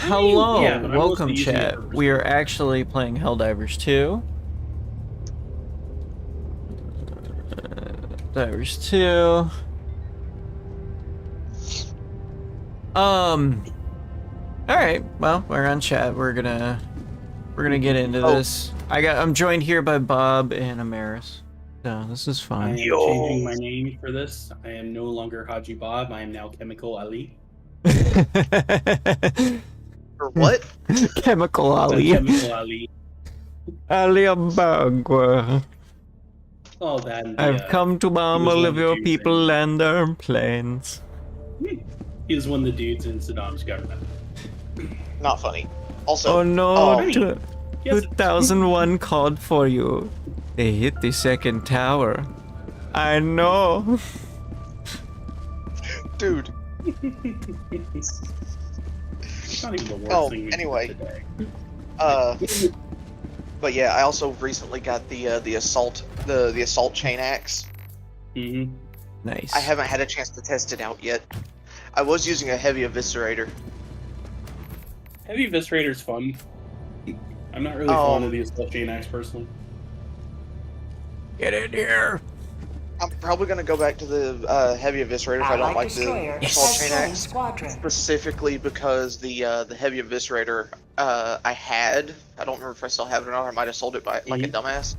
hello, yeah, but I'm mostly welcome using it chat. for We are actually playing Helldivers 2. Divers 2. Alright, well, we're on chat. We're gonna get into this. I'm joined here by Bob and Amaris. So this is I fun. am changing my name for this. I am no longer Haji Bob. I am now Chemical Ali. For what? Chemical Ali. Chemical Ali. Ali Abagwa. Oh, that. I've come to bomb all of your people land their planes. He was one of the dudes in Saddam's government. Not funny. Also, Oh no, Yes. 2001 called for you. They hit the second tower. I know. dude. It's not even the worst thing we anyway. did today. But yeah, I also recently got the assault chain axe. Mm-hmm. Nice. I haven't had a chance to test it out yet. I was using a heavy eviscerator. Heavy Eviscerator's fun. I'm not really fond of the assault chain axe personally. Get in here. I'm probably gonna go back to the heavy eviscerator if I don't like the assault chain axe. Specifically because the heavy eviscerator I don't remember if I still have it or not. I might have sold it by like a dumbass.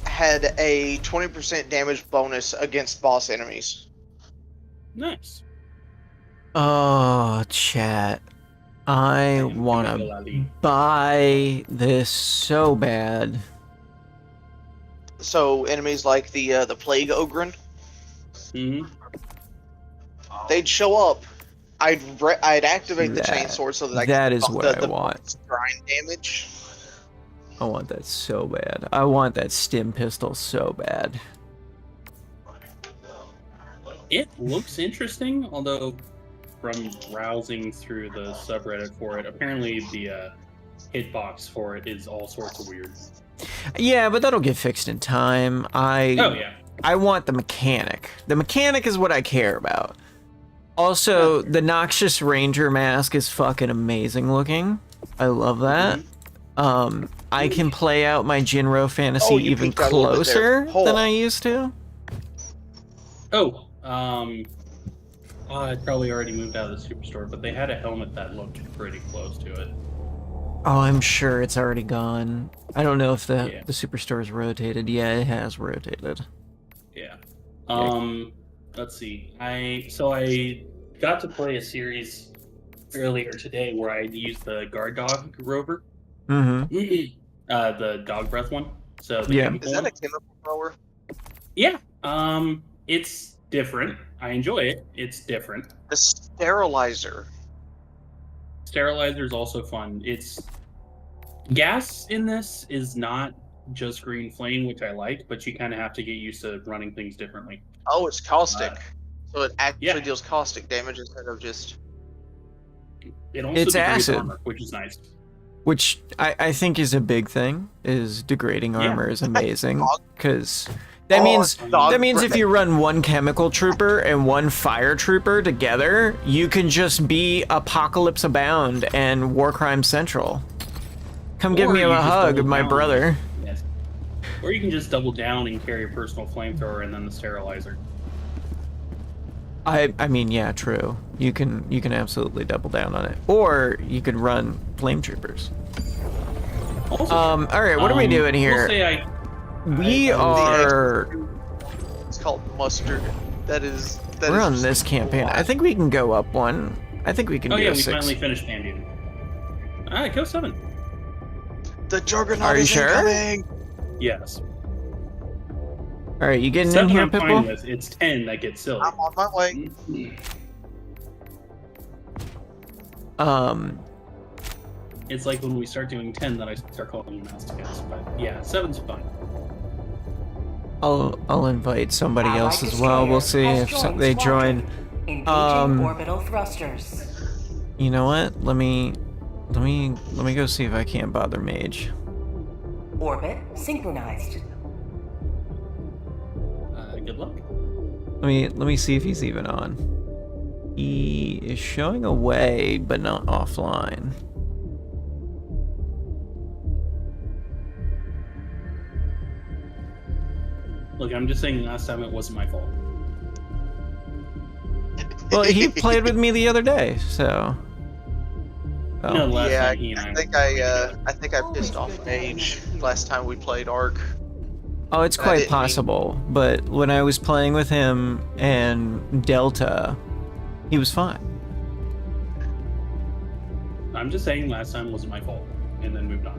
Had a 20% damage bonus against boss enemies. Nice. Oh, chat. I wanna buy this so bad. So enemies like the plague ogre, they'd show up. I'd activate the chainsword so that I that could is what I want. Grind damage. I want that so bad. I want that stim pistol so bad. It looks interesting, although from browsing through the subreddit for it, apparently the hitbox for it is all sorts of weird. Yeah, but that'll get fixed in time. I want the mechanic. The mechanic is what I care about. Also, the Noxious Ranger mask is fucking amazing looking. I love that. I can play out my Jinro fantasy even closer than I used to. I probably already moved out of the superstore, but they had a helmet that looked pretty close to it. Oh, I'm sure it's already gone. I don't know if the superstore is rotated. Yeah, it has rotated. Yeah. Let's see. I got to play a series earlier today where I used the guard dog rover. The dog breath one. So is that a chemical thrower? Yeah. It's different. I enjoy it. It's different. The sterilizer. Sterilizer is also fun. It's gas in this is not just green flame, which I like, but you kind of have to get used to running things differently. Oh, it's caustic. So it actually deals caustic damage instead of just... It also degrades acid, armor, which is nice. Which I think is a big thing, is degrading armor is amazing. Because that means if you run one chemical trooper and one fire trooper together, you can just be Apocalypse Abound and War Crime Central. Come give me a hug, my brother. Yes. Or you can just double down and carry a personal flamethrower and then the sterilizer. I mean, yeah, true. You can absolutely double down on it. Or you could run flame troopers. Also, all right, what are we doing here? We are... It's called mustard. We're on this campaign. I think we can go up one. I think we can do a 6. We finally finished Pandium. Alright, go 7. The Juggernaut is incoming! Yes. Alright, you getting in here, Pipple? It's 10 that gets silly. I'm on my way. It's like when we start doing 10 that I start calling you masochists. But yeah, 7's fine. I'll invite somebody else as well. We'll see if they join. Orbital thrusters. You know what? Let me go see if I can't bother Mage. Orbit synchronized. Good luck. Let me see if he's even on. He is showing away, but not offline. Look, I'm just saying last time it wasn't my fault. Well, he played with me the other day, so. Oh. No, last Yeah, time he and I think I pissed off Mage last time we played Ark. Oh, it's quite possible, but when I was playing with him and Delta, he was fine. I'm just saying last time wasn't my fault, and then moved on.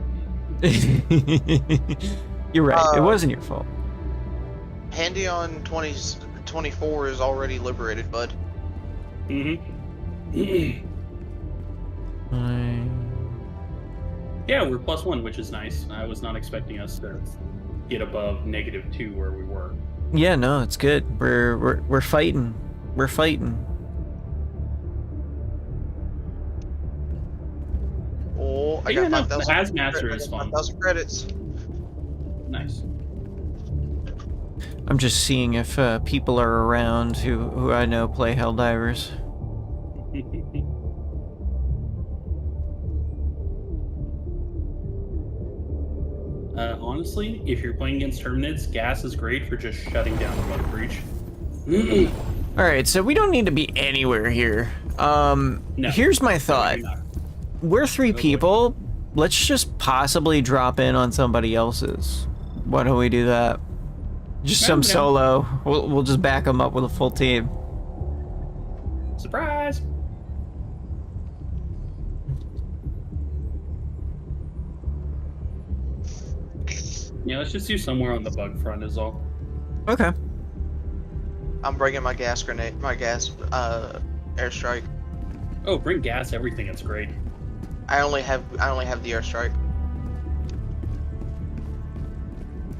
You're right, it wasn't your fault. Handy on 24 is already liberated, bud. Mm-hmm. Yeah, we're +1, which is nice. I was not expecting us to get above -2 where we were. Yeah, no, it's good. We're fighting. We're fighting. Oh, I got 5,000. Hazmaster is fun. 5,000 credits. Nice. I'm just seeing if people are around who I know play Helldivers. Honestly, if you're playing against Terminids, gas is great for just shutting down the bug breach. Alright, so we don't need to be anywhere here. No. Here's my thought. We're 3 people. Let's just possibly drop in on somebody else's. Why don't we do that? Just some solo. We'll just back them up with a full team. Surprise! Yeah, let's just do somewhere on the bug front is all. Okay. I'm bringing my gas grenade, my gas airstrike. Oh, bring gas everything. It's great. I only have the airstrike.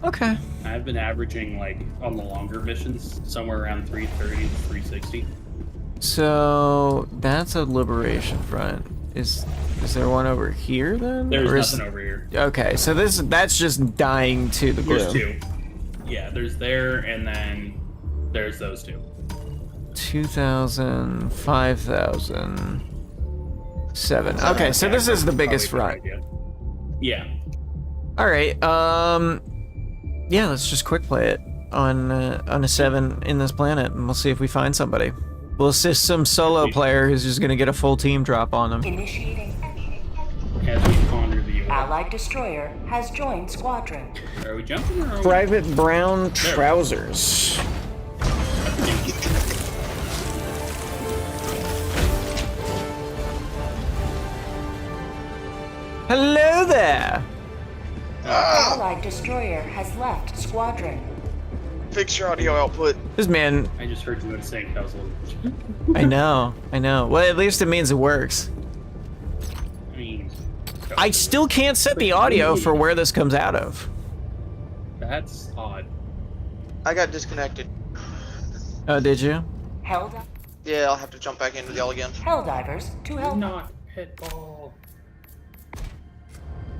Okay. I've been averaging, like, on the longer missions, somewhere around 330 to 360. So that's a liberation front. Is there one over here then? There's nothing over here. Okay, so that's just dying to the gloom. There's 2. Yeah, there's there, and then there's those 2. 2,000, 5,000, 7. Okay, so this is the biggest front. Yeah. All right. Yeah, let's just quick play it on a 7 in this planet, and we'll see if we find somebody. We'll assist some solo player who's just gonna get a full team drop on them. Initiating. As we ponder the Allied destroyer has joined squadron. Are we jumping or are we... Private Brown Trousers. Hello there. Allied destroyer has left squadron. Fix your audio output. This man. I just heard you in sync. That was a little... I know. Well, at least it means it works. I mean... I still can't set the audio for where this comes out of. That's odd. I got disconnected. Oh, did you? Held. Yeah, I'll have to jump back into the again. Helldivers to help. Not hit ball.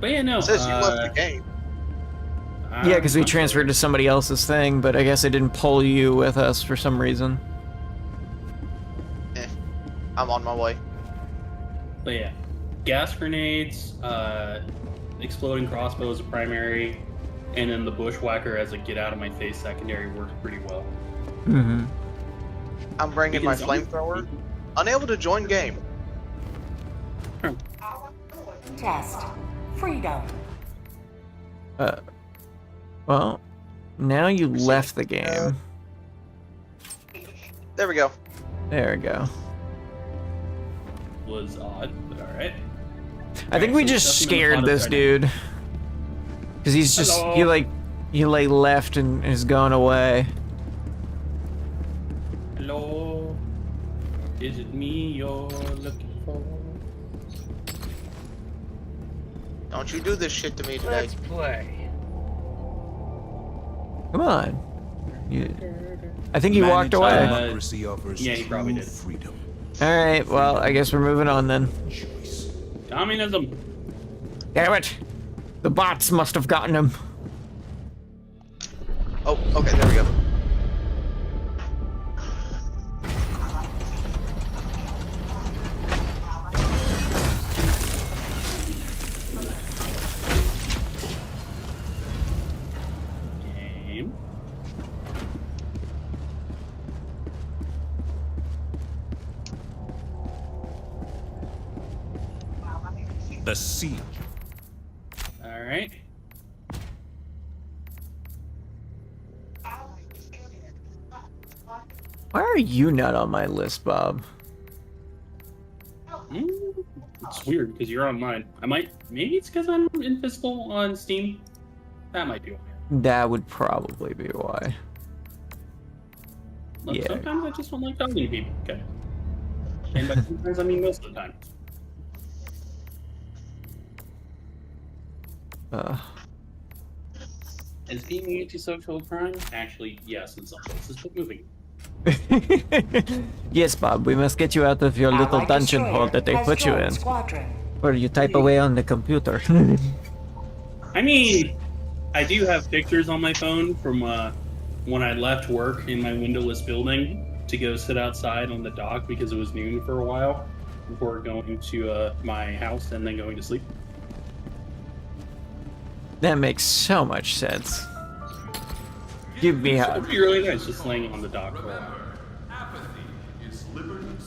But yeah, no. It says you left the game. Yeah, because we transferred to somebody else's thing, but I guess it didn't pull you with us for some reason. I'm on my way. But yeah, gas grenades, exploding crossbow as a primary, and then the bushwhacker as a get out of my face secondary works pretty well. Mm-hmm. I'm bringing my flamethrower. Unable to join game. Test. Freedom. Well, now you left the game. There we go. There we go. Was odd, but alright. I think we just scared this dude. Because he's just, he left and is gone away. Hello? Is it me you're looking for? Don't you do this shit to me today. Let's play. Come on. I think he walked away. Yeah, he probably did. Alright, well, I guess we're moving on then. Communism. Damn it! The bots must have gotten him. Oh, okay, there we go. The siege. All right. Why are you not on my list, Bob? It's weird because you're on mine. Maybe it's because I'm invisible on Steam. That might be why. That would probably be why. Look, Yeah. sometimes I just don't like talking to people. Okay. And by sometimes I mean most of the time. Is being an antisocial a crime? Actually, yes, in some places, but moving. Yes, Bob, we must get you out of your little Allied dungeon destroyer hole that they has put you joined in. Squadron. Where you type away on the computer. I mean, I do have pictures on my phone from when I left work in my windowless building to go sit outside on the dock because it was noon for a while before going to my house and then going to sleep. That makes so much sense. Give me a It'd be really nice just laying on the dock for a while.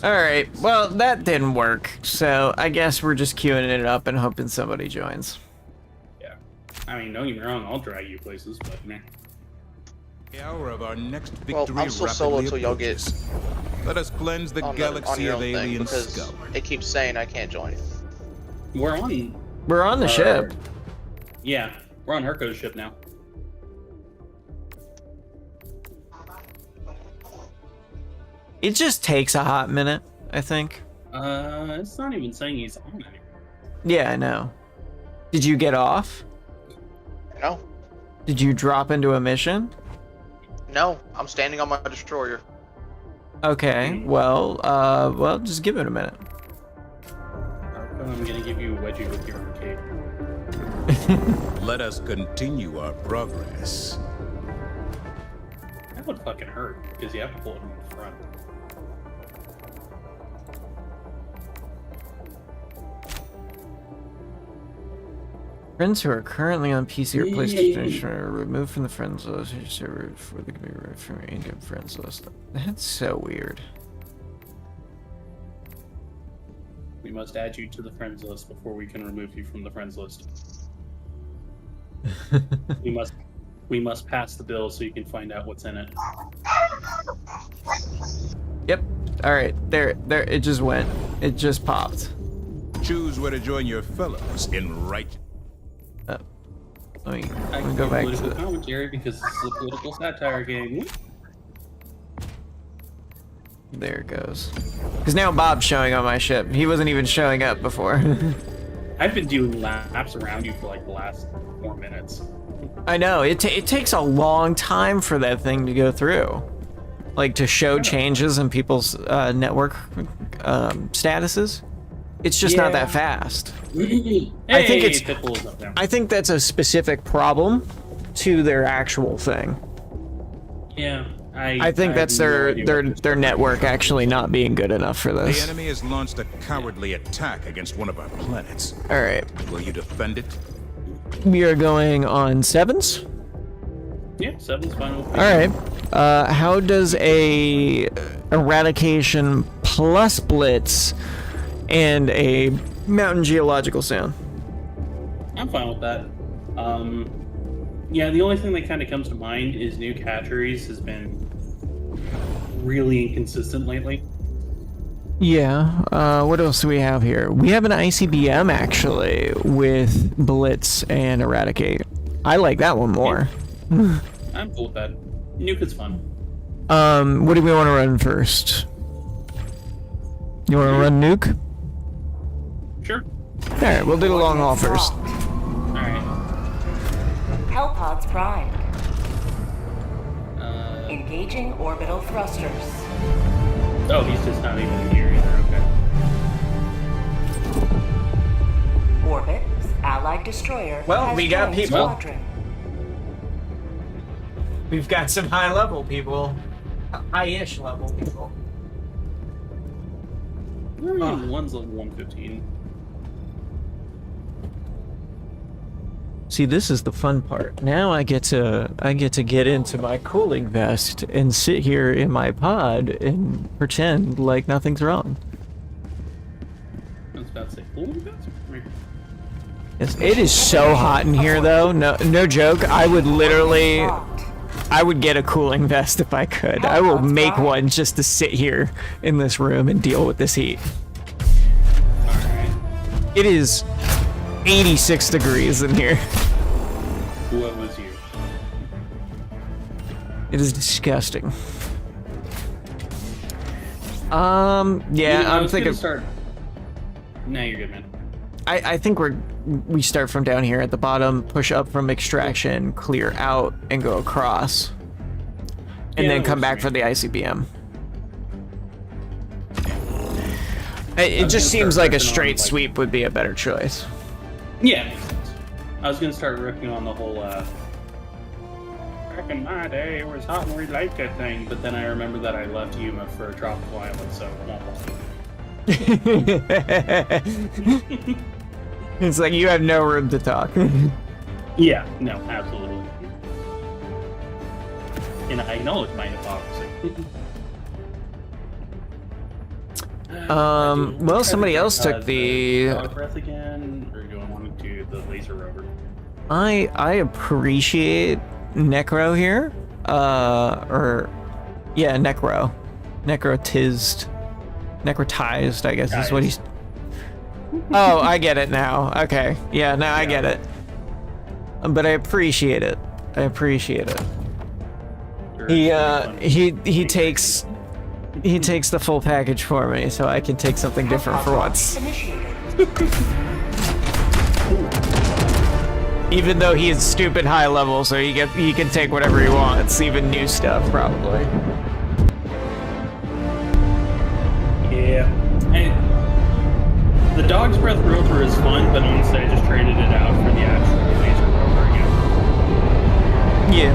Alright, well, that didn't work, so I guess we're just queuing it up and hoping somebody joins. Yeah. I mean, don't get me wrong, I'll drag you places, but nah. The hour of our next victory Well, I'm still solo rapidly till y'all get approaches. Let us cleanse the on galaxy your of own thing alien because scum. it keeps saying I can't join. We're on... We're on the ship. Yeah, we're on Herco's ship now. It just takes a hot minute, I think. It's not even saying he's on it. Yeah, I know. Did you get off? No, Did you drop into a mission? no, I'm standing on my destroyer. Okay, well, just give it a minute. Herco, I'm gonna give you a wedgie with your arcade. Let us continue our progress. That would fucking hurt, because you have to pull it in the front. Friends who are currently on PC or PlayStation are removed from the friends list server before they can be removed from your in-game friends list. That's so weird. We must add you to the friends list before we can remove you from the friends list. we must pass the bill so you can find out what's in it. Yep. All right. There. It just went. It just popped. Choose where to join your fellows in right. Let me I can go back to political the... commentary because this is a political satire game. There it goes. Because now Bob's showing on my ship. He wasn't even showing up before. I've been doing laps around you for like the last 4 minutes. I know. It takes a long time for that thing to go through. Like, to show changes in people's network statuses. It's just not that fast. Hey, I think it's... Pitbull's up there. I think that's a specific problem to their actual thing. Yeah. I think that's their network actually not being good enough for The this. enemy has launched a cowardly attack against one of our planets. All right, Will you defend it? we are going on 7s. Yeah, 7's fine with me. All right. How does a eradication plus blitz and a mountain geological sound? I'm fine with that. Yeah, the only thing that kind of comes to mind is Nuke Hatcheries has been really inconsistent lately. Yeah. What else do we have here? We have an ICBM actually with blitz and eradicate. I like that one more. I'm cool with that. Nuke is fun. What do we want to run first? You want to run nuke? Sure. All right, we'll do the long haul first. Alright. Hellpods primed. Engaging orbital thrusters. Oh, he's just not even here either. Okay. Orbit. Allied destroyer. Well, has we got joined people. Squadron. We've got some high level people. High-ish level people. One's level 115. See, this is the fun part. Now I get to get into my cooling vest and sit here in my pod and pretend like nothing's wrong. I was about to say, cool, It is so hot in here, though. No joke. I would get a cooling vest if I could. I will make one just to sit here in this room and deal with this heat. Alright. It is 86 degrees in here. What was you? It is disgusting. Yeah, I'm thinking. No, you're good, man. I think we start from down here at the bottom, push up from extraction, clear out, and go across, and then come back for the ICBM. It just seems like a straight sweep would be a better choice. Yeah, makes sense. I was gonna start ripping on the whole back in my day it was hot and we liked that thing, but then I remember that I left Yuma for a tropical island, so It's like you have no room to talk. yeah, no, absolutely. And I acknowledge my hypocrisy. Well, somebody else took the dog breath again, or do I want to do the laser rover? I appreciate Necro here. Necrotized, I guess is what he's. Oh, I get it now. Okay, yeah, now I get it. But I appreciate it. He takes the full package for me, so I can take something different for once. Even though he is stupid high level, so he can take whatever he wants, even new stuff probably. Yeah. The dog's breath rover is fun, but honestly, I just traded it out for the actual laser rover again. Yeah.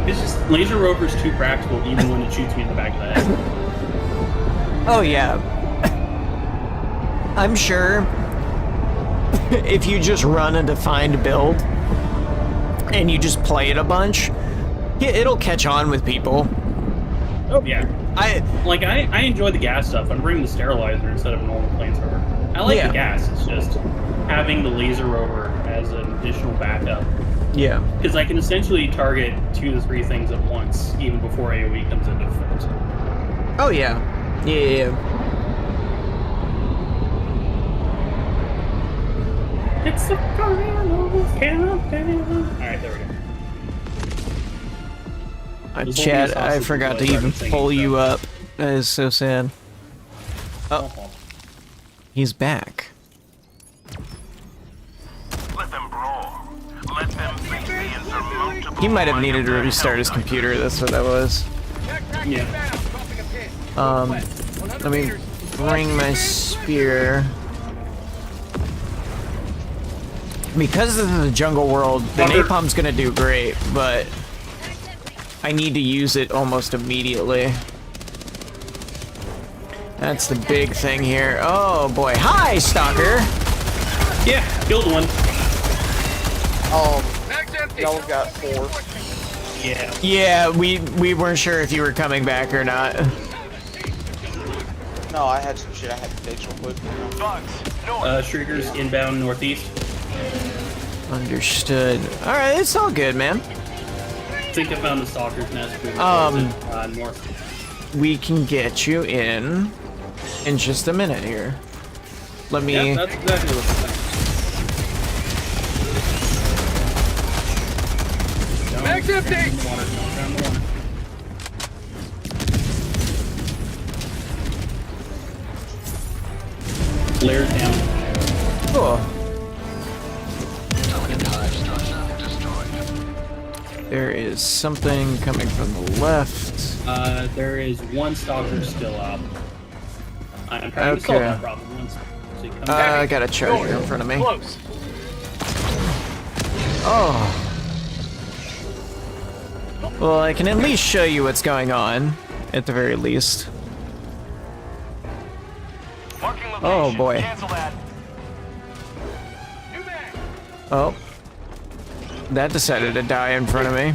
It's just laser rover's too practical, even when it shoots me in the back of the head. Oh yeah. I'm sure if you just run a defined build and you just play it a bunch, it'll catch on with people. Oh yeah. I enjoy the gas stuff. I'm bringing the sterilizer instead of a normal flamethrower. I like the gas. It's just having the laser rover as an additional backup. Yeah. Because I can essentially target 2 to 3 things at once, even before AoE comes into effect. Oh yeah. Yeah. It's the final countdown. Alright, there we go. Chat, I forgot to even pull you up. That is so sad. Oh. He's back. Let them brawl. Let them beat the insurmountable. He might have needed to restart his computer, that's what that was. Yeah. Let me bring my spear. Because this is a jungle world, the napalm's gonna do great, but I need to use it almost immediately. That's the big thing here. Oh boy. Hi, Stalker! Yeah, killed one. Y'all got 4. Yeah. Yeah, we weren't sure if you were coming back or not. No, I had some shit I had to fix real quick. Shriekers inbound northeast. Understood. Alright, it's all good, man. I think I found the stalker's nest. North. We can get you in just a minute here. Let me... Yeah, that's exactly what I'm saying. Max empty! Flares down. Cool. There is something coming from the left. There is one stalker still out. I'm trying to solve that problem once. I got a charger in front of me. Oh. Well, I can at least show you what's going on, at the very least. Oh boy. Oh. That decided to die in front of me.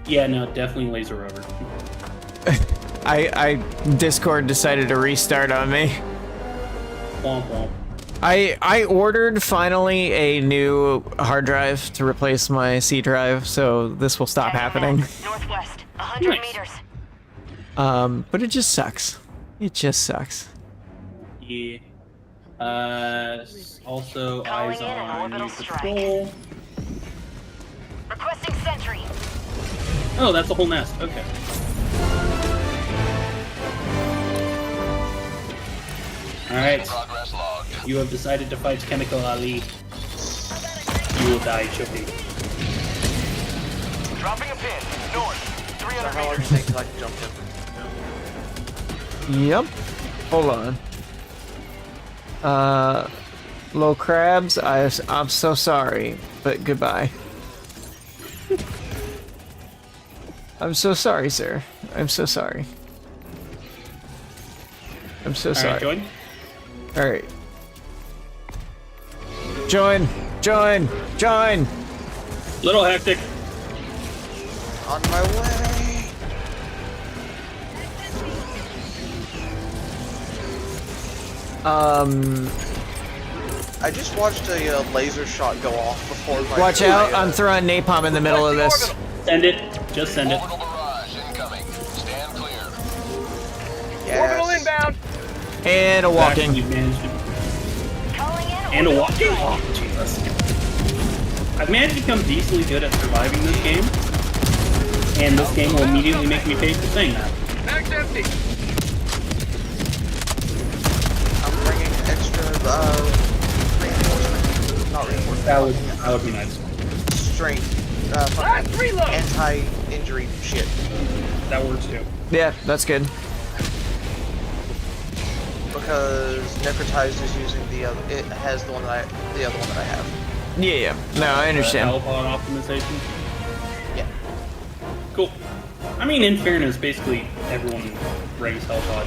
Yeah, no, definitely laser rover. I Discord decided to restart on me. Womp womp. I ordered finally a new hard drive to replace my C drive, so this will stop happening. Northwest, 100 Nice. meters. But it just sucks. It just sucks. Yeah. Also, Calling eyes in an on orbital new strike. patrol. Requesting sentry. Oh, that's a whole nest. Okay. Alright. Progress logged. You have decided to fight Chemical Ali. You will die, Chucky. Dropping a pin. North. So 300 how long do you meters. think till I can jump in? Yep. Hold on. Little crabs, I'm so sorry, but goodbye. I'm so sorry, sir. I'm so sorry. I'm so sorry. Alright, join. Alright. Join! Join! Join! Little hectic. On my way. I just watched a laser shot go off before my. Watch out, I'm throwing napalm in the middle of this. Send it. Just send it. Orbital barrage incoming. Stand clear. Yes. inbound. And a walking. Actually managed to- Calling in And a orbital walking? strike. Oh, Jesus. I've managed to become decently good at surviving this game. And this game will immediately make me pay for saying that. Mag's empty. I'm bringing extra reinforcement. Not reinforcement. That would be nice. Strength. Fucking anti-injury shit. That works too. Yeah, that's good. Because Necrotized is using the other. It has the other one that I have. Yeah. No, I understand. Helipod optimization. Yeah. Cool. I mean, in fairness, basically everyone ranks Helipod.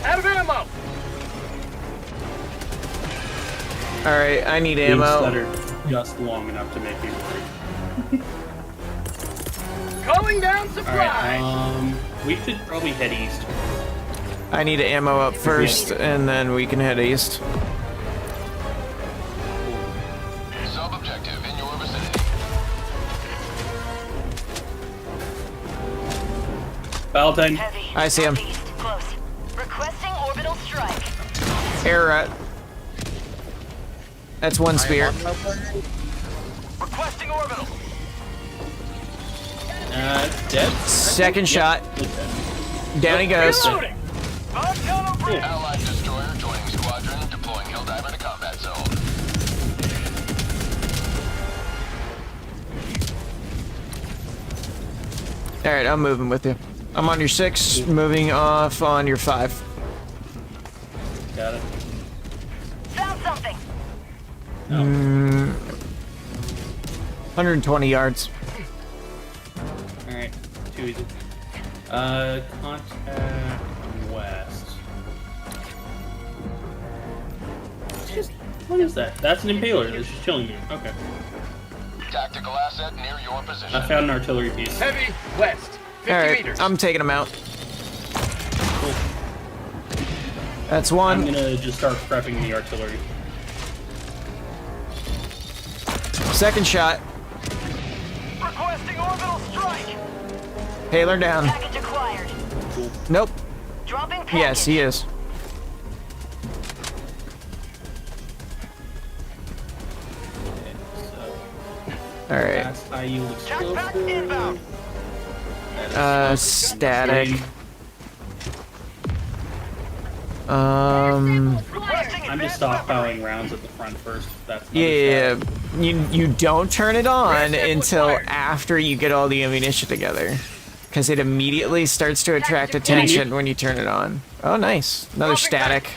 Out of ammo. Alright, I need Being ammo. stuttered just long enough to make me worry. Calling down supply. Alright, we should probably head east. I need ammo up first, and then we can head east. Sub-objective in your vicinity. Battletech. Heavy. I see him. Northeast, close. Requesting orbital strike. Air rat. That's one spear. I'm on my way. Requesting orbital. It's dead. Second shot. It's dead. Down he goes. Reloading. Volcano bridge. Cool. Allied destroyer joining squadron. Deploying Helldiver to combat zone. Alright, I'm moving with you. I'm on your 6, moving off on your 5. Got it. Found something. 120 yards. Alright, too easy. Contact west. What is that? That's an impaler that's just chilling here. Okay. Tactical asset near your position. I found an artillery piece. Heavy west. 50 Alright, meters. I'm taking him out. Cool. That's I'm one. gonna just start prepping the artillery. Second shot. Requesting orbital strike. Hailer down. Package acquired. Nope. Dropping package. Yes, he is. Alright. That's high yield Jetpack explosive. inbound. Static. Requesting I'm just stockpiling rounds at the front first. That's another Yeah, static. you don't turn it on until after you get all the ammunition together. Because it immediately starts to attract attention when you turn it on. Oh, nice. Another static.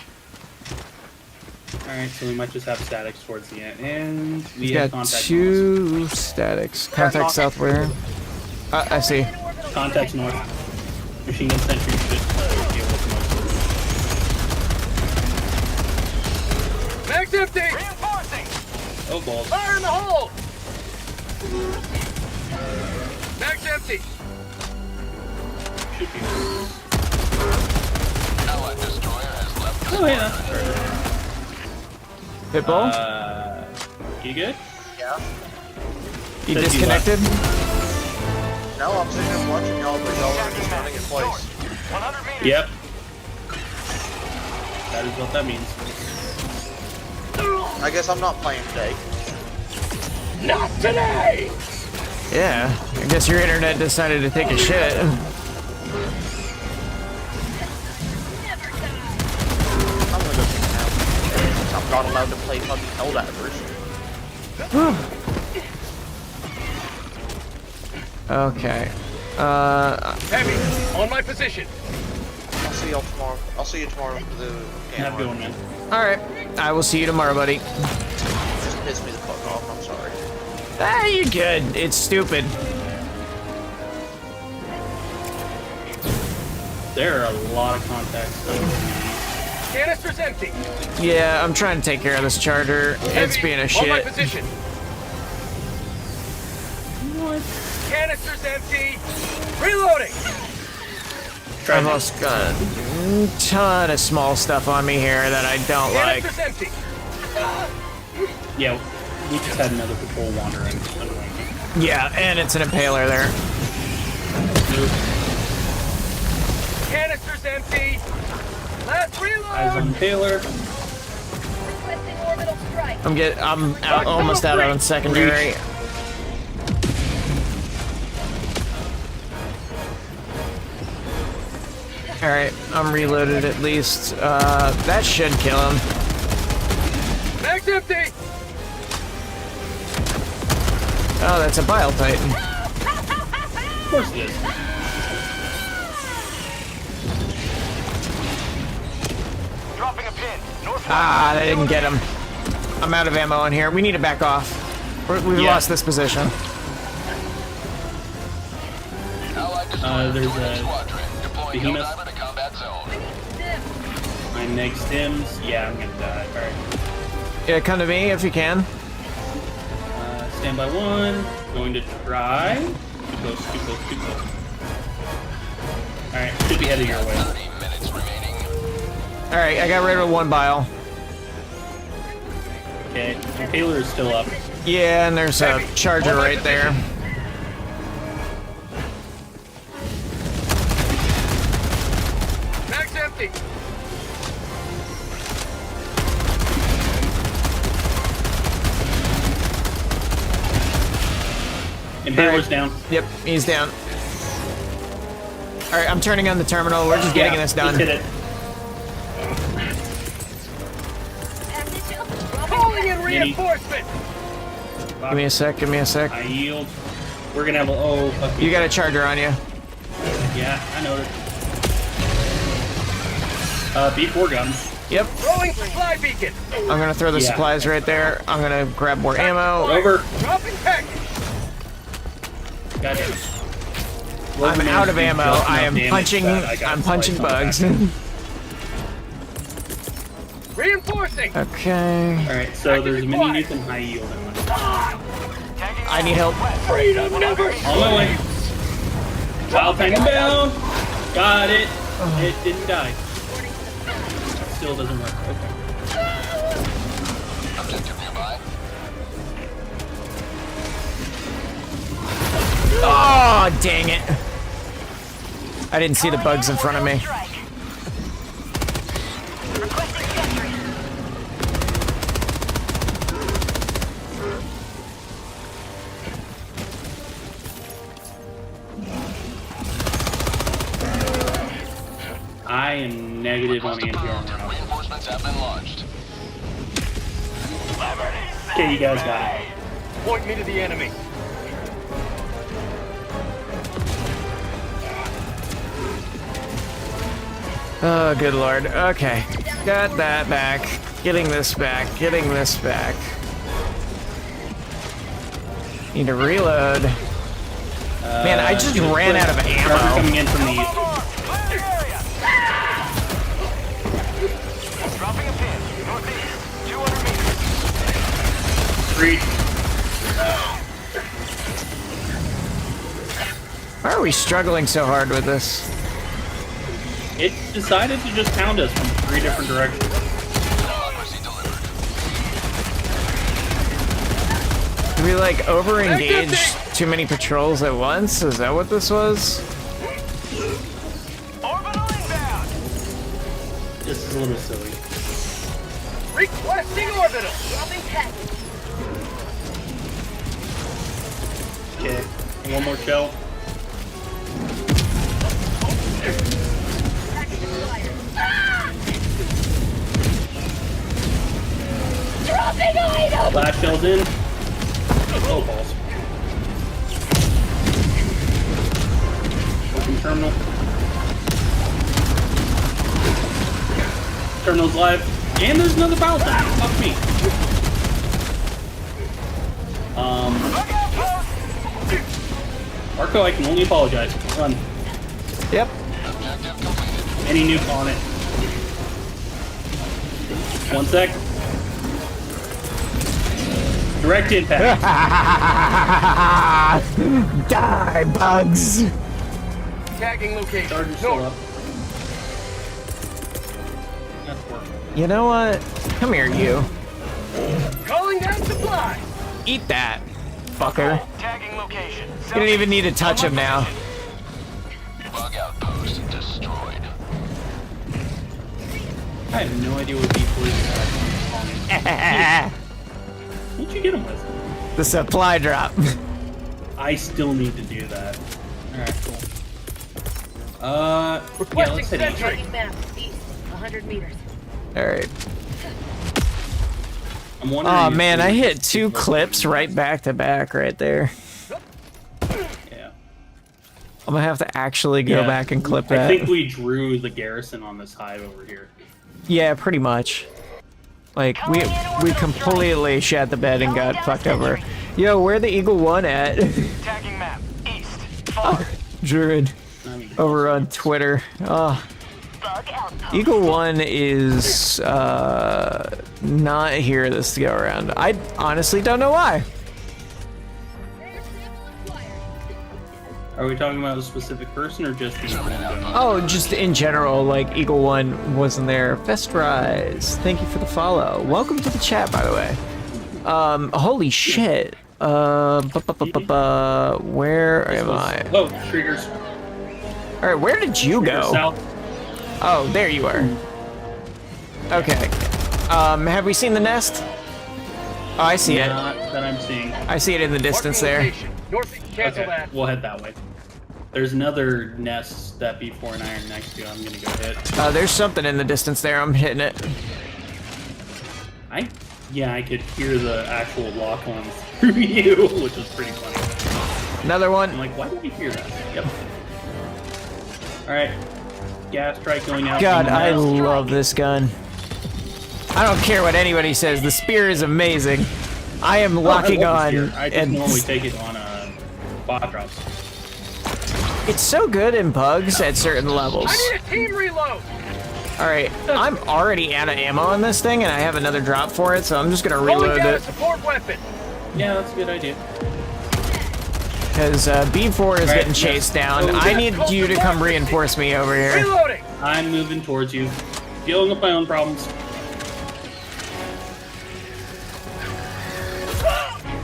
Alright, so we might just have statics towards the end. And we You have got contact 2 statics. Contact south where? I see. Contacts north. Machine gun sentry should deal with most. Mag's empty! Reinforcing! Oh, balls. Fire in the hole! Mag's empty! Should be. Allied destroyer has left. Oh, yeah. Pitbull? You good? Yeah. You says you disconnected? No, I'm sitting here watching y'all, but y'all are just running in place. 100 meters. Yep. That is what that means. I guess I'm not playing today. Not today! Yeah. I guess your internet decided to take a shit. I'm gonna go take a nap. I'm not allowed to play fucking Helldivers. Okay. Heavy, on my position. I'll see y'all tomorrow. I'll see you tomorrow for the game. Have a good one, man. Alright. I will see you tomorrow, buddy. Just piss me the fuck off. I'm sorry. Ah, you're good. It's stupid. There are a lot of contacts. Canister's empty. Yeah, I'm trying to take care of this charger. It's Heavy, being a on my shit. position. Canister's empty. Reloading. Try I've to- also got a ton of small stuff on me here that I don't like. Canister's empty. Yeah, we just had another patrol wandering. Yeah, and it's an impaler there. Canister's empty. Last Eyes reload. on Taylor. Requesting orbital strike. I'm out, almost out on secondary. Alright, I'm reloaded at least. That should kill him. Mag's empty. Oh, that's a Bile Titan. Of course it is. Dropping a pin. North. Ah, they didn't get him. I'm out of ammo in here. We need to back off. We've Yeah. lost this position. Allied destroyer There's joining a squadron. Deploying behemoth. Helldiver to combat zone. My neg stims. Yeah, I'm gonna die. Alright. Yeah, come to me if you can. Stand by one. Going to try. Too close, too close, too close. Alright, should be headed your way. 30 minutes remaining. Alright, I got rid of one Bile. Okay, Taylor is still up. Yeah, and there's a charger right there. Mag's empty. And Taylor's down. Yep, he's down. Alright, I'm turning on the terminal. We're just getting Yeah, this done. Just hit it. Calling in Mini. reinforcement. Give me a sec, give me a sec. I yield. We're gonna have a. Oh, fuck You got a charger on you. Yeah, I noticed. B4 guns. Yep, Throwing supply beacon. I'm gonna throw the Yeah. supplies right there. I'm gonna grab more ammo. Over. Dropping package. Got it. I'm out of ammo. I am punching. I'm punching bugs. Reinforcing. Okay. Alright, so there's a mini nuke and high yield in one. I need help. Freedom never On my way. Wild Titan down. Got it. It didn't die. Still doesn't work. Okay. Objective nearby. Oh, dang it. I didn't see the bugs in front of me. Requesting sentry. I am negative on Request approved. anti-armor. Reinforcements have been launched. Okay, you guys got it. Point me to the enemy. Oh, good lord. Okay. Got that back. Getting this back. Getting this back. Need to reload. Man, I just ran out of Charger ammo. coming in from the east. Clear the area. Dropping a pin. Northeast. 200 meters. Breach. Why are we struggling so hard with this? It decided to just pound us from 3 different directions. Did we like over-engage too many patrols at once? Is that what this was? Orbital inbound. This is a little silly. Requesting orbital. Dropping package. Okay, one more shell. Package acquired. Dropping item. Last shell's in. Oh, balls. Open terminal. Terminal's live. And there's another Battletech. Fuck me. Marco, I can only apologize. Run. Yep. Any nuke on it. 1 sec. Direct impact. Die, bugs! Tagging location. Charger's still North. up. That's working. You know what? Come here, you. Calling down supply. Eat that, fucker. Tagging location. You don't even need to touch him now. Bug outpost destroyed. I have no idea what B4 is. What'd you get him with? The supply drop. I still need to do that. Alright, cool. Yeah, let's hit each. Tagging map. East. 100 meters. Alright. I'm wondering. Oh if man, we- I hit 2 clips right back to back right there. Yeah. I'm gonna have to actually go Yeah. back and clip I that. think we drew the garrison on this hive over here. Yeah, pretty much. Like, we completely shat the bed and got fucked over. Yo, where the Eagle 1 at? Tagging map. East. Far. Druid. I mean, Over on Twitter. Oh, Bug outpost. Eagle 1 is not here this go around. I honestly don't know why. are we talking about a specific person or just the Oh, just in general, like Eagle 1 wasn't there. Rise, thank you for the follow. Welcome to the chat, by the way. Holy shit. Where am I? Oh, triggers. All right, where did you go? South. Oh, there you are. Okay. Have we seen the nest? Oh, I see it. Not that I'm seeing. I see it in the distance Marking there. location. Northeast. Cancel Okay, that. we'll head that way. There's another nest that B4 and I are next to. I'm gonna go hit. There's something in the distance there. I'm hitting it. Yeah, I could hear the actual lock on through you, which was pretty funny. Another I'm one. like, why did you hear that? Yep. Alright. Gas strike going out. God, on the I nest. love this gun. I don't care what anybody says. The spear is amazing. I am locking I love the on, spear. I just and normally take it on bot drops. it's so good in bugs at certain levels. I need a team reload. All right, I'm already out of ammo on this thing, and I have another drop for it, so I'm just gonna Calling reload down a it support weapon. Yeah, that's a good idea. because B4 is getting chased down. I need you to come reinforce me over here. Reloading. I'm moving towards you. Dealing with my own problems.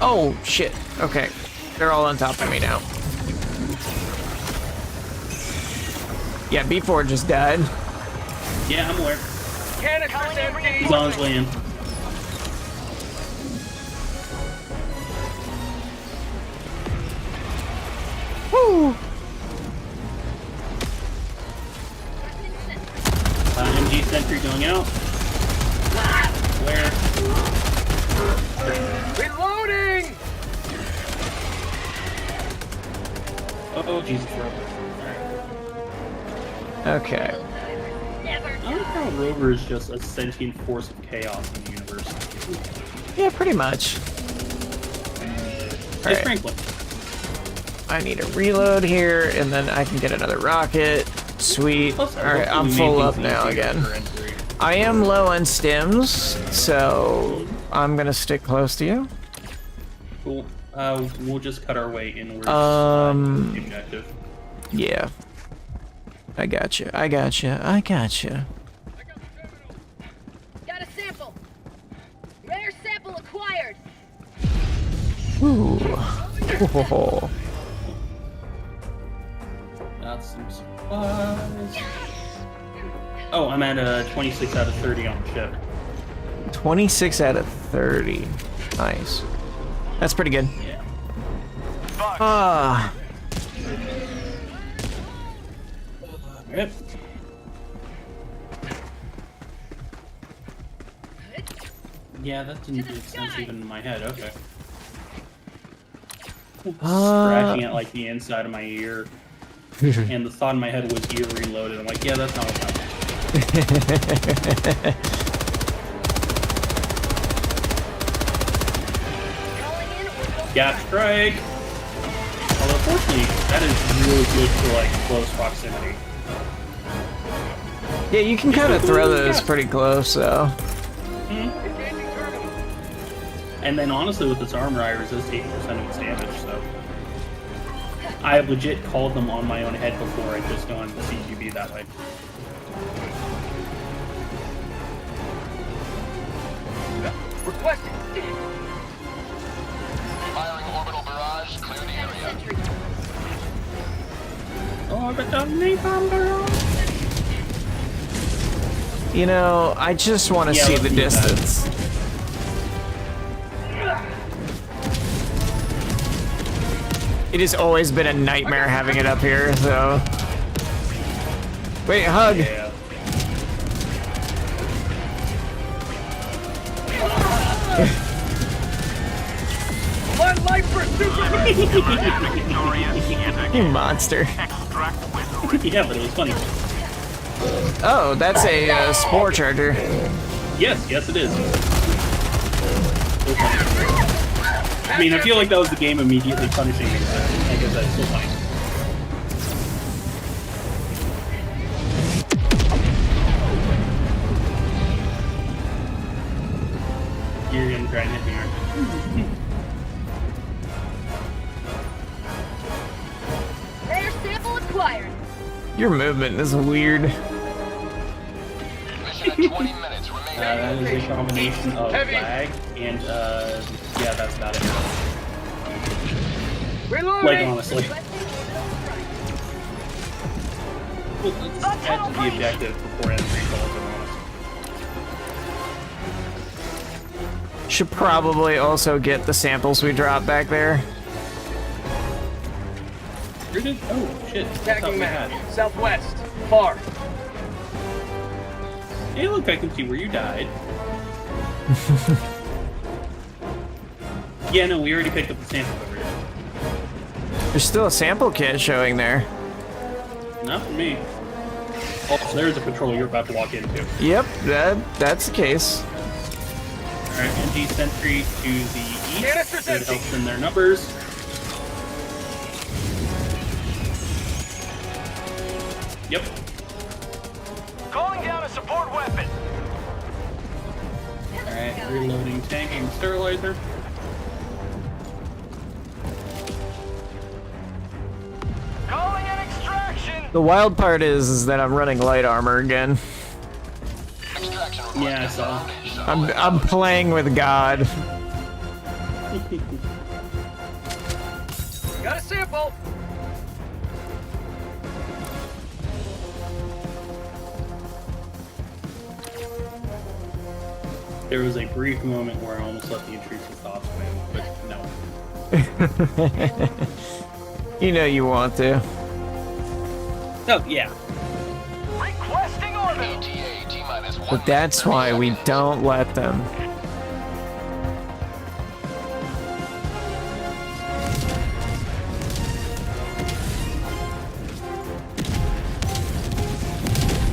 Oh shit. Okay, they're all on top of me now. Yeah, B4 just died. Yeah, I'm aware. Canister's empty. He's on his way in. Woo! MG sentry going out. Where? Reloading. Oh, Jesus. Okay. I like how Rover is just a sentient force of chaos in the universe. Yeah, pretty much. Hey, Alright. Franklin. I need a reload here, and then I can get another rocket. Sweet. Alright, I'm full up now again. I am low on stims, so I'm gonna stick close to you. Cool. We'll just cut our way inwards. Objective. Yeah. I gotcha. I gotcha. I gotcha. Got a sample. Rare sample acquired. Ooh. Oh. Got some supplies. Oh, I'm at a 26 out of 30 on the ship. 26 out of 30. Nice. That's pretty good. Yeah. Ah. Yep. Yeah, that didn't make sense even in my head. Okay. Scratching at like the inside of my ear, and the thought in my head was ear reloaded. I'm like, yeah, that's not what happened. Gap strike. Although fortunately, that is really good for like close proximity. Yeah, you can kind of throw those pretty close, though. And then honestly, with this armor, I resist 80% of its damage, so I have legit called them on my own head before I just gone CQB that way. Requesting. Firing orbital barrage. Clear the area. Orbital napalm barrage. You know, I just want to see the distance. It has always been a nightmare having it up here, so... Wait, hug! Yeah. One life for super. You monster. Yeah, but it was funny. Oh, that's a spore charger. Yes, yes it is. I mean, I feel like that was the game immediately punishing me, but I guess that's still fine. You're gonna try and hit me, aren't you? Rare sample acquired. Your movement is weird. Mission at 20 minutes remaining. That is a combination of lag and, yeah, that's about it. Reloading. Like, honestly. Well, let's get to the objective before entry calls, I'm honest. Should probably also get the samples we dropped back there. Where did... Oh, shit. Attacking map. Southwest. Far. Hey, look, I can see where you died. Yeah, no, we already picked up the sample over here. There's still a sample kit showing there. Not for me. Oh, so there's a patrol you're about to walk into. Yep, that's the case. Alright, NG sentry to the east. Canister's That empty. helps in their numbers. Yep. Calling down a support weapon. Alright, reloading tank and sterilizer. Calling an extraction. The wild part is that I'm running light armor again. Extraction request. Yeah, I saw. I'm playing with God. Got a sample. There was a brief moment where I almost let the intrusive thoughts win, but no. You know you want to. Oh, yeah. Requesting orbital. ETA T-minus 1 But that's why we don't let them.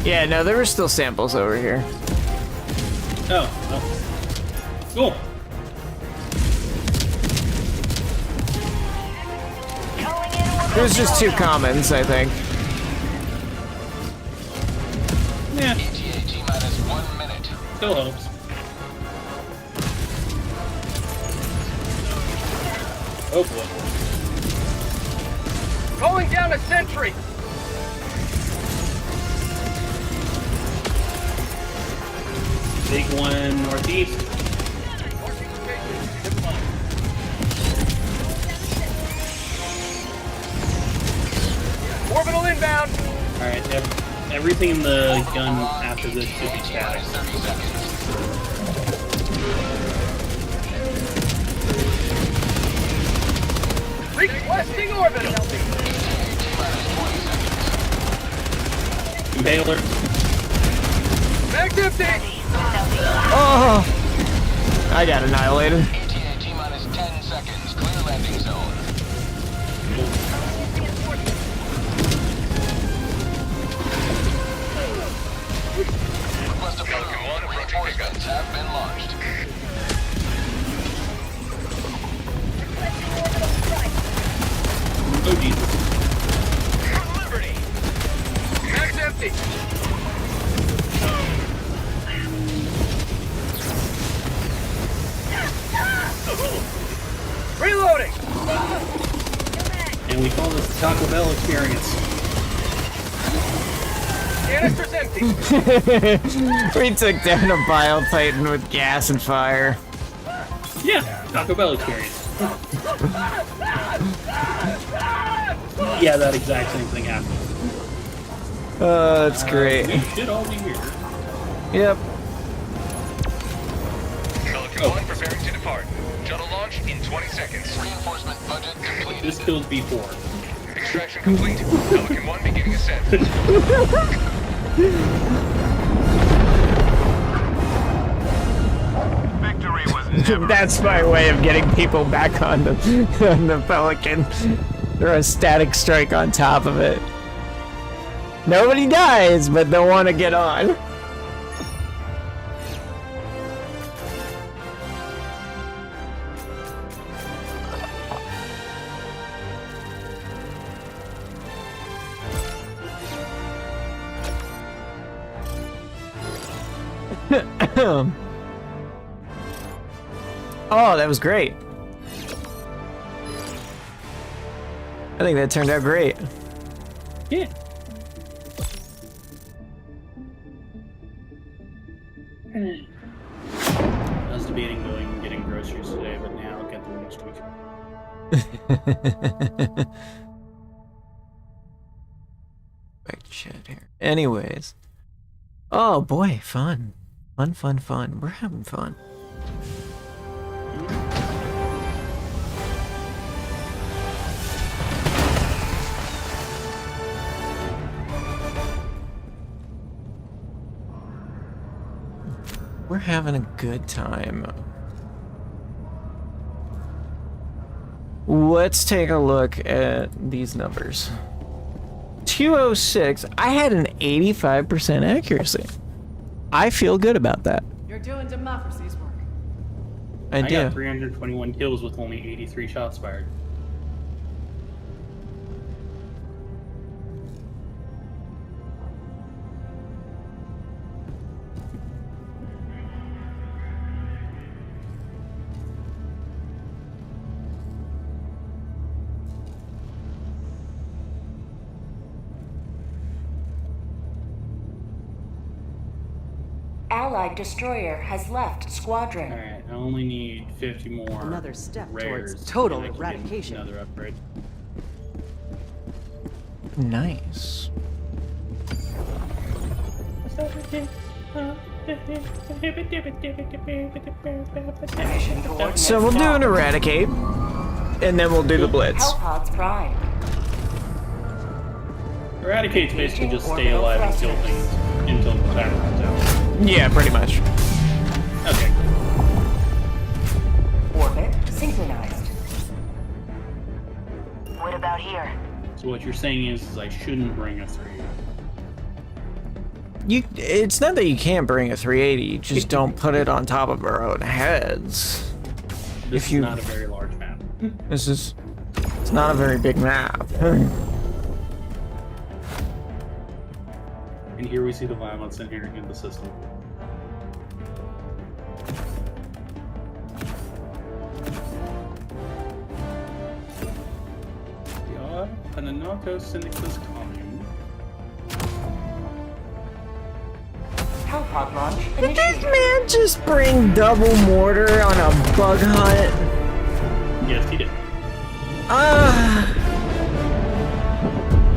Yeah, no, there were still samples over here. Oh, oh. Cool. Calling in There's just 2 commons, I think. Yeah. ETA T-minus 1 minute. Still helps. Oh boy. Calling down a sentry. Big one northeast. Marking location. Zip line. Orbital inbound. Alright, everything in the gun after this should be static. 30 seconds. Requesting orbital. Impaler. Mag's empty. Oh! I got annihilated. ETA T-minus 10 seconds. Clear landing zone. Request approval. Reinforcements have been launched. Oh Jesus. Liberty. Mag's empty. Reloading. And we call this the Taco Bell experience. Canister's empty. We took down a Bile Titan with gas and fire. Yeah, Taco Bell experience. Yeah, that exact same thing happened. Oh, that's great. We should all be here. Yep. Pelican 1 preparing to depart. Shuttle launch in 20 seconds. Reinforcement budget completed. This kills B4. Extraction complete. Pelican 1 beginning ascent. Victory was never. That's my way of getting people back on the Pelican. Throw a static strike on top of it. Nobody dies, but they'll want to get on. Oh, that was great. I think that turned out great. Yeah. I was debating going and getting groceries today, but now I'll get them next week. Back to chat here. Anyways. Oh boy, fun. Fun. We're having fun. We're having a good time. Let's take a look at these numbers. 206, I had an 85% accuracy. I feel good about that. You're doing democracy's work. I do. got 321 kills with only 83 shots fired. Allied destroyer has left squadron. Alright, I only need 50 more. Another step rares, towards total and I can get eradication. Another upgrade. Nice. So we'll do an eradicate, and then we'll do the blitz. Hellpods prime. Eradicate's basically just stay alive and kill things until the time runs out. Yeah, pretty much. Okay. Orbit synchronized. What about here? So what you're saying is I shouldn't bring a 3. It's not that you can't bring a 380, you just don't put it on top of our own heads. This is not a very large map. This is It's not a very big map. And here we see the violence inherent in the system. The Pananato Syndicus Commune. How pod launch Did this man just bring double mortar on a bug hunt? Yes, he did.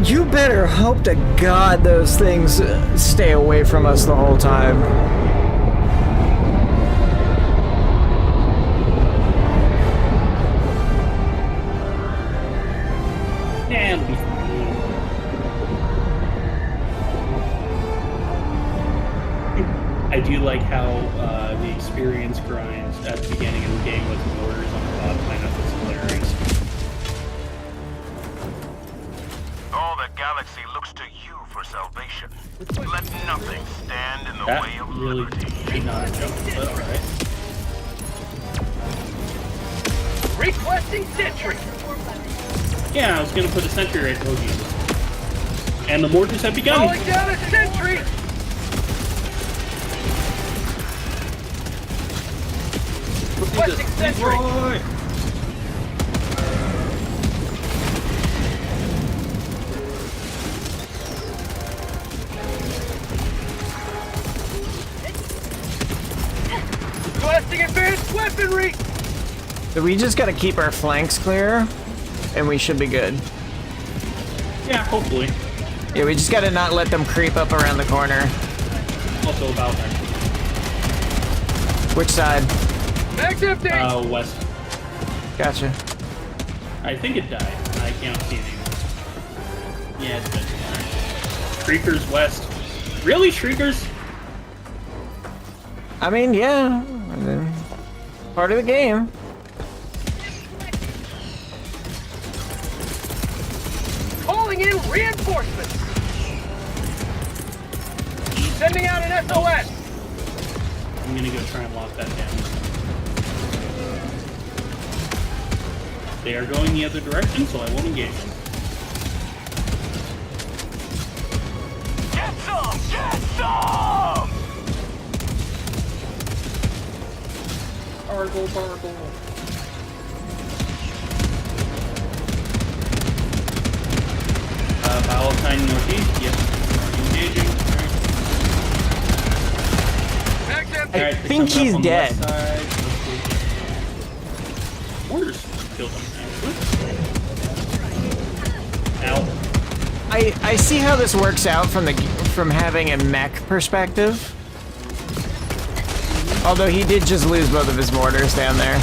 You better hope to God those things stay away from us the whole time. Yeah, it'll be fine. I do like how the experience grinds at the beginning of the game with the mortars on the bottom planet. That's hilarious. All the galaxy looks to you for salvation. Let nothing stand in the That way of really liberty. should not have jumped, but alright. Requesting sentry. Yeah, I was gonna put a sentry right. Oh Jesus. And the mortars have begun. Calling down a sentry. Requesting sentry. Boy. Requesting advanced weaponry. So we just gotta keep our flanks clear, and we should be good. Yeah, hopefully. Yeah, we just gotta not let them creep up around the corner. Also about there. Which side? Max empty. West. Gotcha. I think it died. I can't see it anymore. Yeah, it's good. Shriekers west. Really, Shriekers? I mean, yeah. Part of the game. Calling in reinforcements. Sending out an SOS. I'm gonna go try and lock that down. They are going the other direction, so I won't engage them. Get some! Get some! Bargle, bargle. Battletech northeast, yep. Engaging. Max empty. Alright, I think he's dead. Mortars killed him. Ow. I see how this works out from having a mech perspective. Although he did just lose both of his mortars down there.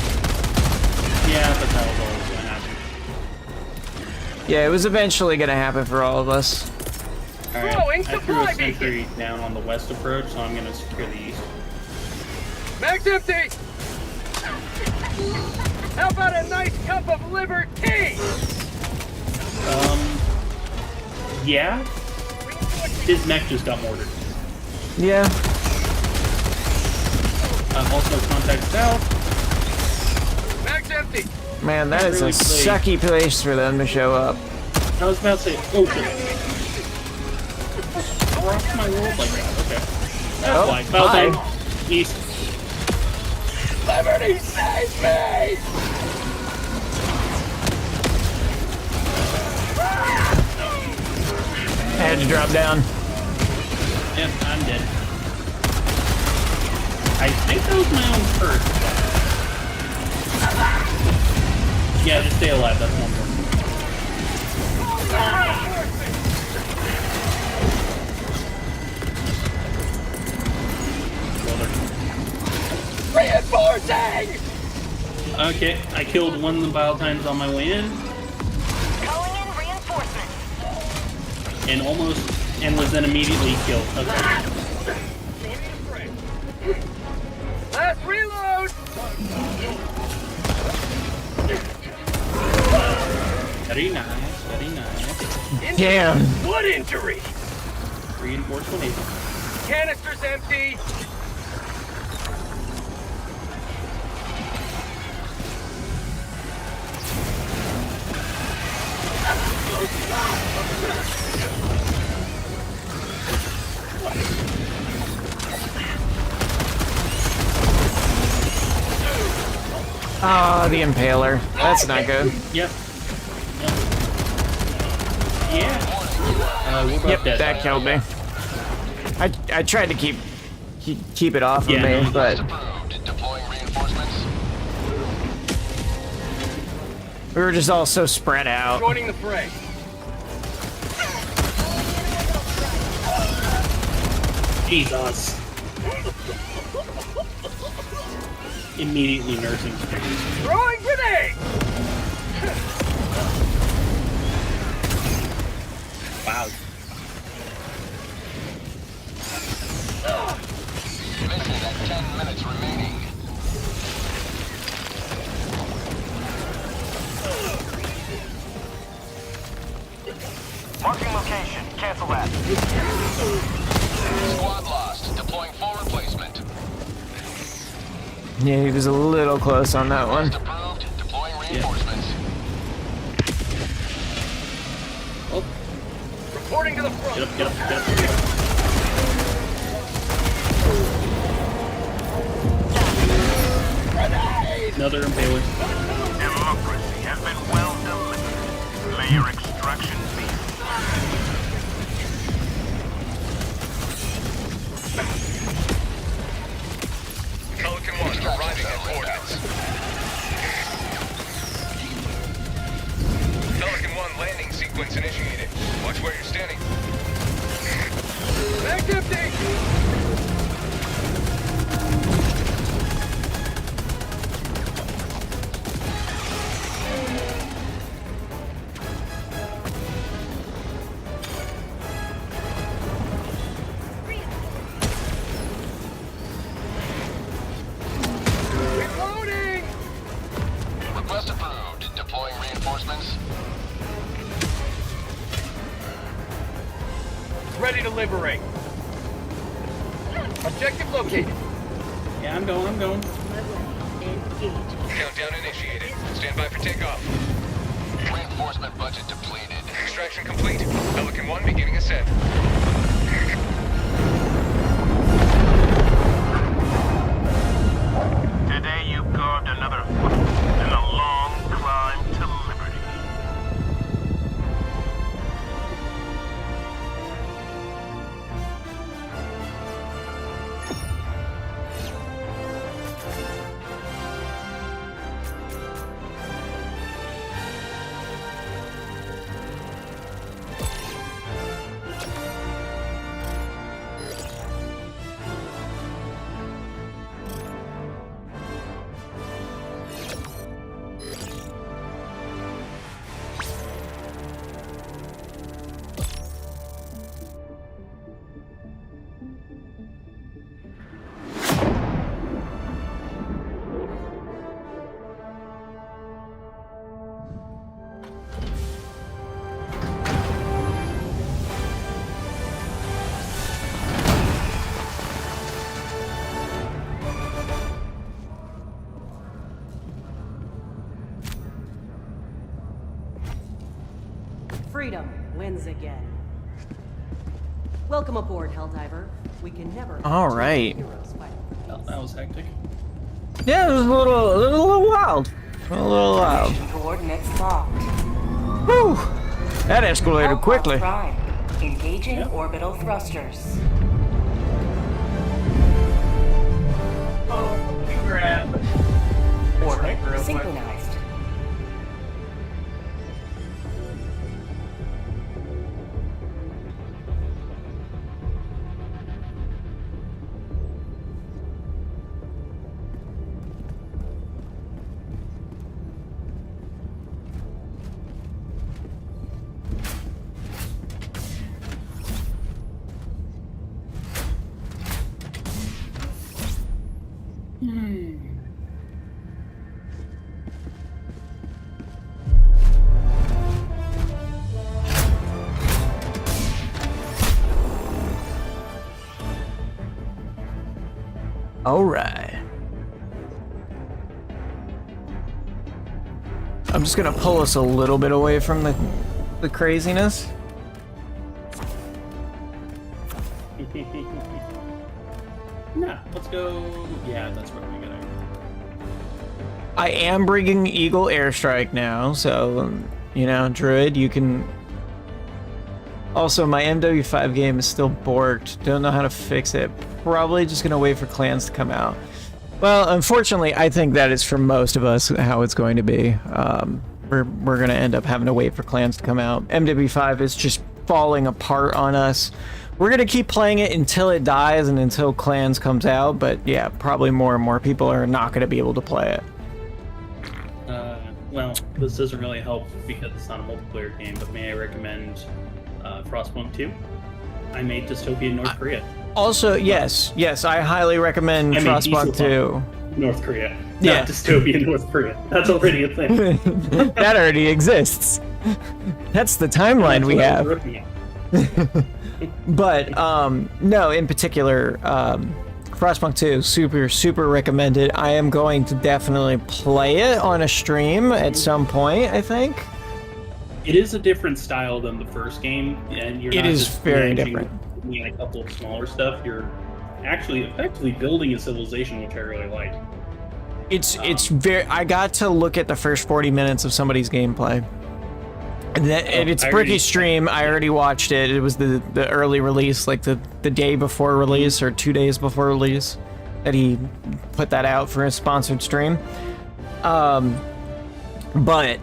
Yeah, but that was always gonna happen. Yeah, it was eventually gonna happen for all of us. Alright, Throwing I threw a supply sentry down on the west approach, so I'm gonna secure the east. Max empty. How about a nice cup of liberty? Yeah? His neck just got mortared. Yeah. Also contact south. Max empty. Man, that is a Really played. sucky place for them to show up. I was about to say, oh shit. Rock my world like that, okay. That's Oh, why. hi. Battletech east. Liberty save me! I had to drop down. Yep, I'm dead. I think that was my own hurt. Yeah, just stay alive, that's more important. Reinforcing! Okay, I killed one of the Battletechs on my way in. Calling in reinforcements. And was then immediately killed. Okay. Last reload! Very nice, very nice. Damn. Blood injury! Reinforcement able. Canister's empty! Oh, the Impaler. That's not good. Yep. Yeah. We're both dead. That killed me. I tried to keep it off of me, but we were just all so spread out. Joining the fray. Jesus. Immediately nursing springs. Throwing grenade! Wow. Mission at 10 minutes remaining. Marking location. Cancel that. Squad lost. Deploying full replacement. Yeah, he was a little close on that one. Approved. Deploying reinforcements. Oh. Reporting to the front. Get up. Another impaler. Democracy has been well delivered. May your extraction be. Pelican 1 arriving at coordinates. Pelican 1 landing sequence initiated. Watch where you're standing. Back empty! Reloading! Request approved. Deploying reinforcements. Ready to liberate. Objective located. Yeah, I'm going. Countdown initiated. Stand by for takeoff. Reinforcement budget depleted. Extraction complete. Pelican 1 beginning ascent. Today you carved another foot in a long climb to liberty. Freedom wins again. Welcome aboard, Helldiver. We can never. All right. Oh, that was hectic. Yeah, it was a little wild. A little wild. Coordinates locked. Whew. That escalated quickly. Prime. Engaging orbital thrusters. Oh, let me grab. Orbit synchronized. All right. I'm just gonna pull us a little bit away from the craziness. Nah, let's go. Yeah, that's where we gotta. I am bringing Eagle Airstrike now, so, you know, Druid, you can... Also, my MW5 game is still borked. Don't know how to fix it. Probably just gonna wait for clans to come out. Well, unfortunately, I think that is for most of us how it's going to be. We're gonna end up having to wait for clans to come out. MW5 is just falling apart on us. We're gonna keep playing it until it dies and until clans comes out, but yeah, probably more and more people are not gonna be able to play it. Well, this doesn't really help because it's not a multiplayer game, but may I recommend Frostpunk 2? I made Dystopian North Korea. Also, yes, I highly recommend Frostpunk 2. North Korea. Yeah. Not Dystopian North Korea. That's already a thing. That already exists. That's the timeline we have. But, no, in particular, Frostpunk 2, super recommended. I am going to definitely play it on a stream at some point, I think. It is a different style than the first game, and you're it not is just very different. A couple of smaller stuff. You're actually effectively building a civilization, which I really like. It's very... I got to look at the first 40 minutes of somebody's gameplay. And it's Bricky's stream. I already watched it. It was the early release, like the day before release or 2 days before release that he put that out for a sponsored stream. But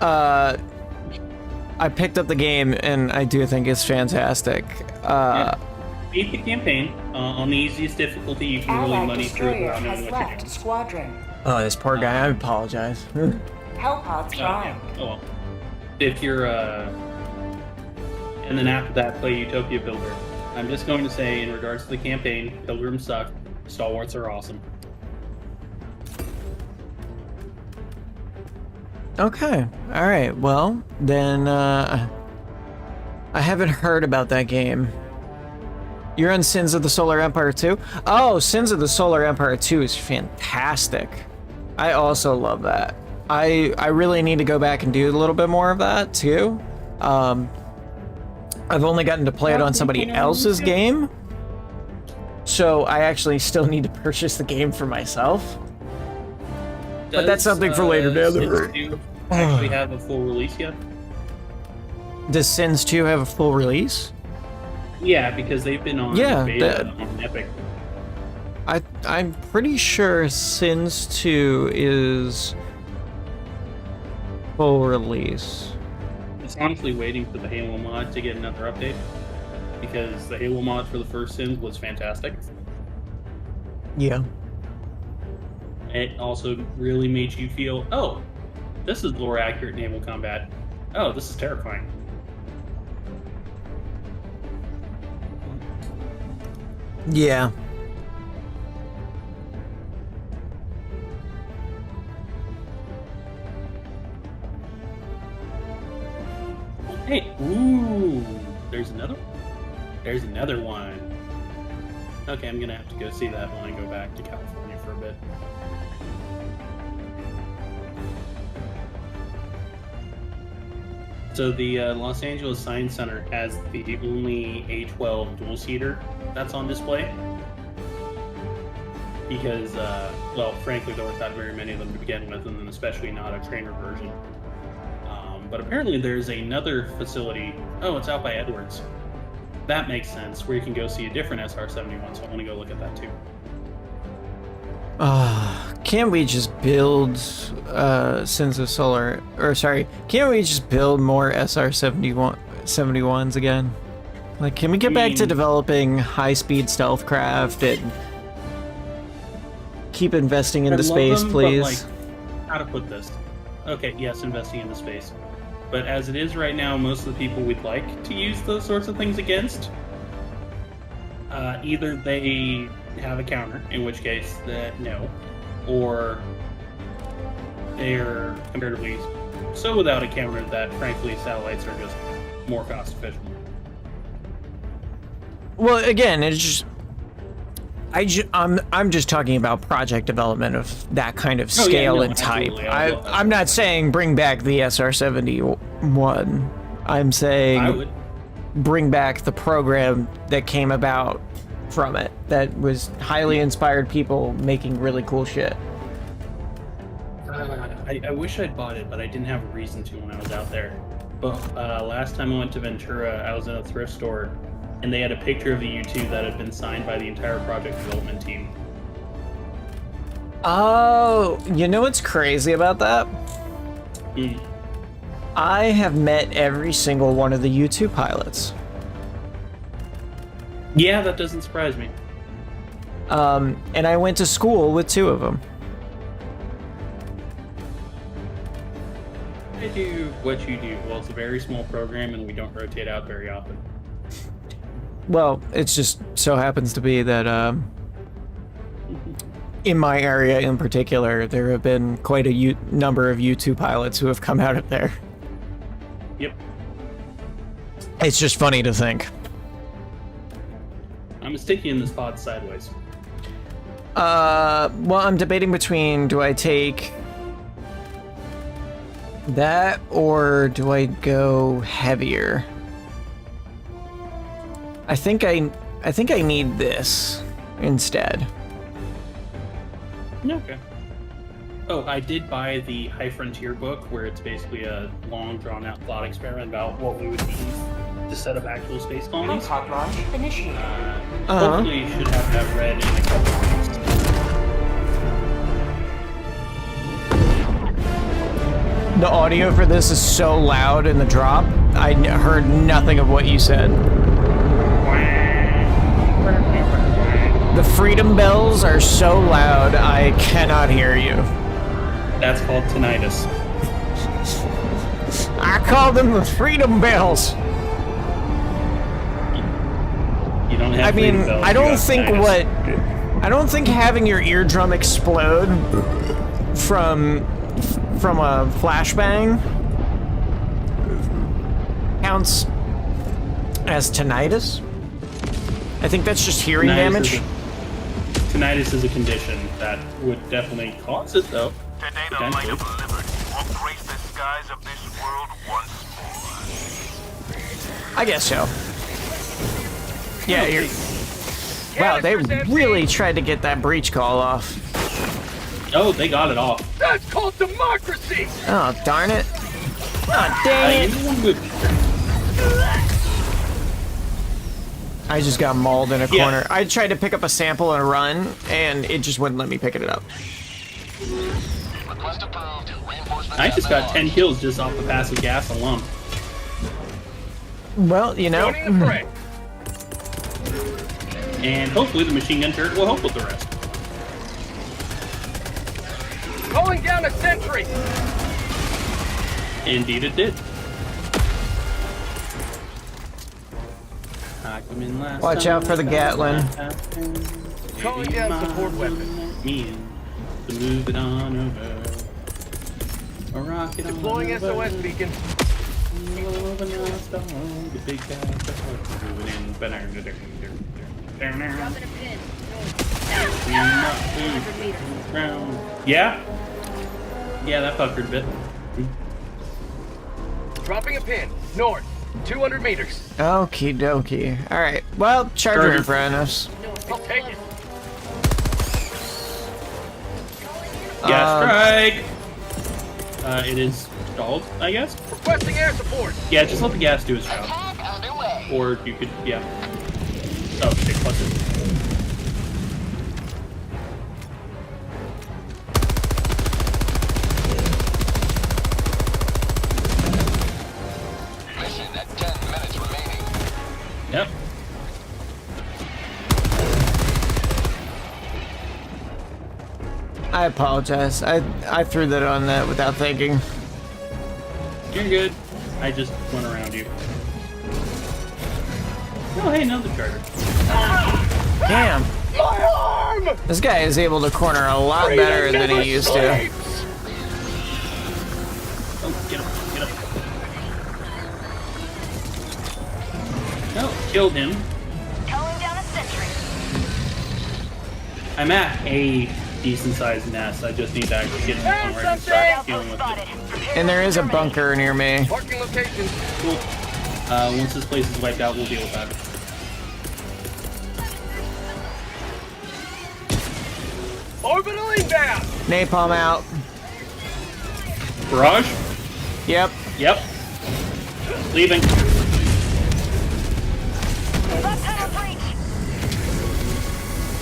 I picked up the game and I do think it's fantastic. Beat the campaign on the easiest difficulty. You can really money through it without knowing what you're doing. Squadron. Oh, this poor guy. I apologize. Hellpod's trying. Oh well. If you're, and then after that, play Utopia Builder. I'm just going to say, in regards to the campaign, Pilgrims suck, Stalwarts are awesome. Okay, alright, well, then, I haven't heard about that game. You're on Sins of the Solar Empire 2? Oh, Sins of the Solar Empire 2 is fantastic. I also love that. I really need to go back and do a little bit more of that too. I've only gotten to play it on somebody else's game, so I actually still need to purchase the game for myself. But that's something for later down the road. Does Sins 2 actually have a full release yet? Does Sins 2 have a full release? Yeah, because they've been on beta on Epic. I'm pretty sure Sins 2 is full release. It's honestly waiting for the Halo mod to get another update, because the Halo mod for the first Sins was fantastic. Yeah. It also really made you feel, oh, this is lore accurate naval combat. Oh, this is terrifying. Yeah. Hey, ooh, there's another one. Okay, I'm gonna have to go see that when I go back to California for a bit. So the Los Angeles Science Center has the only A12 dual-seater that's on display. Because, well, frankly, there were not very many of them to begin with, and then especially not a trainer version. But apparently there's another facility. Oh, it's out by Edwards. That makes sense, where you can go see a different SR-71, so I want to go look at that too. Can't we just build Sins of Solar, or sorry, can't we just build more SR-71s again? Like, can we get back to developing high-speed stealth craft and keep investing into space, please? But, like, how to put this? Okay, yes, investing into space. But as it is right now, most of the people we'd like to use those sorts of things against, either they have a counter, in which case, no, or they're comparatively so without a counter that, frankly, satellites are just more cost efficient. Well, again, it's just... I'm just talking about project development of that kind of scale and type. I'm not saying bring back the SR-71. I'm saying bring back the program that came about from it, that was highly inspired people making really cool shit. I wish I'd bought it, but I didn't have a reason to when I was out there. But last time I went to Ventura, I was in a thrift store, and they had a picture of the U2 that had been signed by the entire project development team. Oh, you know what's crazy about that? I have met every single one of the U2 pilots. Yeah, that doesn't surprise me. And I went to school with 2 of them. I do what you do. Well, it's a very small program, and we don't rotate out very often. Well, it just so happens to be that in my area in particular, there have been quite a number of U2 pilots who have come out of there. Yep. It's just funny to think. I'm gonna stick you in this pod sideways. Well, I'm debating between, do I take that or do I go heavier? I think I need this instead. Okay. Oh, I did buy the High Frontier book, where it's basically a long, drawn-out thought experiment about what we would need to set up actual space colonies. Hot launch initiated. Hopefully, you should have that read in a couple of weeks. The audio for this is so loud in the drop, I heard nothing of what you said. The freedom bells are so loud, I cannot hear you. That's called tinnitus. I call them the freedom bells. You don't have I mean, freedom bells, I don't think having your eardrum explode from a flashbang counts as tinnitus. I think that's just hearing damage. Tinnitus is a condition that would definitely cause it, though. Today the light of liberty will grace the skies of this world once more. I guess so. Yeah, you're... Wow, they really tried to get that breach call off. Oh, they got it off. That's called democracy! Oh, darn it. Oh, dang it. I just got mauled in a corner. I tried to pick up a sample and run, and it just wouldn't let me pick it up. Request approved. Reinforcements I just got 10 kills just off the passive gas alone. Well, you know. And hopefully the machine gun turret will help with the rest. Calling down a sentry! Indeed it did. Watch out for the Gatlin. Calling down support weapon. To move it on over. A rocket Deploying on SOS beacon. The big guy moving in. Dropping a pin. Yeah? Yeah, that fuckered a bit. Dropping a pin. North. 200 meters. Okie dokie. Alright, well, charger in front of us. I'll take it. Gas strike! It is stalled, I guess? Requesting air support. Yeah, just let the gas do its job. Or you could, yeah. Oh, shit, plus it. Mission at 10 minutes remaining. Yep. I apologize. I threw that on that without thinking. You're good. I just went around you. Oh, hey, another charger. Damn. My arm! This guy is able to corner a lot better than he used to. Oh, get him, get him. Oh, killed him. Calling down a sentry. I'm at a decent-sized nest. I just need to actually get somewhere and start dealing with it. And there is a bunker near me. Parking location. Cool. Once this place is wiped out, we'll deal with that. Orbital inbound. Napalm out. Barrage? Yep. Yep. Leaving.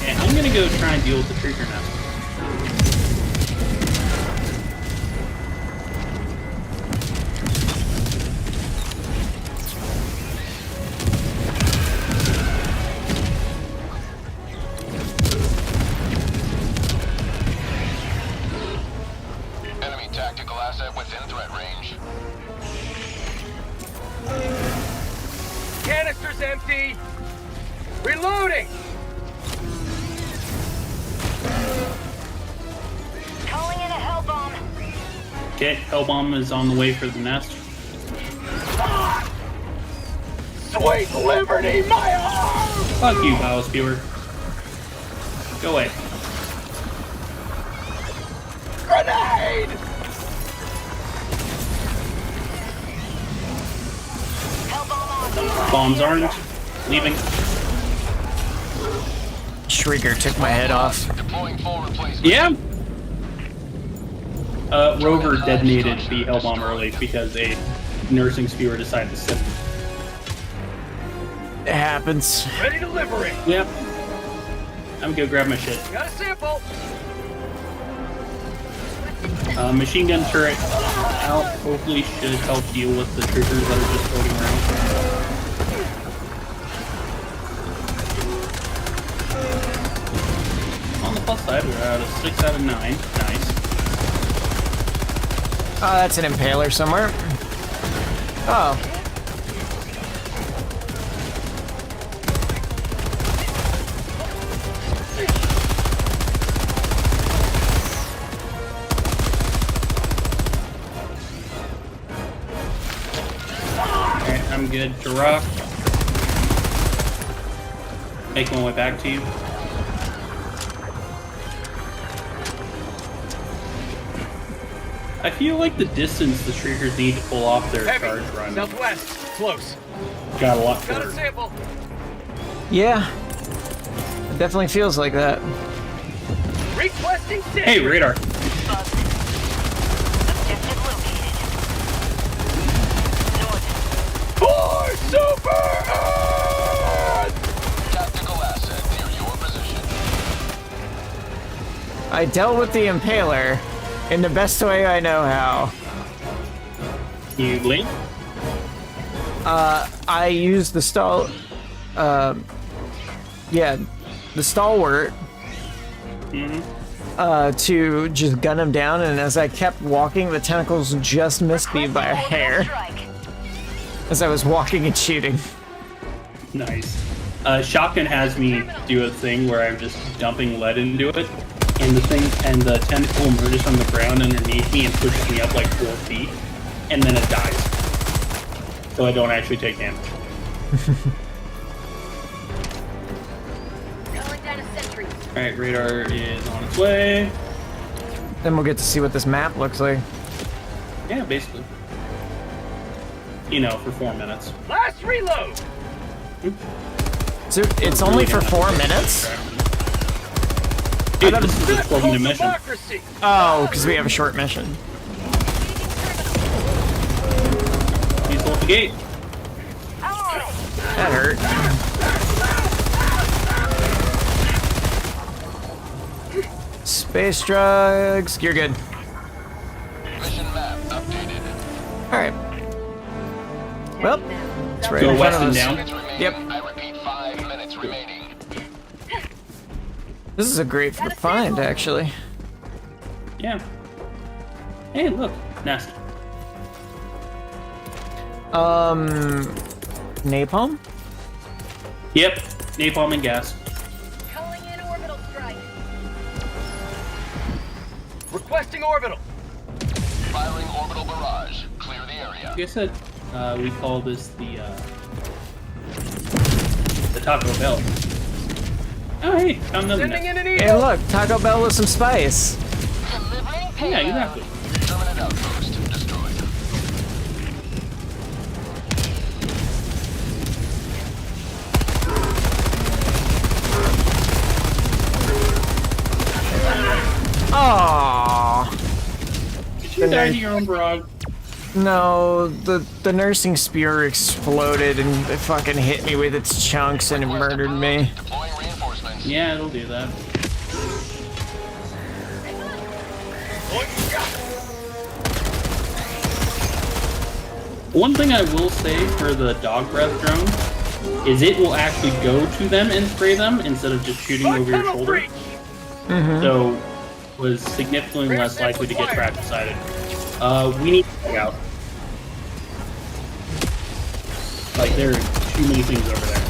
And I'm gonna go try and deal with the trigger now. Enemy tactical asset within threat range. Canister's empty. Reloading. Calling in a hell bomb. Okay, hell bomb is on the way for the nest. Sweet liberty, my arm! Fuck you, Biosphere. Go away. Grenade! Hell bomb on. Bombs aren't. Leaving. Shrieker took my head off. Deploying full replacement. Yeah. Rover detonated the hell bomb early because a nursing spewer decided to sit. It happens. Ready to liberate. Yep. I'm gonna go grab my shit. Got a sample. Machine gun turret out. Hopefully should help deal with the triggers that are just floating around. On the plus side, we're at a 6 out of 9. Nice. Oh, that's an impaler somewhere. Oh. Alright, I'm good to rock. Make my way back to you. I feel like the distance the Shriekers need to pull off their Heavy. charge run Southwest. Close. got a lot Got a further. sample. Yeah. It definitely feels like that. Requesting sentry. Hey, radar. Objective located. North. For Super Earth! Tactical asset near your position. I dealt with the impaler in the best way I know how. You link? I used the the stalwart to just gun him down, and as I kept walking, the tentacles just missed me by a hair as I was walking and shooting. Nice. Shotgun has me do a thing where I'm just dumping lead into it, and the tentacle emerges from the ground underneath me and pushes me up like 4 feet, and then it dies. So I don't actually take damage. Calling down a sentry. Alright, radar is on its way. Then we'll get to see what this map looks like. Yeah, basically. You know, for 4 minutes. Last reload. So it's only for 4 minutes? Dude, this is a 12-minute mission. Democracy. Oh, because we have a short mission. Please hold the gate. That hurt. Space drugs. You're good. Mission map updated. Alright. Well, it's right Go in front west of and us. down. Minutes remaining. Yep. I repeat, 5 minutes remaining. This is a great find, actually. Yeah. Hey, look. Nest. Napalm? Yep. Napalm and gas. Calling in orbital strike. Requesting orbital. Firing orbital barrage. Clear the area. Like I said, we call this the Taco Bell. Oh, hey, found another Sending nest. in an Hey, eagle. look, Taco Bell with some spice. Yeah, exactly. Permanent outpost destroyed. Aww. You died to your own barrage. No, the nursing spear exploded and it fucking hit me with its chunks and it murdered me. Yeah, it'll do that. One thing I will say for the dog breath drone is it will actually go to them and spray them instead of just shooting over your shoulder. So was significantly less likely to get trapped beside it. We need to get out. Like, there are too many things over there.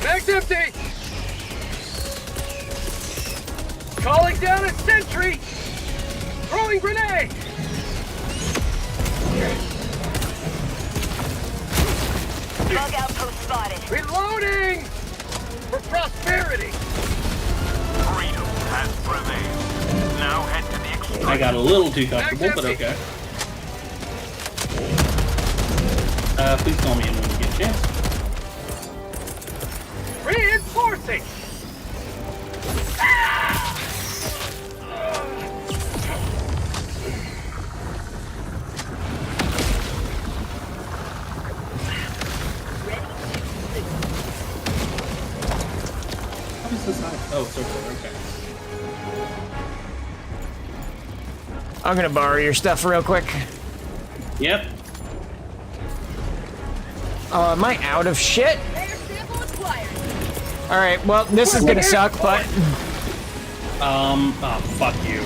Mag's empty! Calling down a sentry! Throwing grenade! Bug outpost spotted. Reloading! For prosperity! Freedom has prevailed. Now head to the extraction. I got a little too comfortable, but okay. Please call me in when you get a chance. Reinforcing! How does this hide? Oh, so far, okay. I'm gonna borrow your stuff real quick. Yep. Am I out of shit? Alright, well, this is gonna suck, but... Oh, fuck you.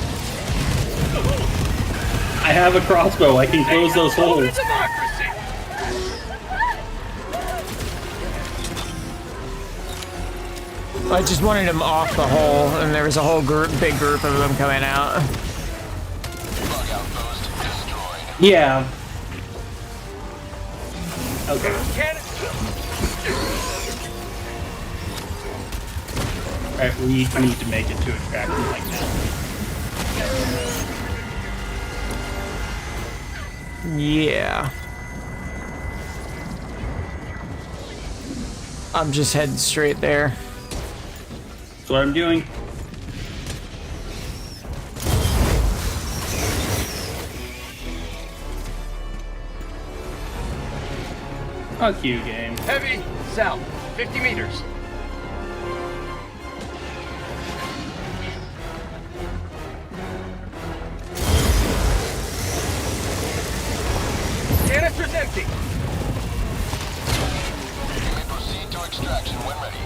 I have a crossbow, I can close those holes. I just wanted him off the hole, and there was a whole big group of them coming out. Yeah. Okay. Alright, we need to make it to extraction like now. Yeah. I'm just heading straight there. That's what I'm doing. Fuck you, game. Heavy, south, 50 meters. Canister's empty. You may proceed to extraction when ready.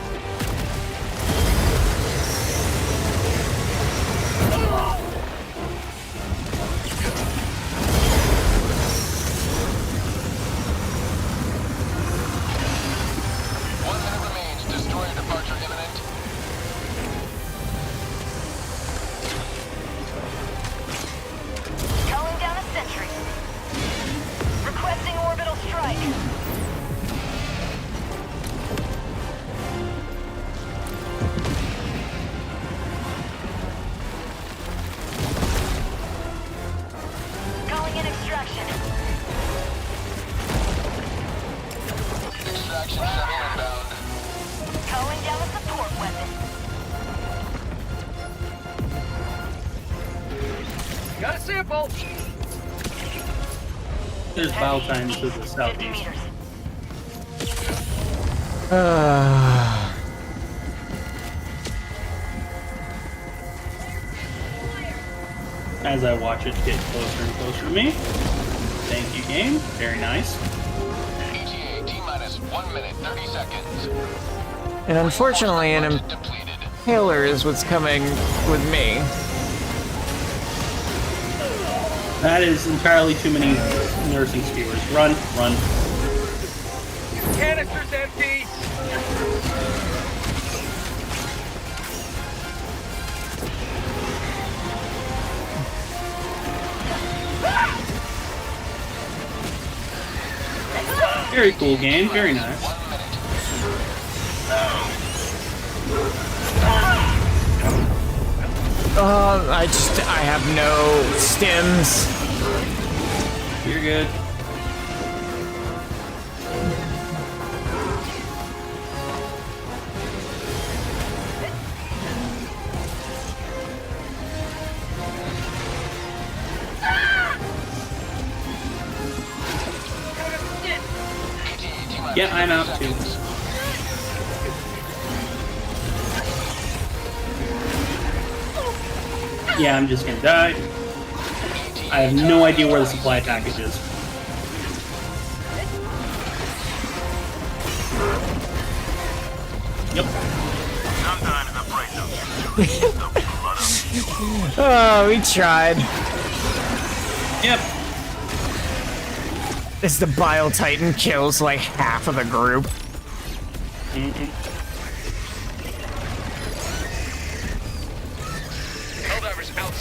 Got a sample. There's Battletech to the southeast. As I watch it get closer and closer to me. Thank you, game. Very nice. ETA T-minus 1 minute, 30 seconds. And unfortunately, an impaler is what's coming with me. That is entirely too many nursing skewers. Run, run. Canister's empty. Very cool game. Very nice. I have no stims. You're good. Yeah, I'm out too. Yeah, I'm just gonna die. I have no idea where the supply package is. Yep. Sometimes the price of victory is the blood of you. Oh, we tried. Yep. As the Bile Titan kills like half of the group.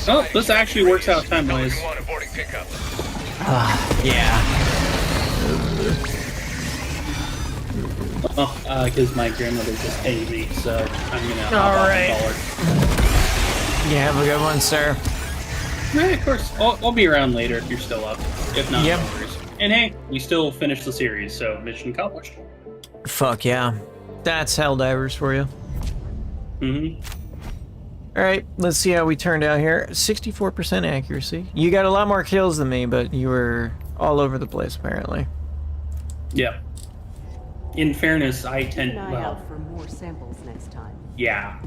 Oh, this actually works out time-wise. Yeah. Oh, because my grandmother just paid me, so I'm gonna hop All off right. the dollar. Yeah, have a good one, sir. Right, of course. I'll be around later if you're still up. If not, Yep. no worries. And hey, we still finished the series, so mission accomplished. Fuck yeah. That's Helldivers for you. Mm-hmm. Alright, let's see how we turned out here. 64% accuracy. You got a lot more kills than me, but you were all over the place, apparently. Yeah. In fairness, I tend... Keep an eye well, out for more samples next time. yeah.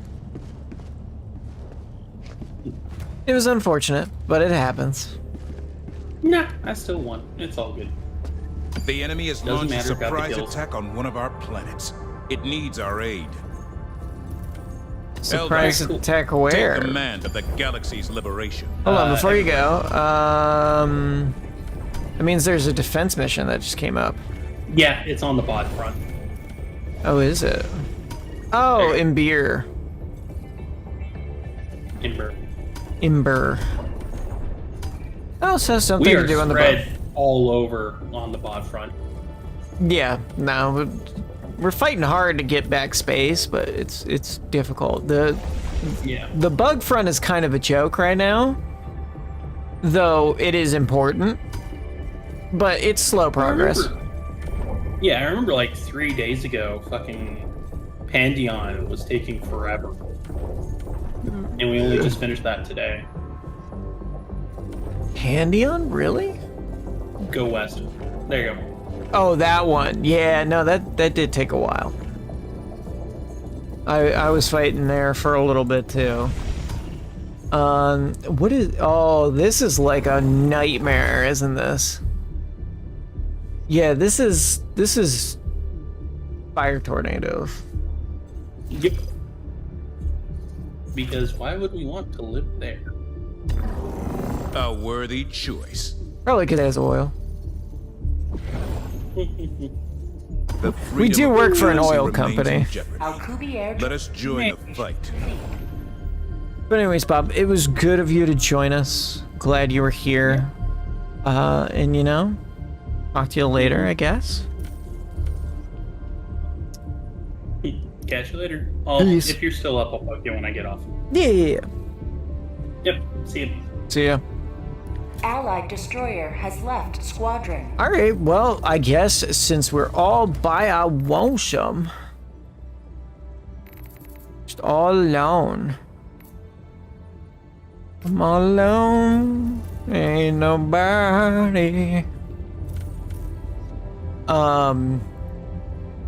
It was unfortunate, but it happens. Nah, I still won. It's all good. The enemy has Doesn't launched a matter about the surprise kills. attack on one of our planets. It needs our aid. Surprise Eldar, cool. attack where? Take command of the galaxy's liberation. Hold on, before you go, that means there's a defense mission that just came up. Yeah, it's on the bot front. Oh, is it? Oh, Imbeer. Ember. Imber. Oh, so We something are to do on the spread boat. all over on the bot front. Yeah, no, we're fighting hard to get back space, but it's difficult. Yeah. The bug front is kind of a joke right now, though it is important, but it's slow progress. I remember like 3 days ago, fucking Pandion was taking forever. And we only just finished that today. Pandion, really? Go west. There you go. Oh, that one. Yeah, no, that did take a while. I was fighting there for a little bit too. What is? Oh, this is like a nightmare, isn't this? Yeah, this is fire tornadoes. Yep. Because why would we want to live there? A worthy choice. Probably because it has oil. The We do freedom of work the for an galaxy oil remains in company. jeopardy. Alkubi Air. Let us join the fight. But anyways, Bob, it was good of you to join us. Glad you were here. And you know, talk to you later, I guess. Catch you later. Peace. If you're still up, I'll bug you when I get off. Yeah. Yep. See you. See ya. Allied destroyer has left squadron. All right, well, I guess since we're all by our lonesome, just all alone. I'm all alone, ain't nobody.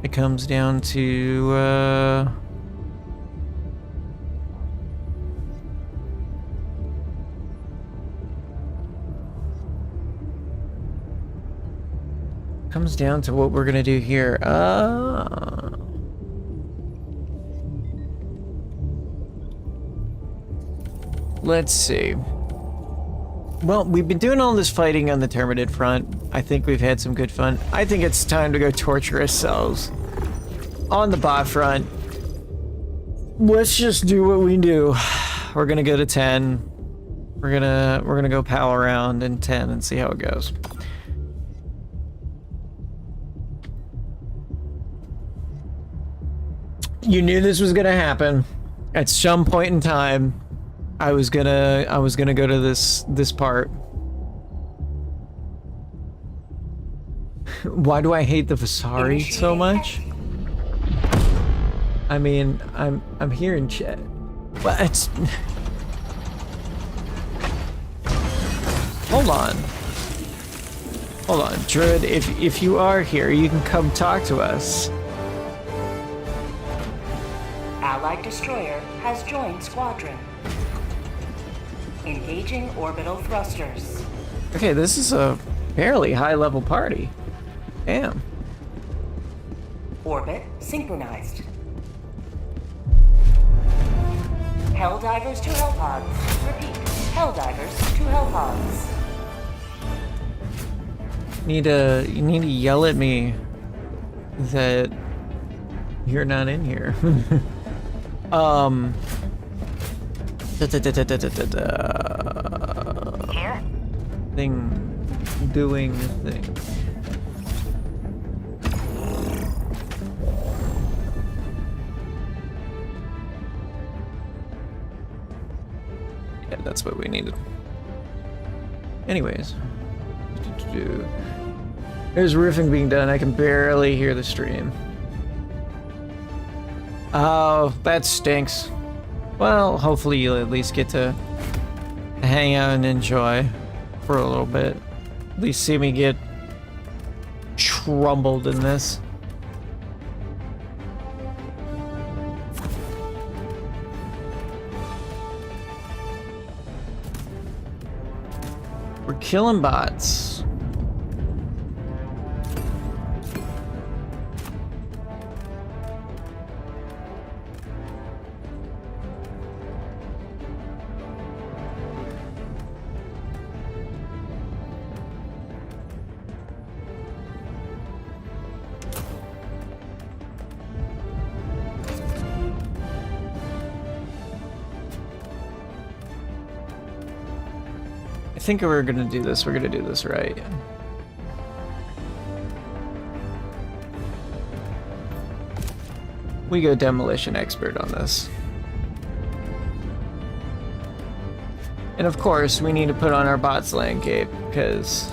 It comes down to, comes down to what we're gonna do here. Let's see. Well, we've been doing all this fighting on the Terminid front. I think we've had some good fun. I think it's time to go torture ourselves on the bot front. Let's just do what we do. We're gonna go to 10. We're gonna go pal around in 10 and see how it goes. You knew this was gonna happen. At some point in time, I was gonna go to this part. Why do I hate the Vasari so much? I mean, I'm here in chat. But it's hold on. Hold on, Druid, if you are here, you can come talk to us. Allied destroyer has joined squadron. Engaging orbital thrusters. Okay, this is a fairly high-level party. Damn. Orbit synchronized. Helldivers to Hellpods. Repeat. Helldivers to Hellpods. You need to yell at me that you're not in here. Here? Doing thing. Yeah, that's what we needed. Anyways. There's roofing being done. I can barely hear the stream. Oh, that stinks. Well, hopefully you'll at least get to hang out and enjoy for a little bit. At least see me get trumbled in this. We're killing bots. I think we're gonna do this. We're gonna do this right. We go demolition expert on this. And of course, we need to put on our bots land cape because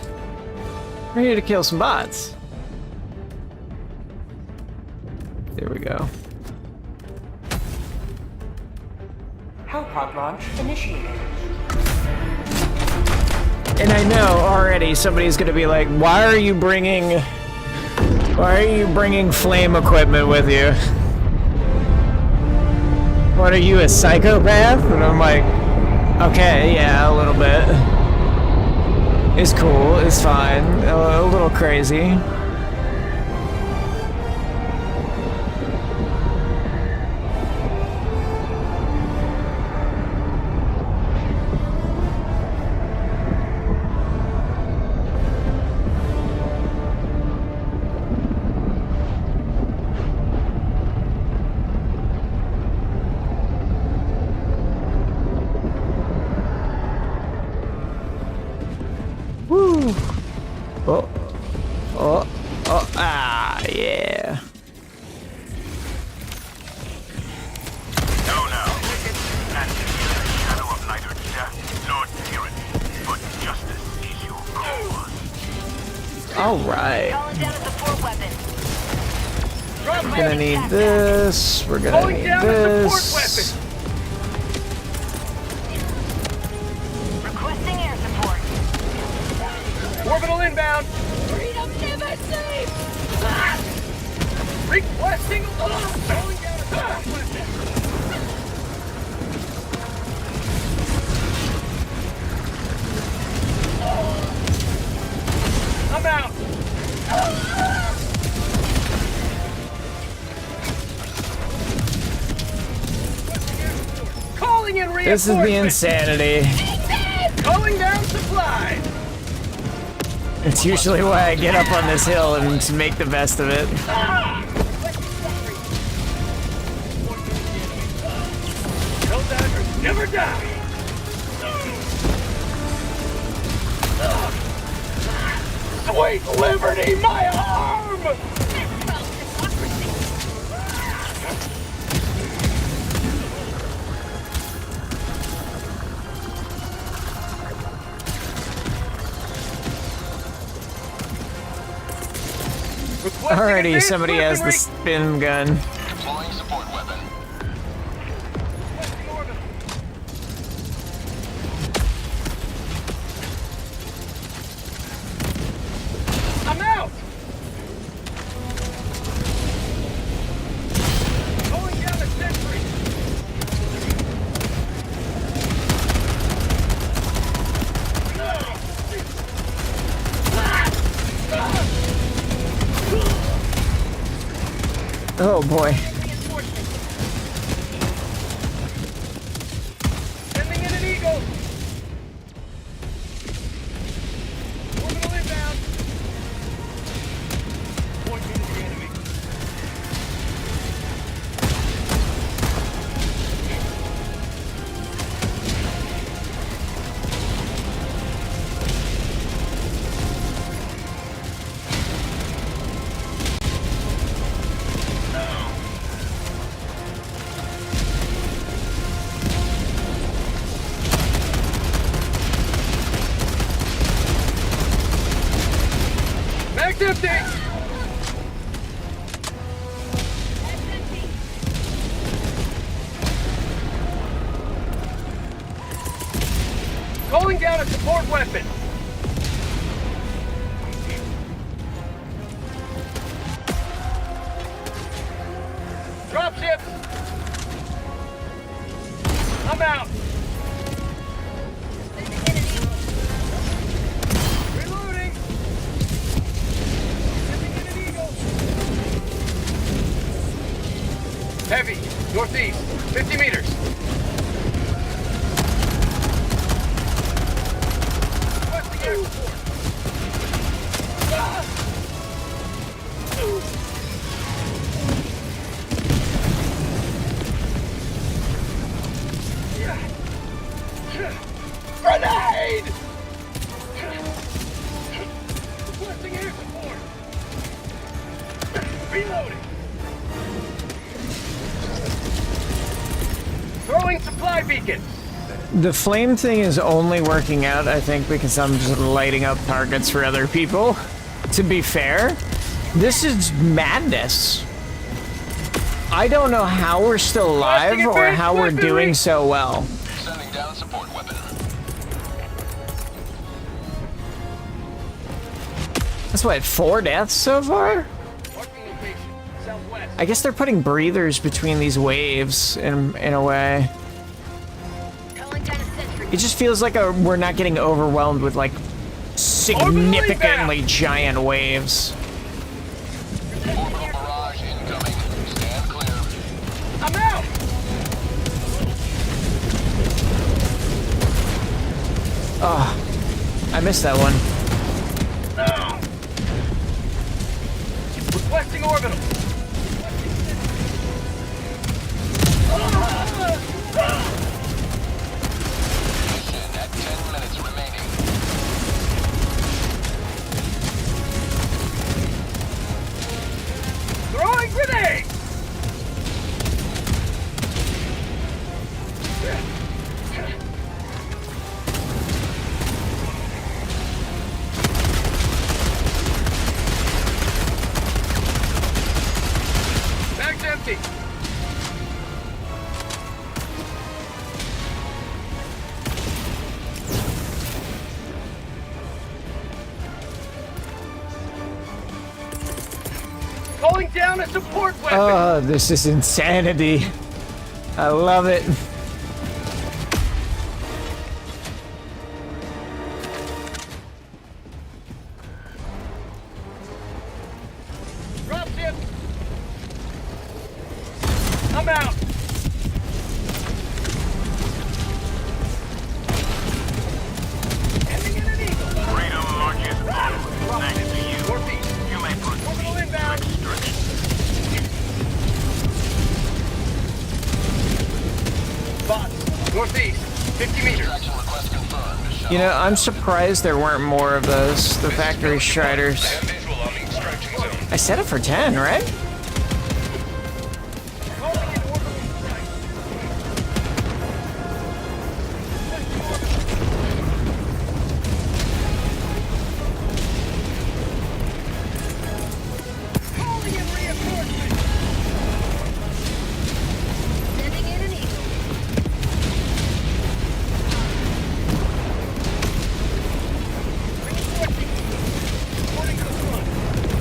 we're here to kill some bots. There we go. Hellpod launch initiated. And I know already somebody's gonna be like, why are you bringing flame equipment with you? What, are you a psychopath? And I'm like, okay, yeah, a little bit. It's cool, it's fine, a little crazy. Yeah. Know now, and in the shadow of night or death, Lord Tyranny, but justice is your cause. All right. Calling down a support weapon. We're gonna need this. We're gonna need this. Requesting air support. Orbital inbound. Freedom never safe! Requesting calling down a support weapon. I'm out. Calling in reinforcements. This is the insanity. Calling down supplies. It's usually why I get up on this hill and to make the best of it. Helldivers never die. Sweet liberty, my arm! Alrighty, somebody has the spin gun. Deploying support weapon. Oh boy. Sending in an eagle. Orbital inbound. Pointing to the enemy. Mag's empty! Calling down a support weapon! Dropships! I'm out! Reloading! Heavy, northeast, 50 meters. Requesting air support. Grenade! Requesting air support. Reloading. Throwing supply beacon. The flame thing is only working out, I think, because I'm just lighting up targets for other people. To be fair, this is madness. I don't know how we're still alive or how we're doing so well. Sending down support weapon. That's what, 4 deaths so far? Marking location, southwest. I guess they're putting breathers between these waves in a way. Calling down a sentry. It just feels like we're not getting overwhelmed with like significantly giant waves. Orbital barrage incoming. Stand clear. I'm out! Oh, I missed that one. Requesting orbital. Mission at 10 minutes remaining. Throwing grenade! Bag's empty. Calling down a support weapon. Oh, this is insanity. I love it. Dropship. I'm out. Ending in an eagle. Freedom marches on. Thanks to you. Northeast. You may put Orbital me inbound. to extraction. Bots. Northeast. 50 meters. Extraction request confirmed. You know, I'm surprised there weren't more of those, the factory striders. I have visual on the extraction zone. I set it for 10, right? Calling in orbital strike. Calling in reinforcements. Sending in an eagle.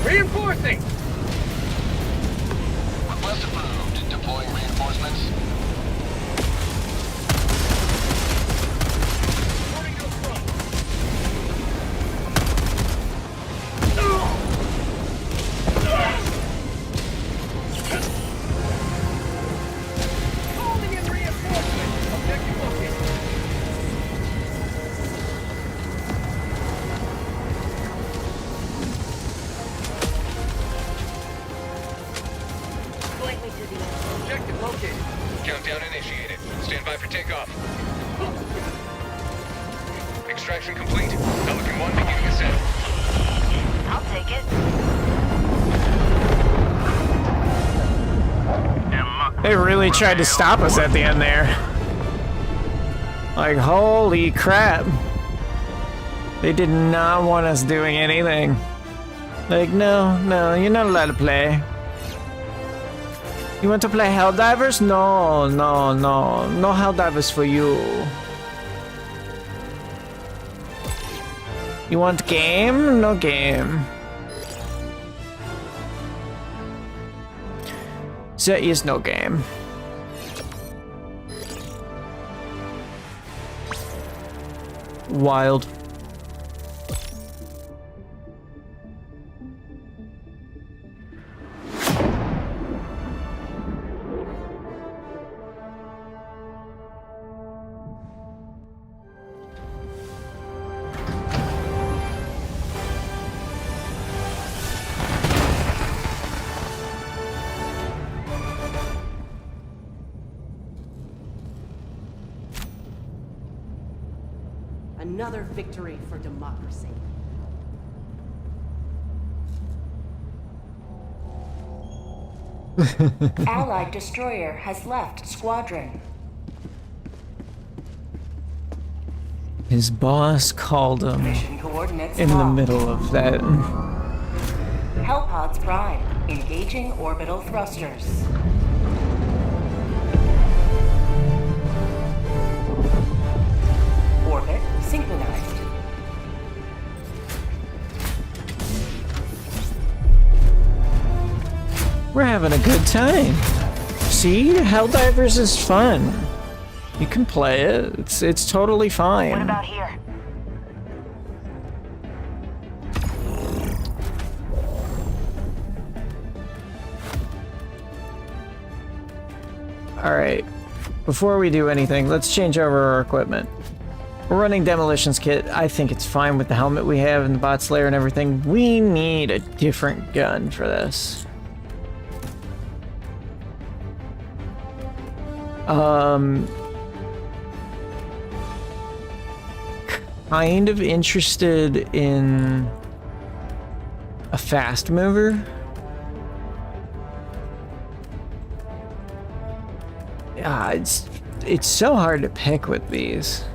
Reinforcing! Request approved. Deploying reinforcements. Reporting to the front. complete. Pelican 1 beginning ascent. I'll take it. They really tried to stop us at the end there. Like, holy crap. They did not want us doing anything. Like, no, you're not allowed to play. You want to play Helldivers? No Helldivers for you. You want game? No game. There is no game. Wild. Another victory for democracy. Allied destroyer has left squadron. His boss called him Mission coordinates in the locked. middle of that. Hellpods prime. Engaging orbital thrusters. Orbit synchronized. We're having a good time. See, Helldivers is fun. You can play it. It's totally fine. What about here? Alright. Before we do anything, let's change over our equipment. We're running Demolitions Kit. I think it's fine with the helmet we have and the bot slayer and everything. We need a different gun for this. Kind of interested in a fast mover. Yeah, it's so hard to pick with these.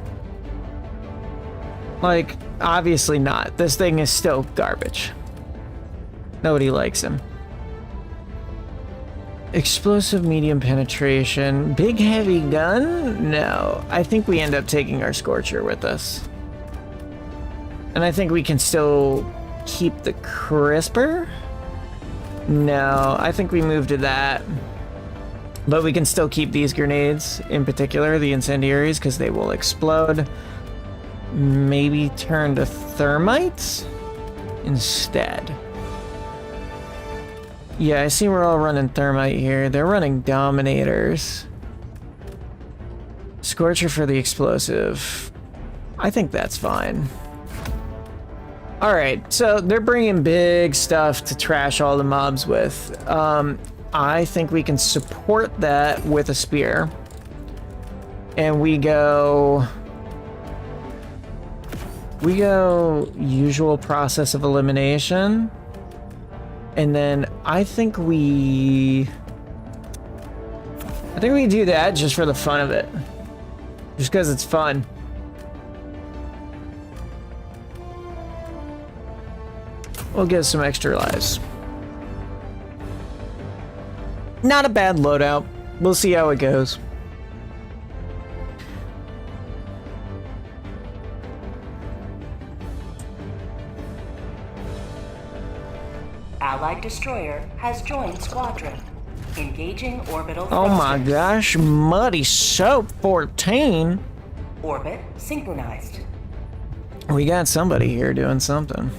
Like, obviously not. This thing is still garbage. Nobody likes him. Explosive medium penetration. Big heavy gun? No. I think we end up taking our Scorcher with us. And I think we can still keep the Crisper? No, I think we move to that. But we can still keep these grenades, in particular, the incendiaries, because they will explode. Maybe turn to thermites instead. Yeah, I see we're all running thermite here. They're running dominators. Scorcher for the explosive. I think that's fine. Alright, so they're bringing big stuff to trash all the mobs with. I think we can support that with a spear. And we go usual process of elimination. And then I think we do that just for the fun of it. Just because it's fun. We'll get some extra lives. Not a bad loadout. We'll see how it goes. Allied destroyer has joined squadron. Engaging orbital Oh my thrusters. gosh, Muddy Soap 14. Orbit synchronized. We got somebody here doing something.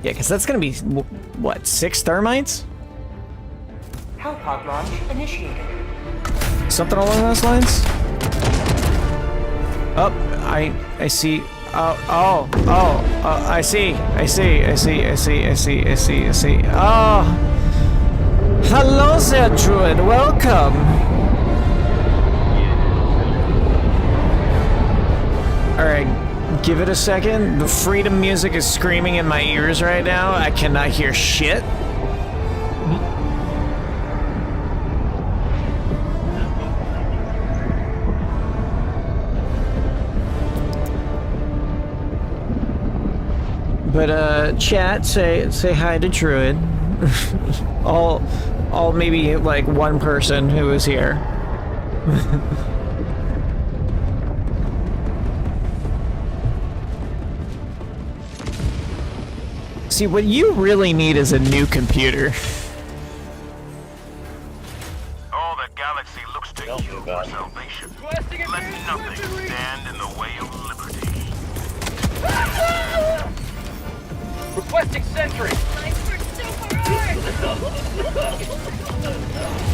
Yeah, because that's going to be, what, 6 thermites? Hellpod launch initiated. Something along those lines? Oh, I see. I see. Oh. Hello there, Druid. Welcome. Alright, give it a second. The freedom music is screaming in my ears right now. I cannot hear shit. But chat, say hi to Druid. all maybe like one person who is here. See, what you really need is a new computer. All the galaxy looks to you for salvation. Let nothing stand in the way of liberty. Requesting sentry.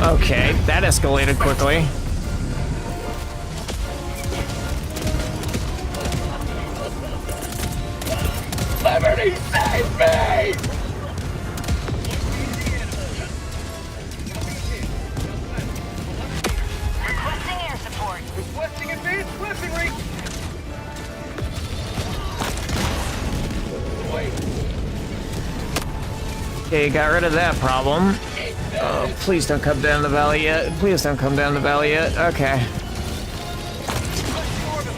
Okay, that escalated quickly. Liberty, save me! Requesting air support. Requesting advanced weaponry. Okay, got rid of that problem. Oh, please don't come down the valley yet. Please don't come down the valley yet. Okay.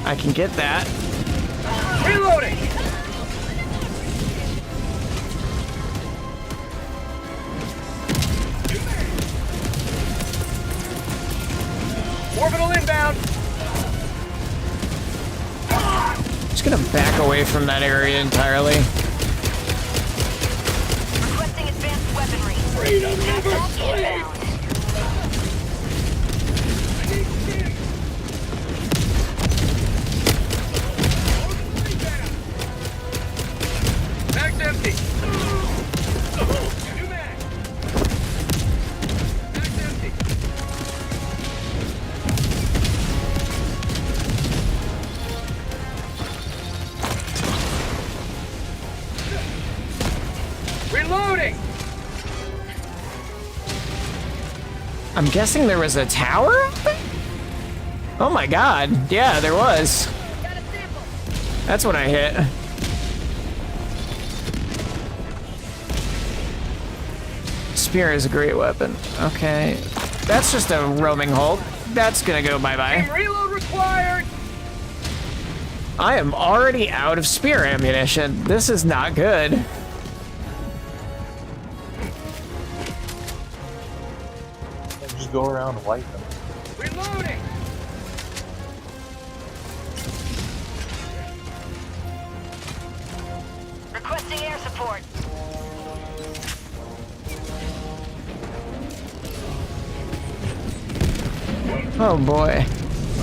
I can get that. Reloading. Orbital inbound. Just gonna back away from that area entirely. Requesting advanced weaponry. Freedom never sleeps. Bag's empty. New mag. Bag's empty. Reloading. I'm guessing there was a tower open? Oh my god. Yeah, there was. That's what I hit. Spear is a great weapon. Okay. That's just a roaming Hulk. That's gonna go bye-bye. Reload required. I am already out of spear ammunition. This is not good. Just go around and wipe them. Reloading. Requesting air support. Oh boy.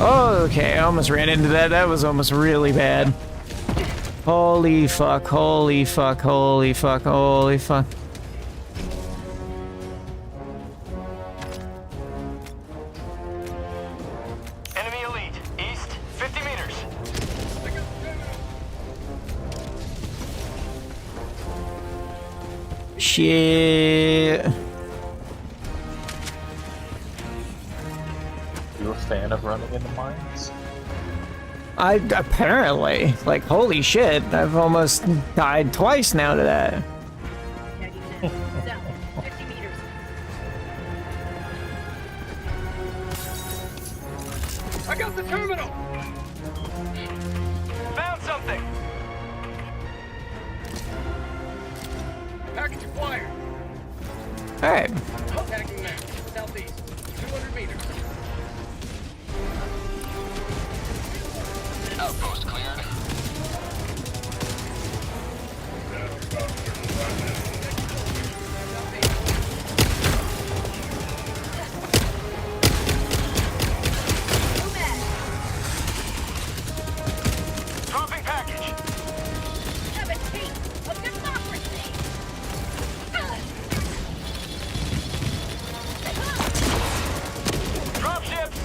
Oh, okay, I almost ran into that. That was almost really bad. Holy fuck, holy fuck, holy fuck, holy fuck. Enemy elite, east, 50 meters. Shit. You a fan of running into mines? I apparently, like, holy shit, I've almost died twice now to that. South, 50 meters. I got the terminal. Found something. Package acquired. Alright. Attacking map. Southeast. 200 meters. Outpost cleared. Dropping package. Have a taste of democracy. Drop ships.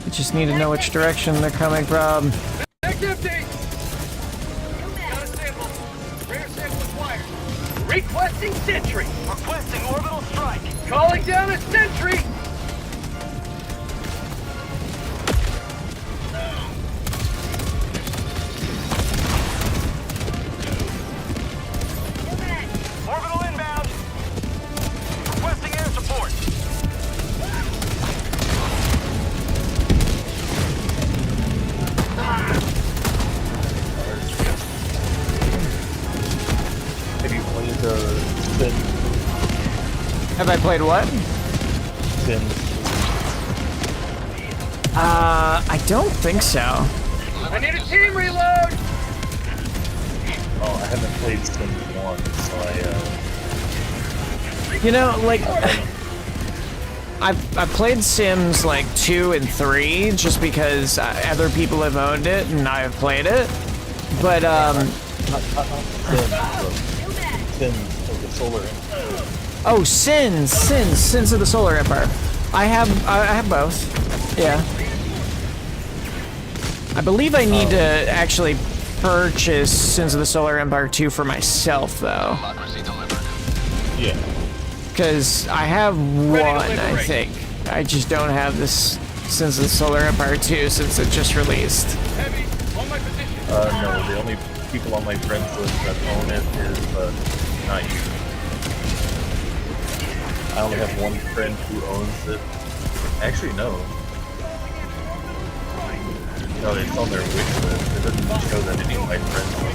I just need to know which direction they're coming from. Bag's empty. Got a sample. Rare sample acquired. Requesting sentry. Requesting orbital strike. Calling down a sentry. I played what? Sims. I don't think so. I need a team reload! Oh, I haven't played Sims 1, so You know, like, I've played Sims like 2 and 3 just because other people have owned it and I have played it. But Sims of the Solar Empire. Oh, Sins of the Solar Empire. I have both. Yeah. I believe I need to actually purchase Sins of the Solar Empire 2 for myself, though. Yeah. Because I have one, I think. I just don't have this Sins of the Solar Empire 2 since it just released. Heavy, on my position. No, the only people on my friends list that own it is, not you. I only have one friend who owns it. Actually, no. No, it's on their wish list. It doesn't show that any of my friends own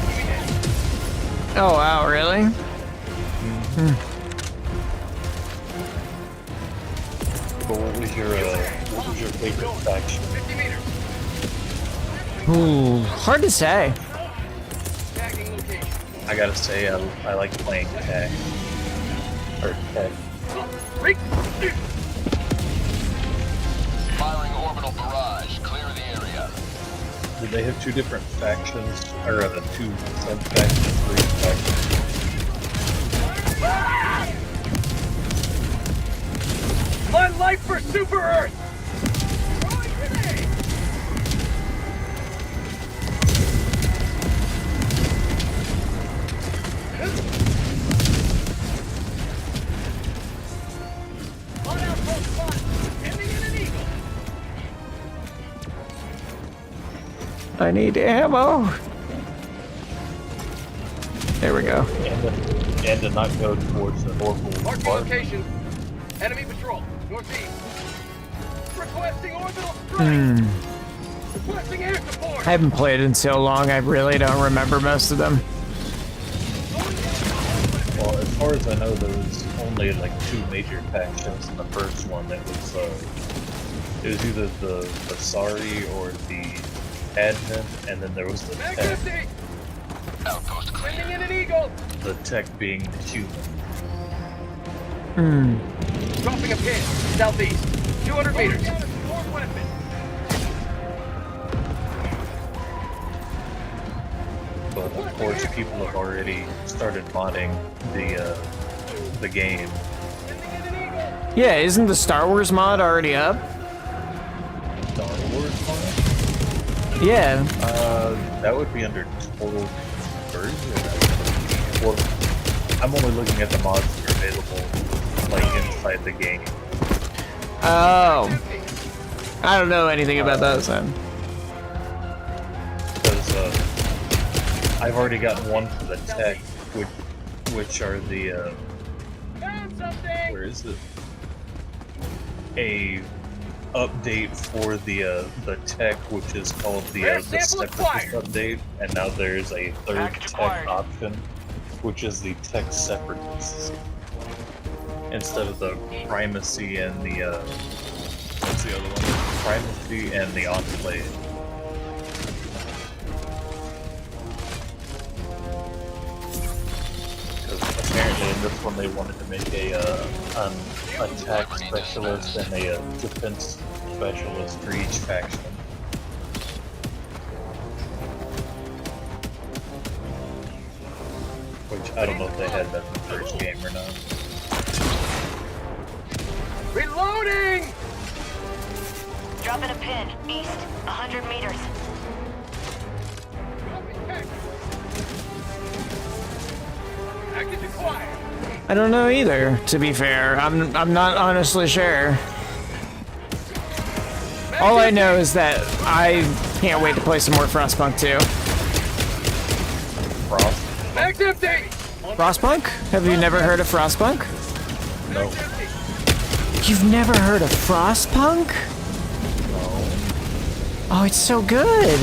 it. Oh, wow, really? Mm-hmm. But what was your favorite faction? 50 meters. Ooh, hard to say. Tagging location. I gotta say, I like playing tech. Or tech. Firing orbital barrage. Clear the area. Did they have two different factions? Or two sub-factions for each faction? My life for Super Earth! I need ammo. There we go. And to not go towards the orbital Mark bar. location. Enemy patrol. Northeast. Requesting orbital strike. Requesting air support. I haven't played in so long, I really don't remember most of them. Well, as far as I know, there was only like two major factions in the first one. It was either the Sari or the Advent, and then there was the Tech. Outpost clear. Sending in an eagle. The Tech being the human. Dropping a pin. Southeast. 200 meters. North weapon. But of course, people have already started modding the game. Yeah, isn't the Star Wars mod already up? Star Wars mod? Yeah. That would be under total version. Well, I'm only looking at the mods that are available, like inside the game. Oh. I don't know anything about those then. Because I've already gotten one for the Tech, which are the where is it? A update for the Tech, which is called the Separatist update, and now there's a third Tech option, which is the Tech Separatists, instead of the Primacy and the what's the other one? Primacy and the Enclave. Because apparently in this one they wanted to make an attack specialist and a defense specialist for each faction. Which I don't know if they had that in the first game or not. Reloading! Dropping a pin. East. 100 meters. Package acquired. I don't know either, to be fair. I'm not honestly sure. All I know is that I can't wait to play some more Frostpunk 2. Mag's empty! Frostpunk? Have you never heard of Frostpunk? No. You've never heard of Frostpunk? No. Oh, it's so good.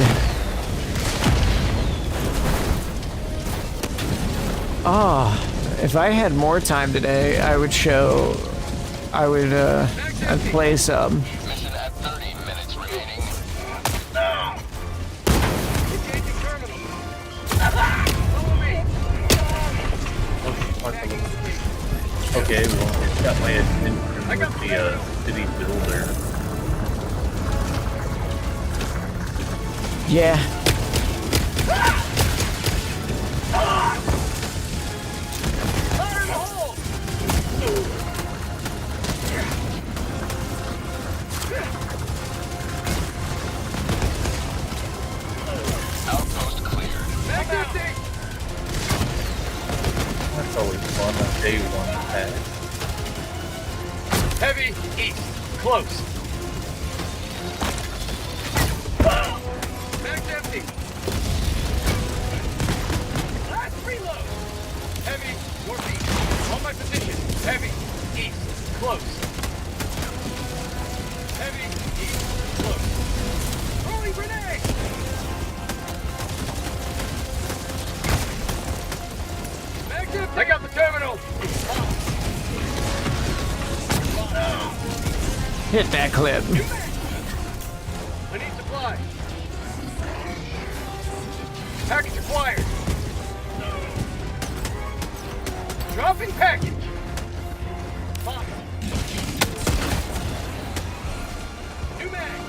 Oh, if I had more time today, I would show I'd play some. Mission at 30 minutes remaining. Engaging terminal. Follow me. Okay, well, it's got my attention with the city builder. Yeah. Fire in the hole. Outpost cleared. Mag empty. That's always fun on day one attack. Heavy east. Close. Mag's empty. Last reload. Heavy northeast. On my position. Heavy east. Close. Heavy east. Close. Throwing grenade. Mag's empty. I got the terminal. Hit that clip. I need supplies. Package acquired. Dropping package. Fine. New mag.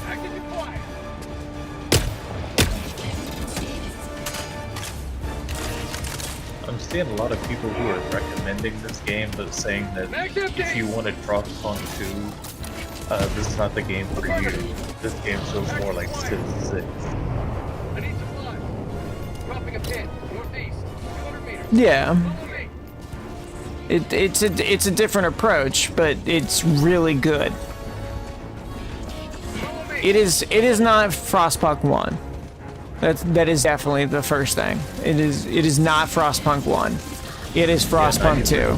Package acquired. I'm seeing a lot of people who are recommending this game, but saying that if you wanted Frostpunk 2, this is not the game for you. This game feels more like Civ 6. I need supplies. Dropping a pin. Northeast. 200 meters. Yeah. Follow me. It's a different approach, but it's really good. Follow me. It is not Frostpunk 1. That is definitely the first thing. It is not Frostpunk 1. It is Frostpunk 2.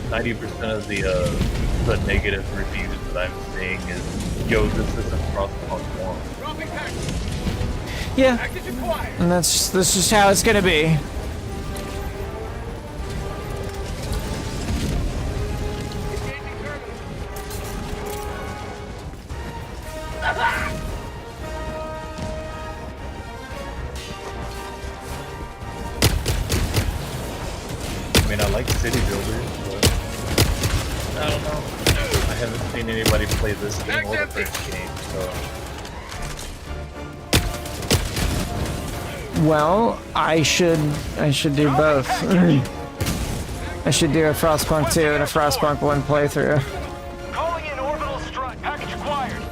90% of the negative reviews that I'm seeing is, yo, this isn't Frostpunk 1. Dropping package. Yeah. Package acquired. And that's just how it's gonna be. Engaging terminal. I mean, I like city builders, but I don't know. I haven't seen anybody play this game or the first game, so. Well, I should do both. I should do a Frostpunk 2 and a Frostpunk 1 playthrough. Calling in orbital strike. Package acquired.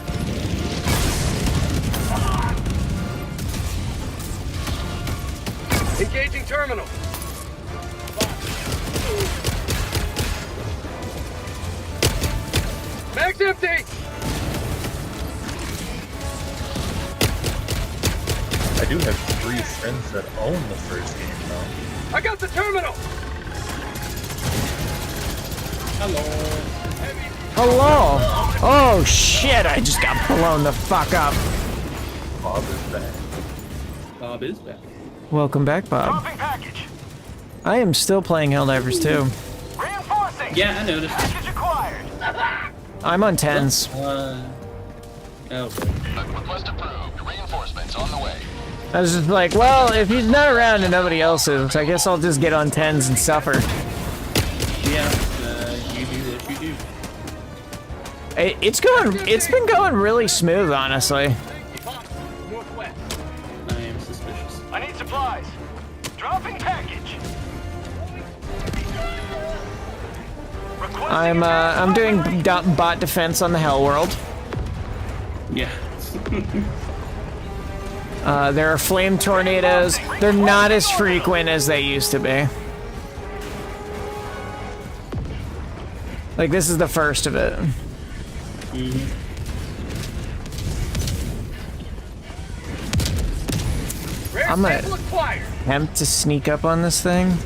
Engaging terminal. Mag's empty. I do have 3 friends that own the first game, though. I got the terminal. Hello. Oh shit! I just got blown the fuck up. Bob is back. Bob is back. Welcome back, Bob. Dropping package. I am still playing Helldivers 2. Reinforcing. Yeah, I noticed. Package acquired. I'm on 10s. Request approved. Reinforcements on the way. I was just like, well, if he's not around and nobody else is, I guess I'll just get on 10s and suffer. Yeah, you do what you do. It's been going really smooth, honestly. Northwest. I am suspicious. I need supplies. Dropping package. I'm doing bot defense on the Hell World. Yeah. There are flame tornadoes. They're not as frequent as they used to be. Like, this is the first of it. I'm gonna attempt to sneak up on this thing.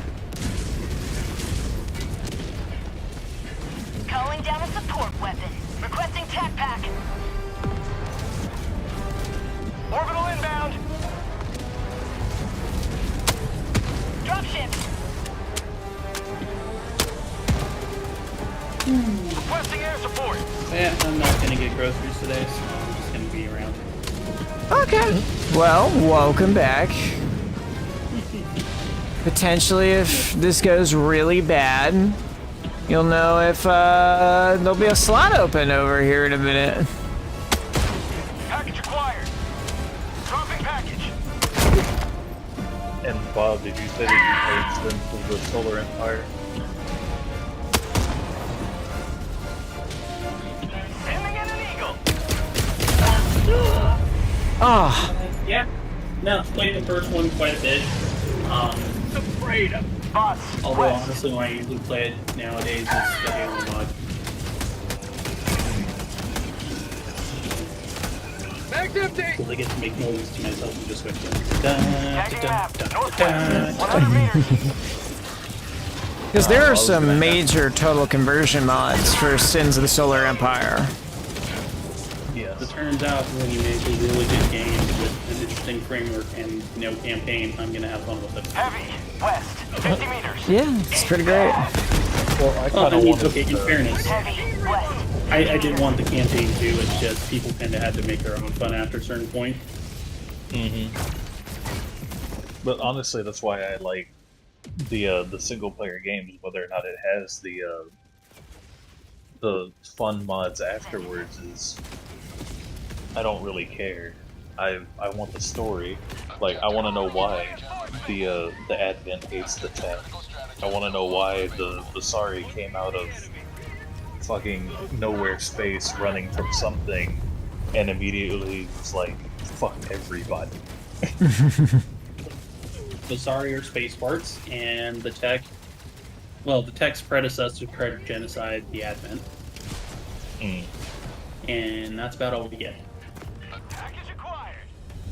Calling down a support weapon. Yeah, I'm not gonna get groceries today, so I'm just gonna be around. Okay. Well, welcome back. Potentially, if this goes really bad, you'll know if there'll be a slot open over here in a minute. Package acquired. Dropping package. And Bob, did you say that you played Sims of the Solar Empire? Ah. Yeah. No, played the first one quite a bit. Although honestly, when I usually play it nowadays, it's the Halo mod. Mag's empty! Well, I get to make noises to myself and just go Because there are some major total conversion mods for Sins of the Solar Empire. Yeah, it turns out when you make a really good game with an interesting framework and no campaign, I'm gonna have fun with it. Heavy, west, 50 meters. Yeah, it's pretty great. Well, in fairness, I did want the campaign too, it's just people kind of had to make their own fun after a certain point. But honestly, that's why I like the single player games, whether or not it has the fun mods afterwards is I don't really care. I want the story. Like, I want to know why the Advent hates the tech. I want to know why the Sorry came out of fucking nowhere space running from something and immediately was like, fuck everybody. The Sorry are space parts, and the tech, well, the tech's predecessor tried to genocide the Advent. And that's about all we get.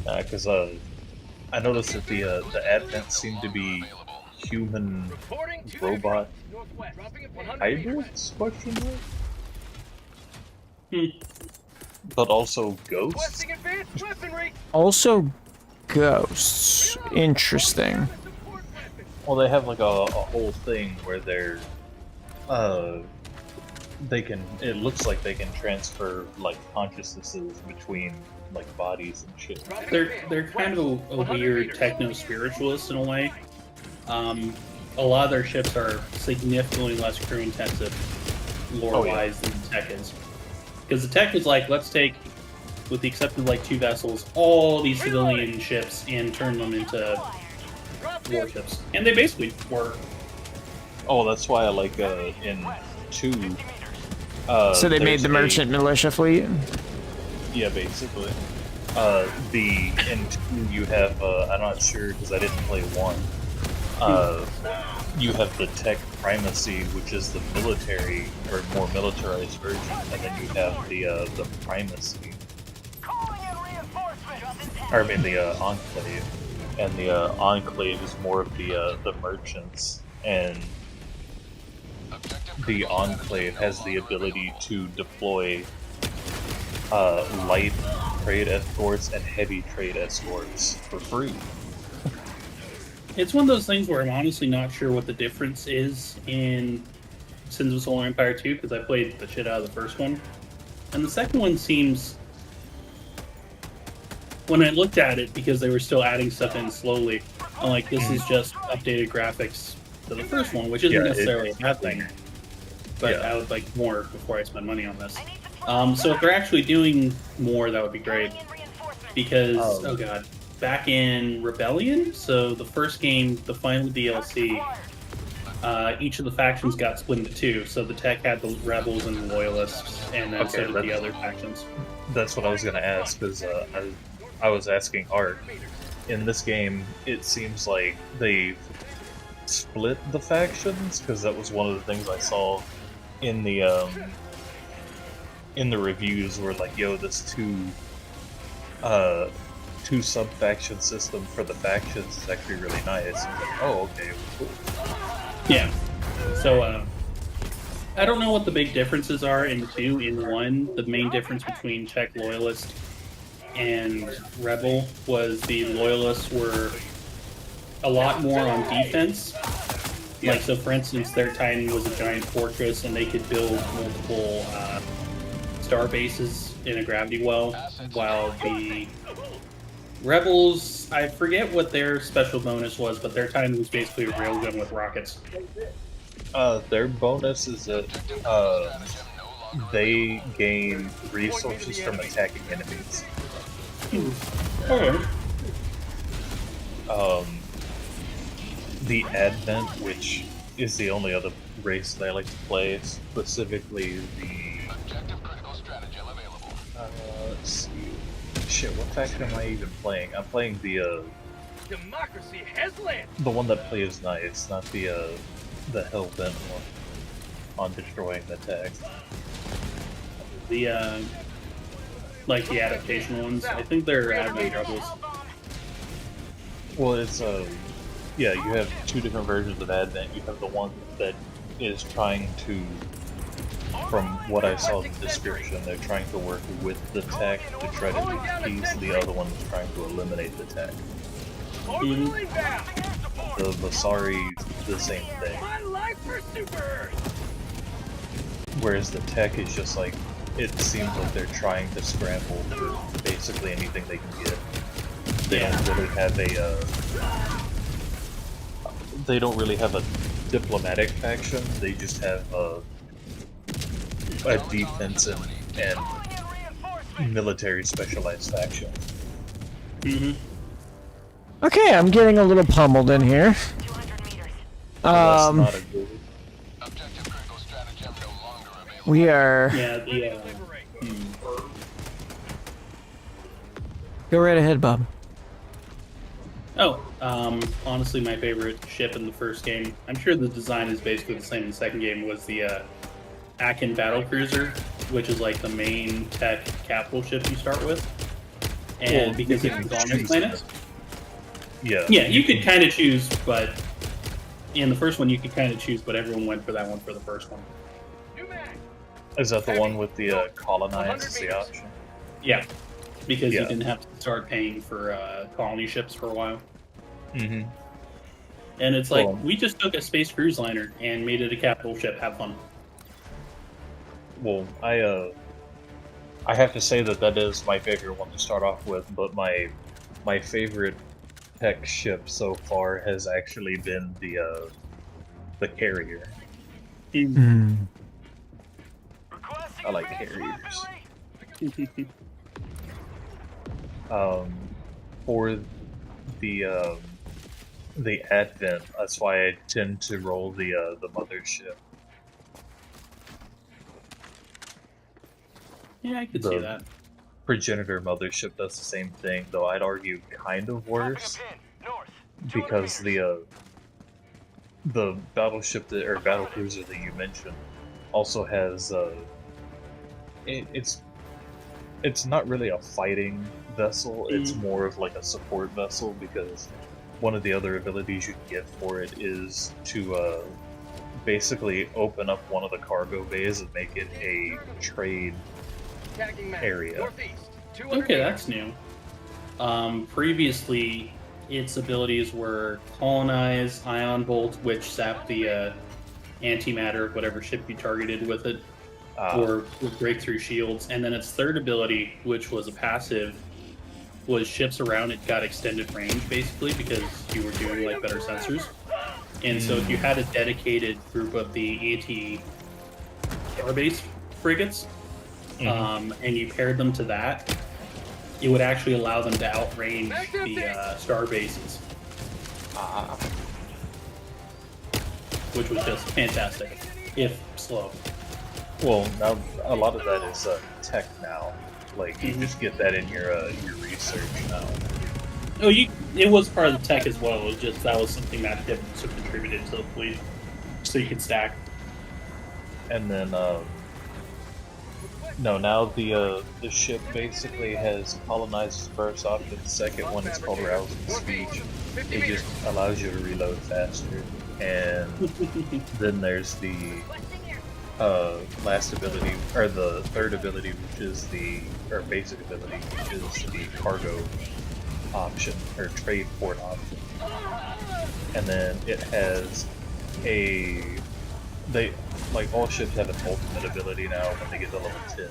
Because I noticed that the Advent seemed to be human robot hybrids, question mark? But also ghosts? Also ghosts. Interesting. Well, they have like a whole thing where they're they can, it looks like they can transfer like consciousnesses between like bodies and shit. They're kind of a weird techno-spiritualist in a way. A lot of their ships are significantly less crew intensive lore-wise than the tech is. Because the tech is like, let's take, with the exception of like 2 vessels, all these civilian ships and turn them into warships. And they basically work. Oh, that's why I like in 2. So they made the merchant militia fleet? Yeah, basically. In 2 you have, I'm not sure because I didn't play 1. You have the tech primacy, which is the military, or more militarized version, and then you have the primacy. Or I mean the enclave. And the enclave is more of the merchants, and the enclave has the ability to deploy light trade escorts and heavy trade escorts for free. It's one of those things where I'm honestly not sure what the difference is in Sins of Solar Empire 2, because I played the shit out of the first one. And the second one seems... When I looked at it, because they were still adding stuff in slowly, I'm like, this is just updated graphics to the first one, which isn't necessarily a bad thing. But I would like more before I spend money on this. So if they're actually doing more, that would be great. Because, oh god, back in Rebellion, so the first game, the final DLC, each of the factions got split into 2. So the tech had the rebels and the loyalists, and then so did the other factions. That's what I was going to ask, because I was asking Art. In this game, it seems like they split the factions, because that was one of the things I saw in the reviews, where like, yo, this two sub-faction system for the factions is actually really nice. Like, oh, okay, cool. Yeah. So, I don't know what the big differences are in 2. In 1, the main difference between Czech Loyalist and Rebel was the Loyalists were a lot more on defense. Yeah. Like, so for instance, their Titan was a giant fortress, and they could build multiple star bases in a gravity well, while the Rebels, I forget what their special bonus was, but their Titan was basically a railgun with rockets. Their bonus is that they gain resources from attacking enemies. Okay. The Advent, which is the only other race that I like to play, specifically the... let's see... Shit, what faction am I even playing? I'm playing the, Democracy has landed. the one that plays nice, not the Hellbent one on destroying the tech. The, like the adaptation ones, I think they're Advent Rebels. Well, it's, yeah, you have two different versions of Advent. You have the one that is trying to, from what I saw in the description, they're trying to work with the tech to try to appease the other one that's trying to eliminate the tech. The Vasari is the same thing. Whereas the tech is just like, it seems like they're trying to scramble for basically anything they can get. They don't really have they don't really have a diplomatic faction. They just have a defensive and military specialized faction. Okay, I'm getting a little pummeled in here. That's not a good... We are... Yeah, the, Go right ahead, Bob. Oh, honestly, my favorite ship in the first game, I'm sure the design is basically the same in the second game, was the Akin Battlecruiser, which is like the main tech capital ship you start with. And well, because it's on this planet. Yeah. Yeah, you could kind of choose, but in the first one you could kind of choose, but everyone went for that one for the first one. Is that the one with the colonized, the option? Yeah. Because you didn't have to start paying for colony ships for a while. Mm-hmm. And it's like, we just took a space cruise liner and made it a capital ship. Have fun. Well, I have to say that is my favorite one to start off with, but my favorite tech ship so far has actually been the carrier. I like carriers. For the Advent, that's why I tend to roll the mothership. Yeah, I could see that. Progenitor mothership does the same thing, though I'd argue kind of worse, because the battleship or battlecruiser that you mentioned also has it's not really a fighting vessel, it's more of like a support vessel, because one of the other abilities you can get for it is to basically open up one of the cargo bays and make it a trade area. Okay, that's new. Previously, its abilities were colonize, ion bolt, which zapped the antimatter of whatever ship you targeted with it, or break through shields, and then its third ability, which was a passive, was ships around it got extended range, basically, because you were doing like better sensors. And so if you had a dedicated group of the anti-starbase frigates, and you paired them to that, it would actually allow them to outrange the star bases. Which was just fantastic, if slow. Well, now a lot of that is tech now. Like, you just get that in your research now. Oh, it was part of the tech as well. It was just that was something that Gibson contributed to the fleet, so you could stack. And then, no, now the ship basically has colonized first option. The second one is called rousing speech. It just allows you to reload faster. And then there's the last ability, or the third ability, which is or basic ability, which is the cargo option, or trade port option. And then it has like all ships have an ultimate ability now when they get to level 10.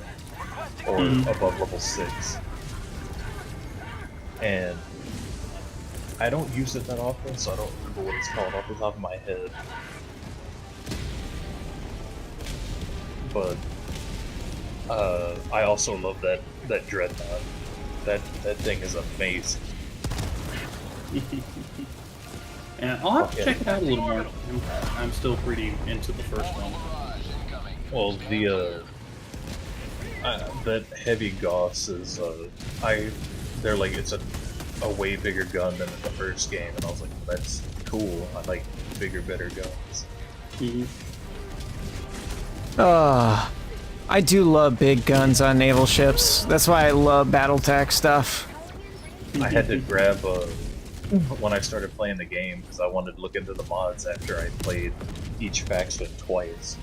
or above level 6. And I don't use it that often, so I don't remember what it's called off the top of my head. But I also love that dreadnought. That thing is amazing. And I'll have to check it out a little more. I'm still pretty into the first one. Well, that heavy Gauss is they're like, it's a way bigger gun than in the first game, and I was like, that's cool. I like bigger, better guns. I do love big guns on naval ships. That's why I love Battletech stuff. I had to grab when I started playing the game, because I wanted to look into the mods after I played each faction twice.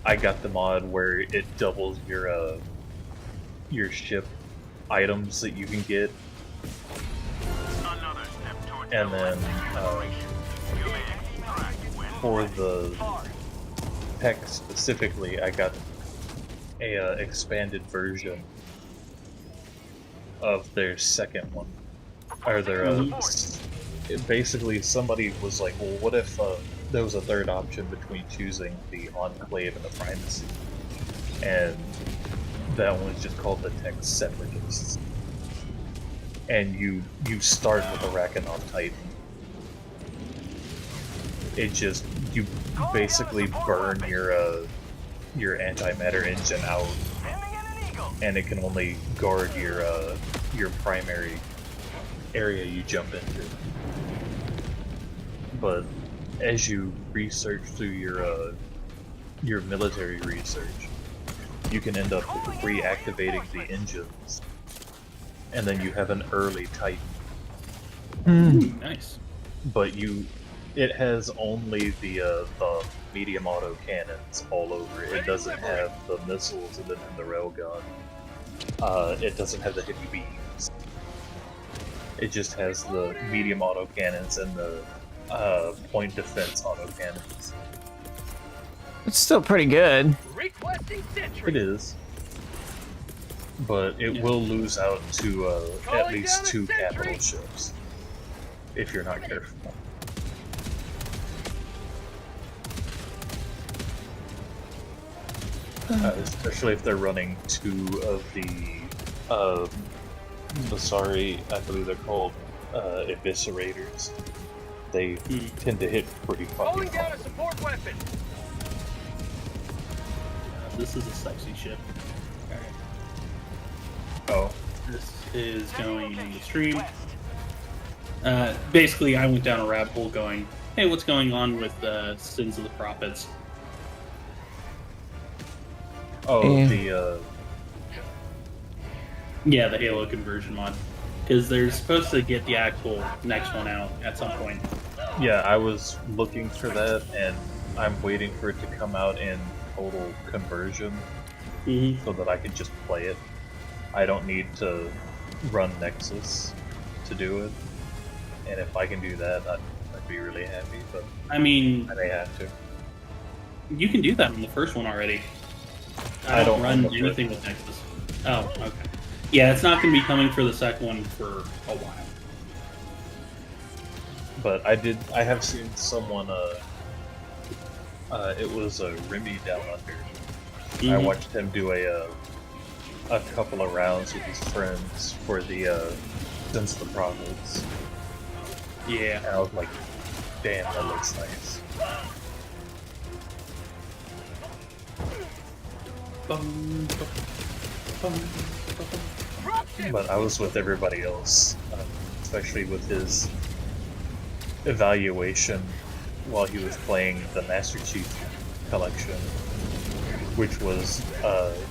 I got the mod where it doubles your ship items that you can get, and then for the tech specifically, I got a expanded version of their second one, or their basically somebody was like, well, what if there was a third option between choosing the Enclave and the Primacy, and that one is just called the Tech Separatists, and you start with a Rakanov Titan. It just, you basically burn your antimatter engine out, and it can only guard your primary area you jump into. But as you research through your military research, you can end up reactivating the engines, and then you have an early Titan. Nice. But it has only the medium auto cannons all over it. It doesn't have the missiles and the railgun. It doesn't have the heavy beams. It just has the medium auto cannons and the point defense auto cannons. It's still pretty good. It is. But it will lose out to at least 2 capital ships if you're not careful. Especially if they're running 2 of the sorry, I believe they're called eviscerators. They tend to hit pretty fucking hard. This is a sexy ship. Oh. This is going in the stream. Basically, I went down a rabbit hole going, hey, what's going on with Sins of the Prophets? Oh, yeah, the Halo conversion mod. Because they're supposed to get the actual next one out at some point. Yeah, I was looking for that, and I'm waiting for it to come out in total conversion so that I can just play it. I don't need to run Nexus to do it, and if I can do that, I'd be really happy, but I mean, I may have to. You can do that in the first one already. I don't run anything with Nexus. Oh, okay. Yeah, it's not going to be coming for the second one for a while. But I have seen someone, it was Remy Down Under. I watched him do a couple of rounds with his friends for the Sins of the Prophets. Yeah. And I was like, damn, that looks nice. But I was with everybody else, especially with his evaluation while he was playing the Master Chief Collection, which was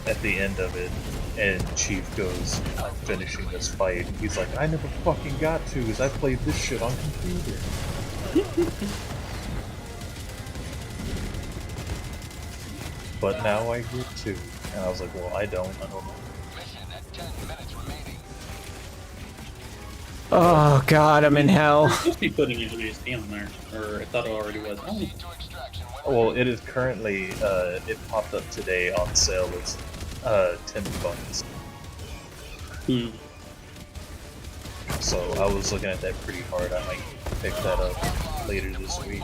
at the end of it, and Chief goes, I'm finishing this fight. And he's like, I never fucking got to, because I played this shit on computer. But now I get to. And I was like, well, I don't know. Oh god, I'm in hell. Supposed to be putting USD on there, or I thought it already was. Oh. Well, it is currently, it popped up today on sale as $10. So I was looking at that pretty hard. I might pick that up later this week.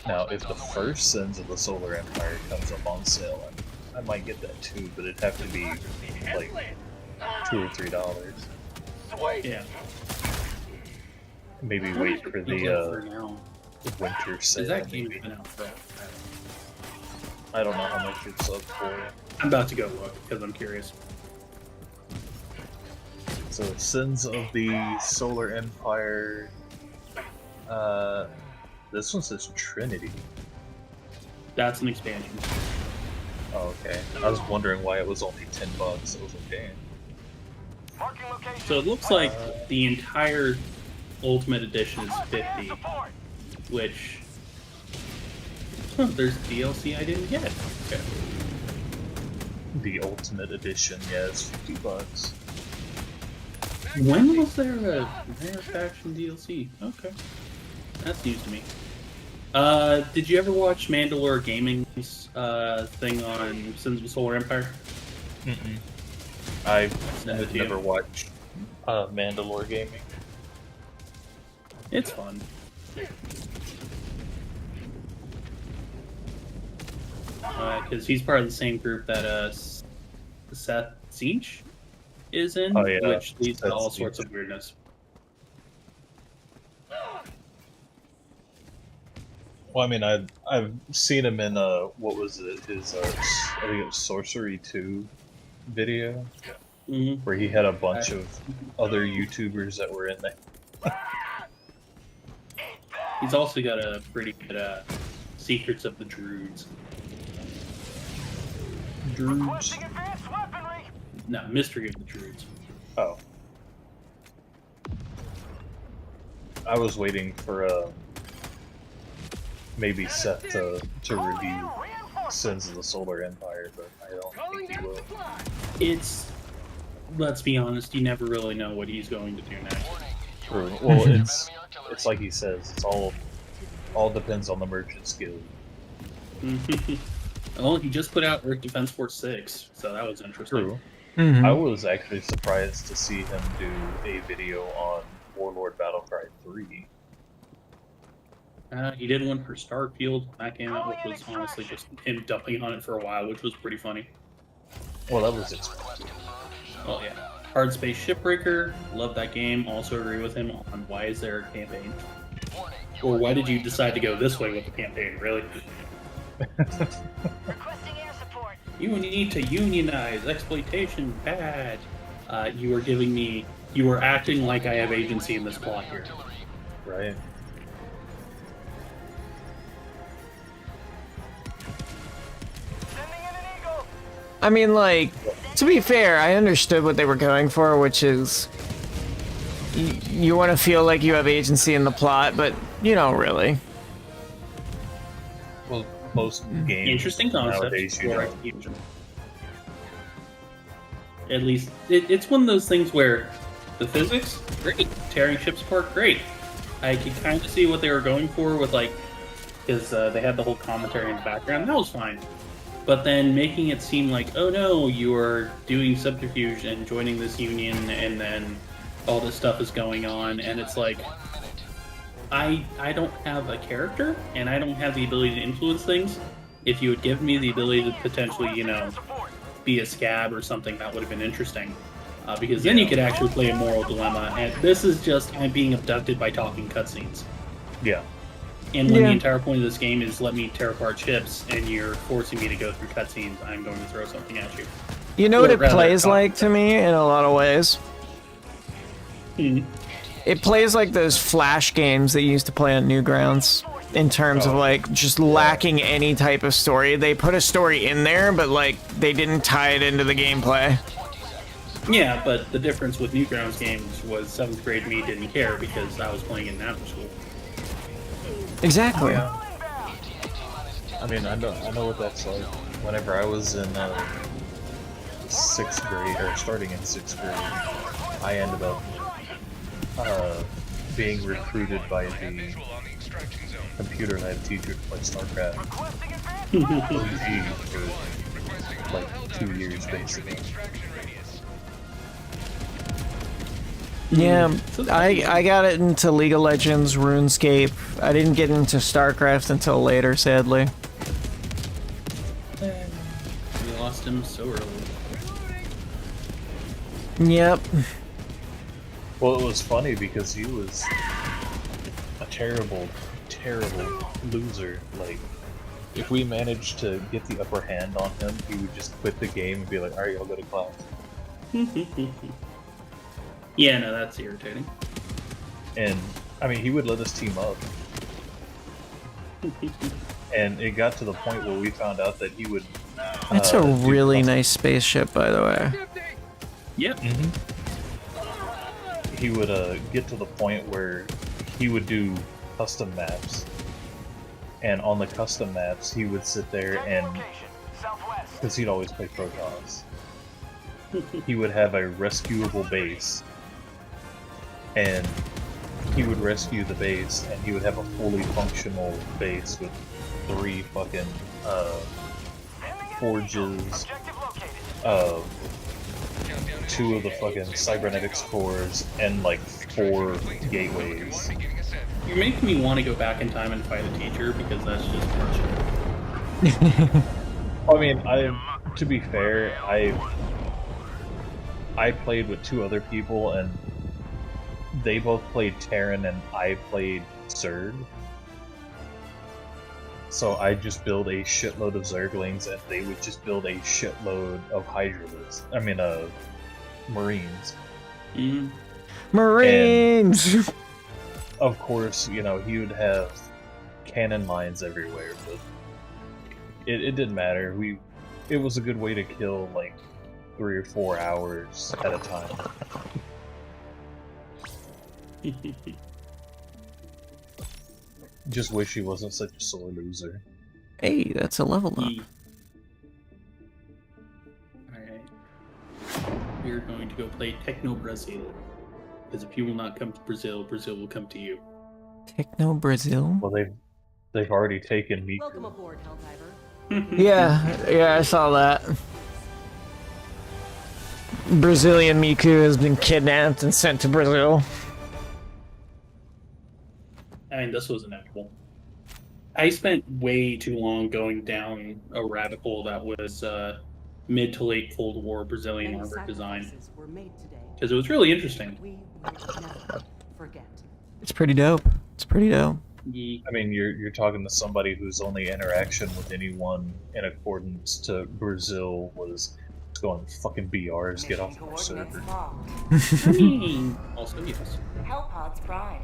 Now, if the first Sins of the Solar Empire comes up on sale, I might get that too, but it'd have to be like $2 or $3. Yeah. Maybe wait for the winter sale. Is that game been out for? I don't know how much it's up for. I'm about to go look because I'm curious. So, Sins of the Solar Empire. This one says Trinity. That's an expansion. Oh, okay. I was wondering why it was only $10. I was like, damn. So it looks like the entire Ultimate Edition is 50, which there's DLC I didn't get. Okay. The Ultimate Edition, yeah, it's $50. When was there a Rare Faction DLC? Okay, that's news to me. Did you ever watch Mandalore Gaming's thing on Sins of the Solar Empire? I've never watched Mandalore Gaming. It's fun. Because he's part of the same group that Seth Zinch is in, which leads to all sorts of weirdness. Well, I mean, I've seen him in what was it? His I think it was Sorcery 2 video, where he had a bunch of other YouTubers that were in there. He's also got a pretty good Secrets of the Druids. Druids? No, Mystery of the Druids. Oh. I was waiting for maybe Seth to review Sins of the Solar Empire, but I don't think he will. It's, let's be honest, you never really know what he's going to do next. True. Well, it's like he says, it's all depends on the Merchant's Guild. Well, he just put out Earth Defense Force 6, so that was interesting. True. I was actually surprised to see him do a video on Warlord Battlecry 3. He did one for Starfield. That came out, which was honestly just him dumping on it for a while, which was pretty funny. Well, that was expected. Oh yeah. Hard Space Shipbreaker, love that game. Also agree with him on why is there a campaign? Or why did you decide to go this way with the campaign, really? You need to unionize, exploitation, bad. You are acting like I have agency in this plot here. Right. I mean, like, to be fair, I understood what they were going for, which is you want to feel like you have agency in the plot, but you don't really. Well, most games interesting concept nowadays, for execution. At least it's one of those things where the physics, great, tearing ships apart, great. I could kind of see what they were going for with because they had the whole commentary in the background. That was fine. But then making it seem like, oh no, you are doing subterfuge and joining this union, and then all this stuff is going on, and it's like, I don't have a character, and I don't have the ability to influence things. If you had given me the ability to potentially, be a scab or something, that would have been interesting. Because then you could actually play a moral dilemma, and this is just, I'm being abducted by talking cutscenes. Yeah. And when the entire point of this game is let me tear apart ships, and you're forcing me to go through cutscenes, I'm going to throw something at you. You know what it plays like to me in a lot of ways? It plays like those Flash games that you used to play on Newgrounds, in terms of just lacking any type of story. They put a story in there, but they didn't tie it into the gameplay. Yeah, but the difference with Newgrounds games was 7th grade me didn't care because I was playing in National School. Exactly. Yeah. I mean, I know what that's like. Whenever I was in 6th grade, or starting in 6th grade, I ended up being recruited by the computer lab teacher to play StarCraft OG for like 2 years basically. Yeah, I got it into League of Legends, RuneScape. I didn't get into StarCraft until later, sadly. We lost him so early. Yep. Well, it was funny because he was a terrible, terrible loser. Like, if we managed to get the upper hand on him, he would just quit the game and be like, alright, I'll go to class. Yeah, no, that's irritating. And, I mean, he would let us team up. And it got to the point where we found out that he would... That's a really nice spaceship, by the way. Yep. He would get to the point where he would do custom maps. And on the custom maps, he would sit there and... Because he'd always play Protons. He would have a rescuable base. And he would rescue the base, and he would have a fully functional base with 3 fucking forges, 2 of the fucking cybernetics cores, and like 4 gateways. You're making me want to go back in time and fight a teacher because that's just bullshit. I mean, to be fair, I played with 2 other people, and they both played Terran and I played Zerg. So I just build a shitload of Zerglings and they would just build a shitload of Hydralisks. I mean, Marines. Marines! And of course, you know, he would have cannon mines everywhere, but it didn't matter. It was a good way to kill like 3 or 4 hours at a time. Just wish he wasn't such a sore loser. Hey, that's a level up. Alright. We're going to go play Techno Brazil. Because if you will not come to Brazil, Brazil will come to you. Techno Brazil? Well, they've already taken me. Welcome aboard, Helldiver. Yeah, I saw that. Brazilian Miku has been kidnapped and sent to Brazil. I mean, this was inevitable. I spent way too long going down a rabbit hole that was mid to late Cold War Brazilian armor design. Because it was really interesting. It's pretty dope. It's pretty dope. I mean, you're talking to somebody whose only interaction with anyone in accordance to Brazil was going fucking BRs, get off our server. I mean, also yes. Hellpod's Prime.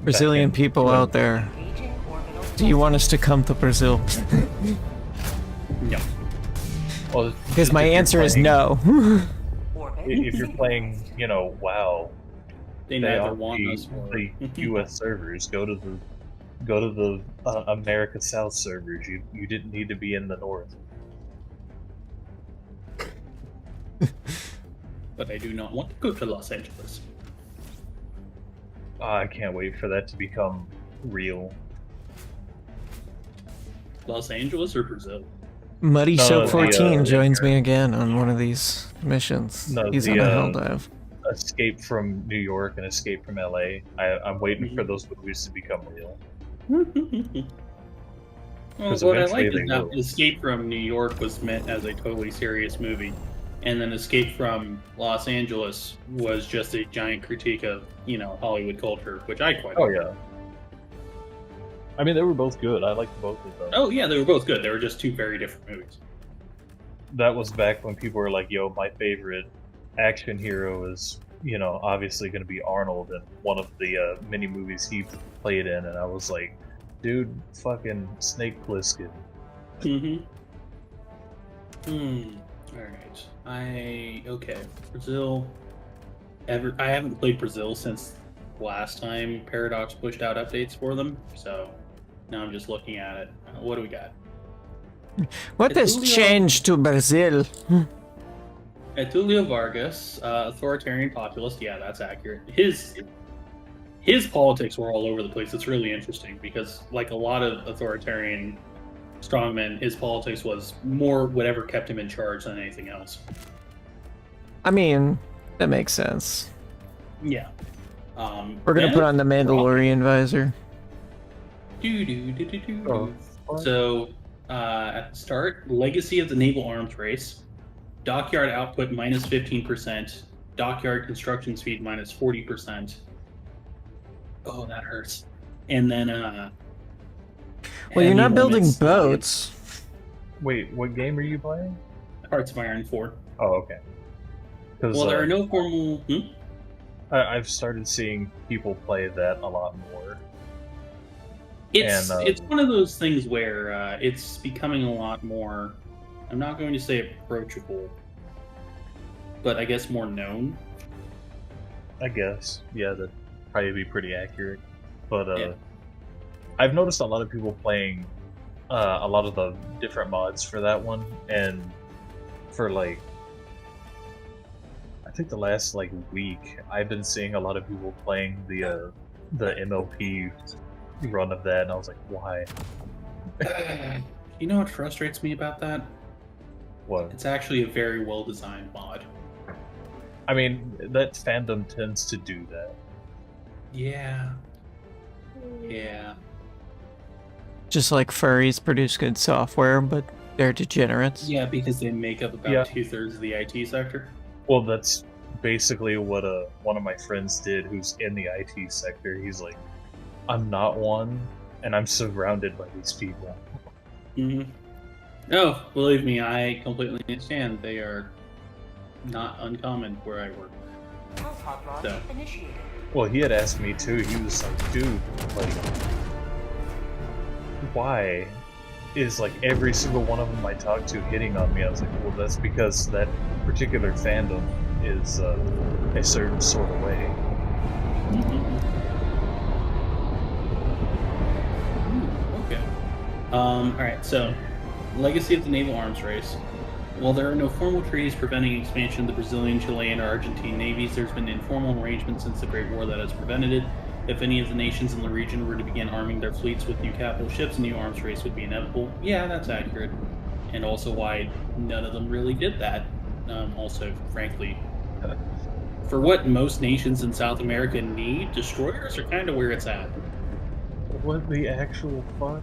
Brazilian people out there, do you want us to come to Brazil? No. Well, because my answer is no. If you're playing, you know, WoW, they neither want us the U.S. servers. Go to the America South servers. You didn't need to be in the North. But I do not want to go to Los Angeles. I can't wait for that to become real. Los Angeles or Brazil? Muddy Soap 14 joins me again on one of these missions. No, he's on a hell dive. Escape from New York and Escape from LA. I'm waiting for those movies to become real. Well, what I like is that Escape from New York was meant as a totally serious movie, and then Escape from Los Angeles was just a giant critique of, you know, Hollywood culture, which I quite like. Oh yeah. I mean, they were both good. I liked both of them. Oh yeah, they were both good. They were just 2 very different movies. That was back when people were like, yo, my favorite action hero is, you know, obviously going to be Arnold in one of the mini movies he played in, and I was like, dude, fucking Snake Plissken. Alright. Okay. Brazil. I haven't played Brazil since last time Paradox pushed out updates for them, so now I'm just looking at it. What do we got? What has changed to Brazil? Tulio Vargas, authoritarian populist. Yeah, that's accurate. His politics were all over the place. It's really interesting because, like a lot of authoritarian strongmen, his politics was more whatever kept him in charge than anything else. I mean, that makes sense. Yeah. We're gonna put on the Mandalorian visor. So, at the start, legacy of the naval arms race, dockyard output minus 15%, dockyard construction speed minus 40%. Oh, that hurts. And then, well, you're not building boats. Wait, what game are you playing? Hearts of Iron 4. Oh, okay. Well, there are no formal... I've started seeing people play that a lot more. It's one of those things where it's becoming a lot more, I'm not going to say approachable, but I guess more known. I guess, yeah, that'd probably be pretty accurate. But I've noticed a lot of people playing a lot of the different mods for that one, and for like, I think the last like week, I've been seeing a lot of people playing the MLP run of that, and I was like, why? You know what frustrates me about that? What? It's actually a very well designed mod. I mean, that fandom tends to do that. Yeah. Yeah. Just like furries produce good software, but they're degenerates. Yeah, because they make up about 2/3 of the IT sector. Well, that's basically what one of my friends did who's in the IT sector. He's like, I'm not one, and I'm surrounded by these people. Mm-hmm. No, believe me, I completely understand. They are not uncommon where I work. So. Well, he had asked me too. He was like, dude, like, why is like every single one of them I talk to hitting on me? I was like, well, that's because that particular fandom is a certain sort of way. Okay. Alright, so, legacy of the naval arms race. While there are no formal treaties preventing expansion of the Brazilian, Chilean, or Argentine navies, there's been informal arrangements since the Great War that has prevented it. If any of the nations in the region were to begin arming their fleets with new capital ships, a new arms race would be inevitable. Yeah, that's accurate. And also why none of them really did that. Also, frankly, for what most nations in South America need, destroyers are kind of where it's at. What the actual fuck?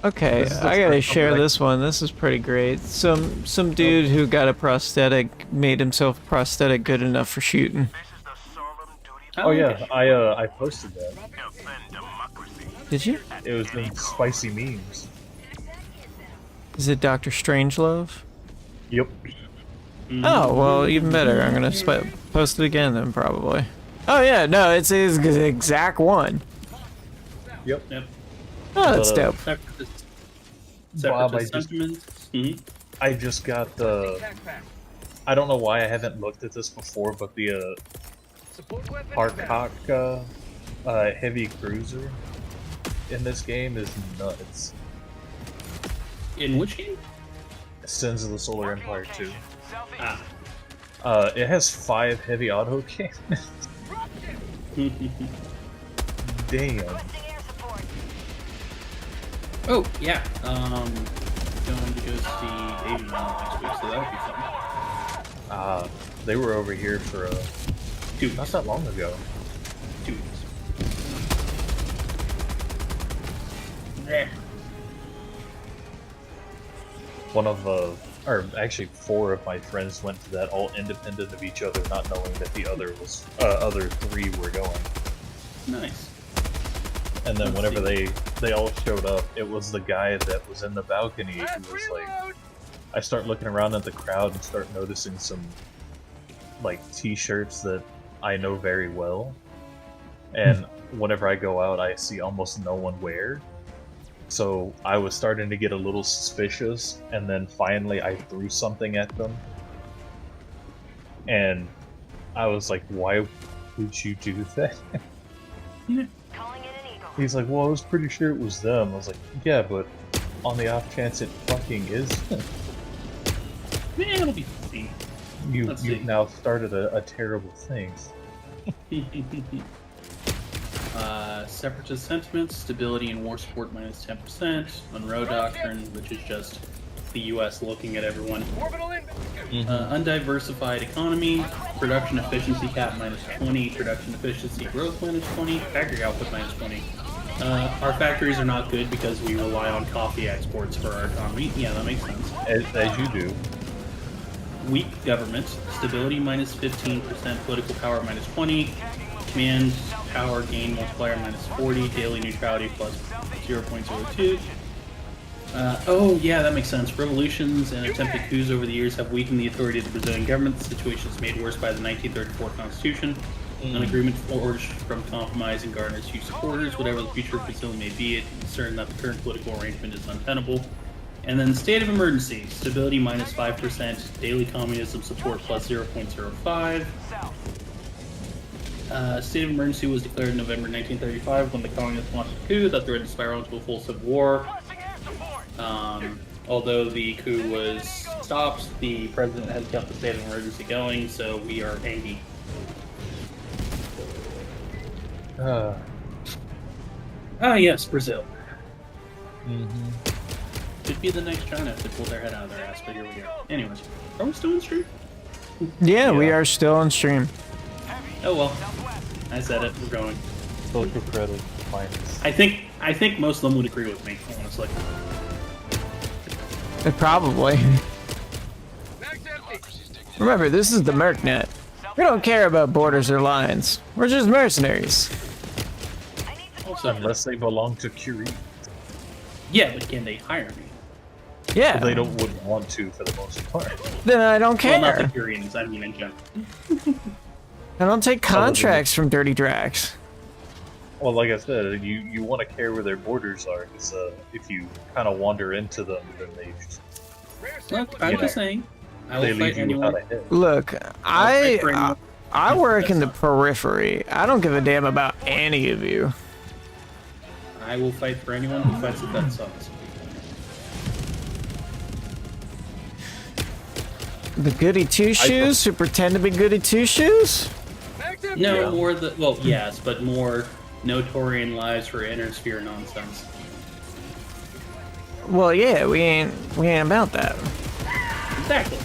Okay, I gotta share this one. This is pretty great. Some dude who got a prosthetic made himself a prosthetic good enough for shooting. Oh yeah, I posted that. Did you? It was in spicy memes. Is it Dr. Strangelove? Yep. Oh, well, even better. I'm gonna post it again then, probably. Oh yeah, no, it's his exact one. Yep. Oh, that's dope. Bob, I just got the... I don't know why I haven't looked at this before, but the Arcaka heavy cruiser in this game is nuts. In which game? Sins of the Solar Empire 2. It has 5 heavy auto cannons. Damn. Oh, yeah. Going to go see Davey next week, so that would be fun. They were over here for 2 weeks. Not that long ago. 2 weeks. One of or actually 4 of my friends went to that, all independent of each other, not knowing that the other 3 were going. Nice. And then whenever they all showed up, it was the guy that was in the balcony who was like, I start looking around at the crowd and start noticing some like t-shirts that I know very well. And whenever I go out, I see almost no one wear. So I was starting to get a little suspicious, and then finally I threw something at them. And I was like, why would you do that? He's like, well, I was pretty sure it was them. I was like, yeah, but on the off chance it fucking is. Man, it'll be funny. You've now started a terrible thing. Separatist sentiments, stability and war support minus 10%, Monroe Doctrine, which is just the U.S. looking at everyone. Undiversified economy, production efficiency cap minus 20, production efficiency growth minus 20, factory output minus 20. Our factories are not good because we rely on coffee exports for our economy. Yeah, that makes sense. As you do. Weak government, stability minus 15%, political power minus 20, command power gain multiplier minus 40, daily neutrality plus 0.02. Oh, yeah, that makes sense. Revolutions and attempted coups over the years have weakened the authority of the Brazilian government. The situation is made worse by the 1934 Constitution. An agreement forged from compromise and garners few supporters. Whatever the future of Brazil may be, it is certain that the current political arrangement is untenable. And then state of emergency, stability minus 5%, daily communism support plus 0.05. State of emergency was declared in November 1935 when the communists launched a coup that threatened to spiral into a full civil war. Although the coup was stopped, the president has kept the state of emergency going, so we are angry. Yes, Brazil. Could be the next China if they pull their head out of their ass, but here we go. Anyways, are we still on stream? Yeah, we are still on stream. Oh well, I said it. We're going. Social credit minus. I think most of them would agree with me, honestly. Probably. Remember, this is the Mercnet. We don't care about borders or lines. We're just mercenaries. Also, unless they belong to Curie. Yeah, but can they hire me? Yeah. Well, they wouldn't want to for the most part. Then I don't care. Well, not the Curians, I mean in general. I don't take contracts from Dirty Drax. Well, like I said, you want to care where their borders are, because if you kind of wander into them, then they just... Look, I'm just saying. I will fight anyone. Look, I work in the periphery. I don't give a damn about any of you. I will fight for anyone who fights the death sucks. The goody two-shoes who pretend to be goody two-shoes? No, yeah. More the... Well, yes, but more Notorian lives for inner sphere nonsense. Well, yeah, we ain't about that. Exactly.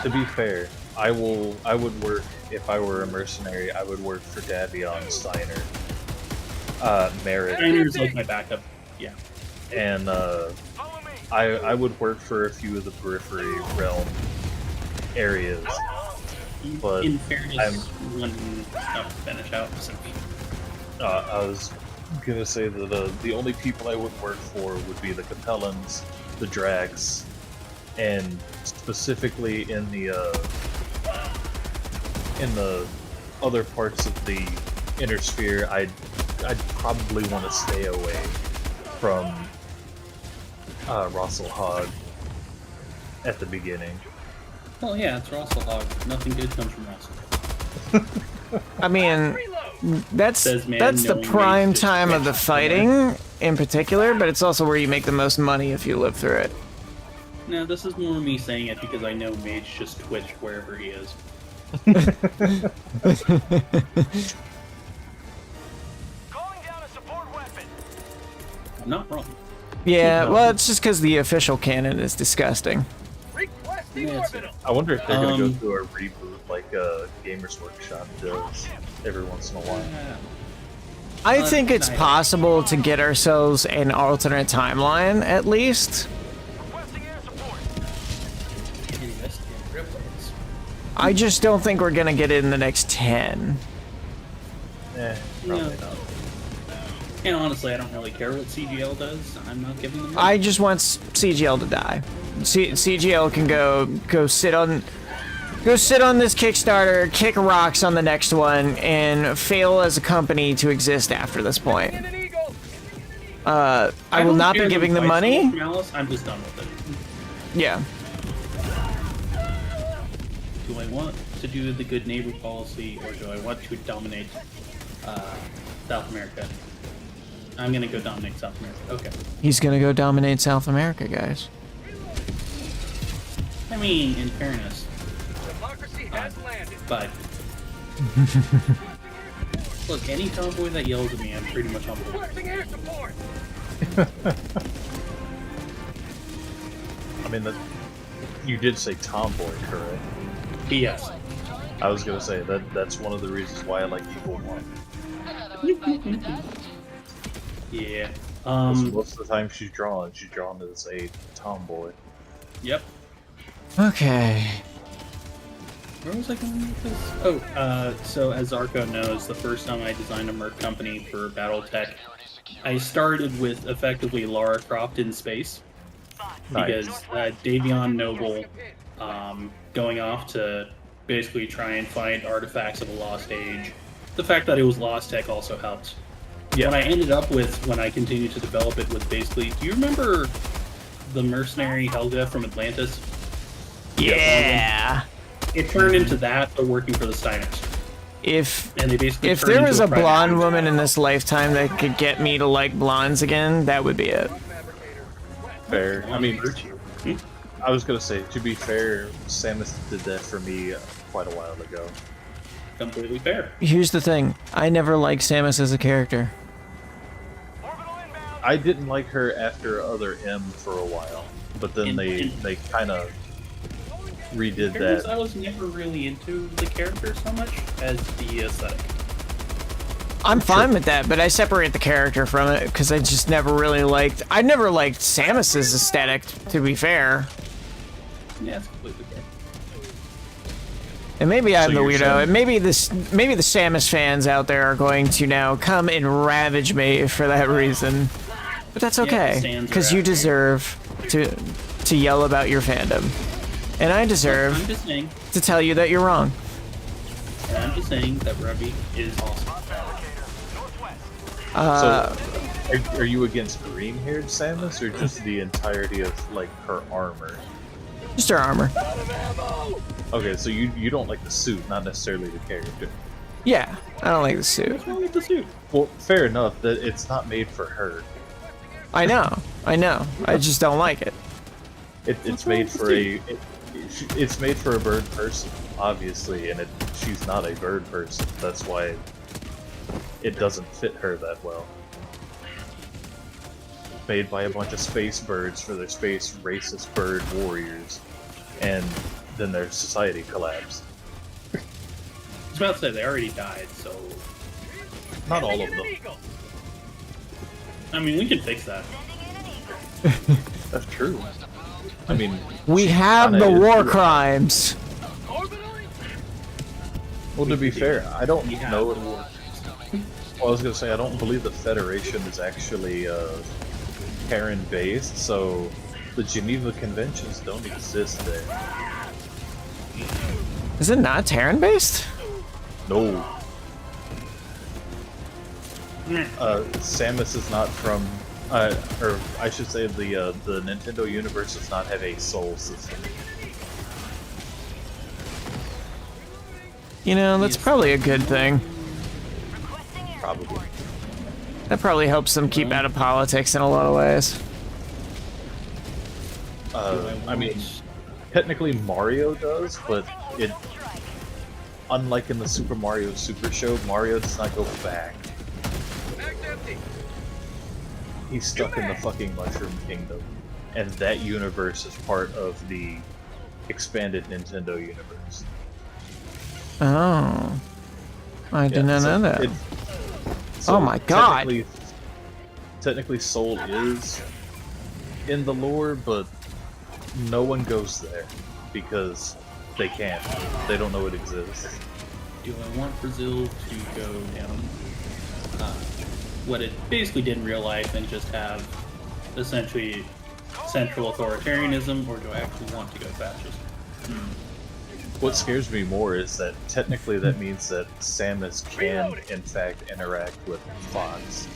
To be fair, I would work, if I were a mercenary, I would work for Davion, Steiner, Merritt. Steiner's like my backup, yeah. And I would work for a few of the periphery realm areas. But in fairness, one stuff to finish out. So. I was gonna say that the only people I would work for would be the Capellans, the Drags, and specifically in the other parts of the inner sphere, I'd probably want to stay away from Rosselhog at the beginning. Well, yeah, it's Rosselhog. Nothing good comes from Rosselhog. I mean, that's the prime time of the fighting in particular, but it's also where you make the most money if you live through it. No, this is more me saying it because I know Mage just twitched wherever he is. I'm not wrong. Yeah, well, it's just because the official canon is disgusting. Yeah, I wonder if they're going to go through a reboot like Gamers Workshop does every once in a while. I think it's possible to get ourselves an alternate timeline, at least. I just don't think we're gonna get it in the next 10. Probably not. And honestly, I don't really care what CGL does. I'm not giving them. I just want CGL to die. CGL can go sit on this Kickstarter, kick rocks on the next one, and fail as a company to exist after this point. I will not be giving them money. I'm just done with it. Yeah. Do I want to do the good neighbor policy, or do I want to dominate South America? I'm gonna go dominate South America. Okay. He's gonna go dominate South America, guys. I mean, in fairness, But look, any tomboy that yells at me, I'm pretty much on board. I mean, you did say tomboy, correct? Yes. I was gonna say that's one of the reasons why I like Evil One. Yeah. Most of the time she's drawn as a tomboy. Yep. Okay. Where was I going with this? Oh, so as Zarko knows, the first time I designed a merc company for Battletech, I started with effectively Lara Croft in space. Nice. Because Davion Noble going off to basically try and find artifacts of a lost age. The fact that it was Lost Tech also helped. Yeah. What I ended up with when I continued to develop it was basically, do you remember the mercenary Helga from Atlantis? Yeah. It turned into that, but working for the Steiners. If if there was a blonde woman in this lifetime that could get me to like blondes again, that would be it. Fair. I mean, I was gonna say, to be fair, Samus did that for me quite a while ago. Completely fair. Here's the thing. I never liked Samus as a character. I didn't like her after Other M for a while, but then they kind of redid that. I was never really into the character so much as the aesthetic. I'm fine with that, but I separate the character from it because I just never really liked. I never liked Samus's aesthetic, to be fair. Yeah, it's completely fair. And maybe I'm the weirdo, and maybe the Samus fans out there are going to now come and ravage me for that reason. But that's okay, because you deserve to yell about your fandom. And I deserve to tell you that you're wrong. And I'm just saying that Ruby is awesome. So, are you against green-haired Samus, or just the entirety of, like, her armor? Just her armor. Okay, so you don't like the suit, not necessarily the character. Yeah, I don't like the suit. What's wrong with the suit? Well, fair enough, that it's not made for her. I know. I just don't like it. It's made for it's made for a bird person, obviously, and she's not a bird person. That's why it doesn't fit her that well. Made by a bunch of space birds for their space racist bird warriors, and then their society collapsed. I was about to say, they already died, so... Not all of them. I mean, we can fix that. That's true. I mean... We have the war crimes! Well, to be fair, I don't know... Well, I was gonna say, I don't believe the Federation is actually, Terran-based, so the Geneva Conventions don't exist there. Is it not Terran-based? No. Samus is not from, or I should say the Nintendo universe does not have a soul system. You know, that's probably a good thing. Probably. That probably helps them keep out of politics in a lot of ways. I mean, technically Mario does, but unlike in the Super Mario Super Show, Mario does not go back. He's stuck in the fucking Mushroom Kingdom, and that universe is part of the expanded Nintendo universe. Oh. I did not know that. Oh my god! Technically Soul is in the lore, but no one goes there because they can't. They don't know it exists. Do I want Brazil to go down what it basically did in real life and just have essentially central authoritarianism, or do I actually want to go fascist? What scares me more is that technically that means that Samus can, in fact, interact with Fox.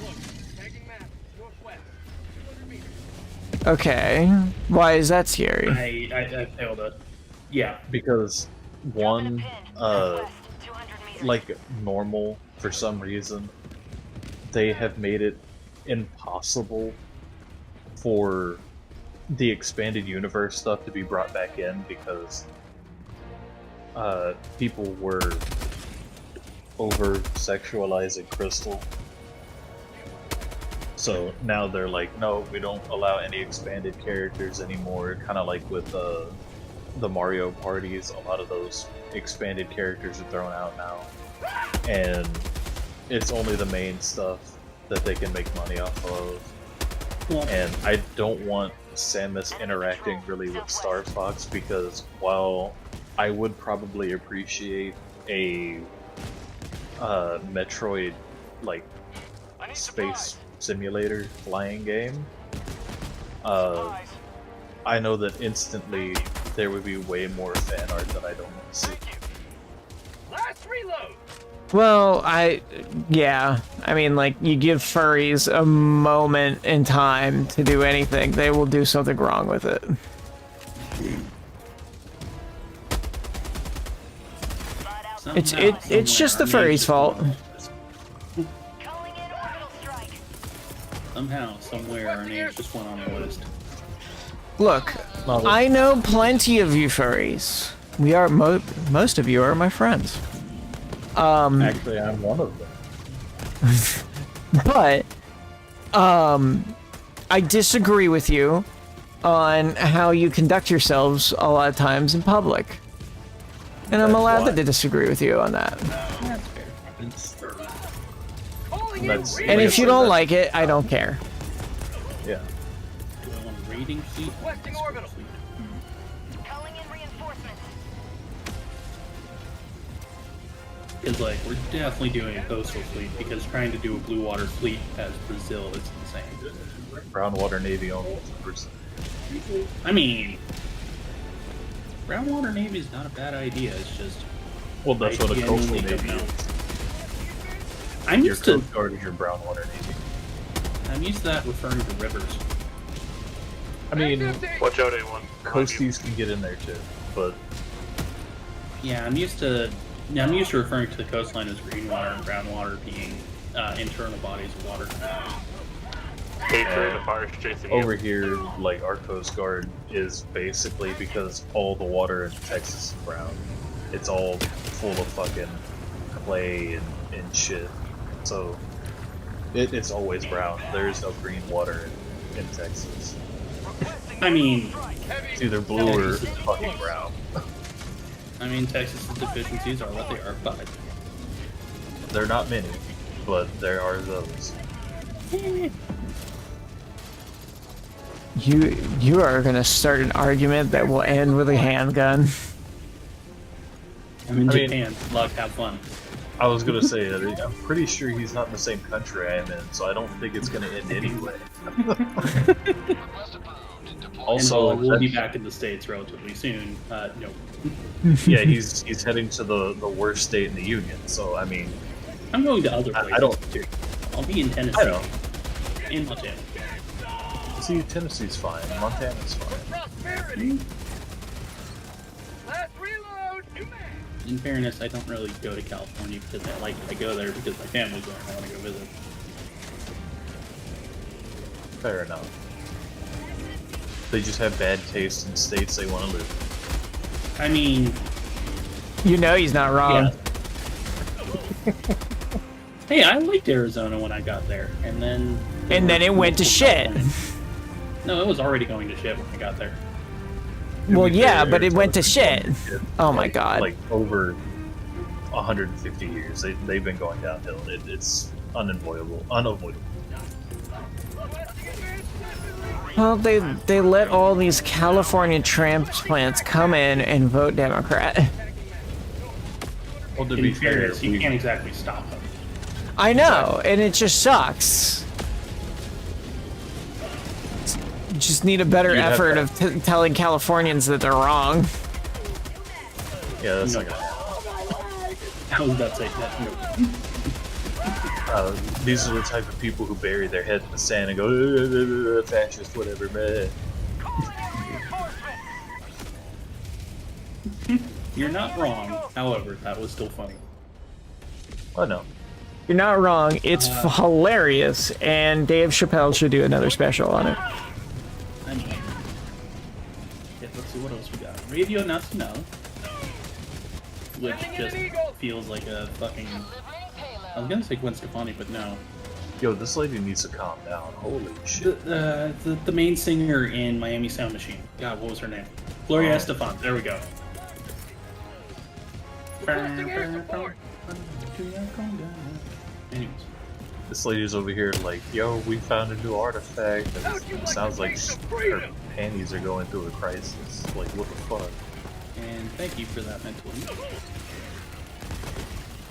Okay, why is that scary? I failed it. Yeah. Because, one, like normal, for some reason, they have made it impossible for the expanded universe stuff to be brought back in because people were over-sexualizing Crystal. So now they're like, no, we don't allow any expanded characters anymore. Kind of like with the Mario parties, a lot of those expanded characters are thrown out now. And it's only the main stuff that they can make money off of. Yeah. And I don't want Samus interacting really with Star Fox, because while I would probably appreciate a Metroid like space simulator flying game, I know that instantly there would be way more fan art that I don't want to see. Last reload. Well, I mean, like, you give furries a moment in time to do anything, they will do something wrong with it. It's just the furries' fault. Somehow, somewhere, our names just went on the list. Look, I know plenty of you furries. We are most of you are my friends. Actually, I'm one of them. But, I disagree with you on how you conduct yourselves a lot of times in public. And I'm allowed to disagree with you on that. And if you don't like it, I don't care. Yeah. Do I want a raiding fleet? Requesting orbital. Calling in reinforcements. Because, like, we're definitely doing a coastal fleet, because trying to do a blue water fleet as Brazil is insane. Brown water navy only. I mean, brown water navy is not a bad idea. It's just, well, that's what a coastal navy is. I'm used to Coast Guard is your brown water navy. I'm used to that referring to rivers. I mean, watch out, A1. coasties can get in there too, but yeah, I'm used to referring to the coastline as green water and brown water being internal bodies of water. Hatred of fire chasing over here, like, our Coast Guard is basically, because all the water in Texas is brown. It's all full of fucking clay and shit. So it's always brown. There is no green water in Texas. I mean, it's either blue or fucking brown. I mean, Texas's deficiencies are what they are, but they're not many, but there are those. You are gonna start an argument that will end with a handgun. I'm in Japan. Luck, have fun. I was gonna say, I'm pretty sure he's not in the same country I am in, so I don't think it's gonna end anyway. Also, we'll be back in the States relatively soon. No. Yeah, he's heading to the worst state in the Union, so I mean, I'm going to other places. I don't. Too. I'll be in Tennessee. I know. In Montana. See, Tennessee's fine. Montana's fine. Last reload. In fairness, I don't really go to California because I go there because my family's there and I want to go visit. Fair enough. They just have bad taste in states they want to live. I mean, you know he's not wrong. Yeah. Hey, I liked Arizona when I got there, and then it went to shit. No, it was already going to shit when I got there. Well, yeah, but it went to shit. Oh my god. Like over 150 years, they've been going downhill. It's unavoidable. Well, they let all these California transplants come in and vote Democrat. Well, to be fair, you can't exactly stop them. I know, and it just sucks. You just need a better effort of telling Californians that they're wrong. Yeah, that's like I was about to say that. These are the type of people who bury their head in the sand and go, fascist, whatever, man. You're not wrong. However, that was still funny. Oh no. You're not wrong. It's hilarious, and Dave Chappelle should do another special on it. I mean, yeah, let's see what else we got. Radio Nacional. which just feels like a fucking... I was gonna say Gwen Stefani, but no. Yo, this lady needs to calm down. Holy shit. The main singer in Miami Sound Machine. God, what was her name? Gloria Estefan. There we go. Anyways. This lady's over here like, yo, we found a new artifact, and it sounds like her panties are going through a crisis. Like, what the fuck? And thank you for that mental.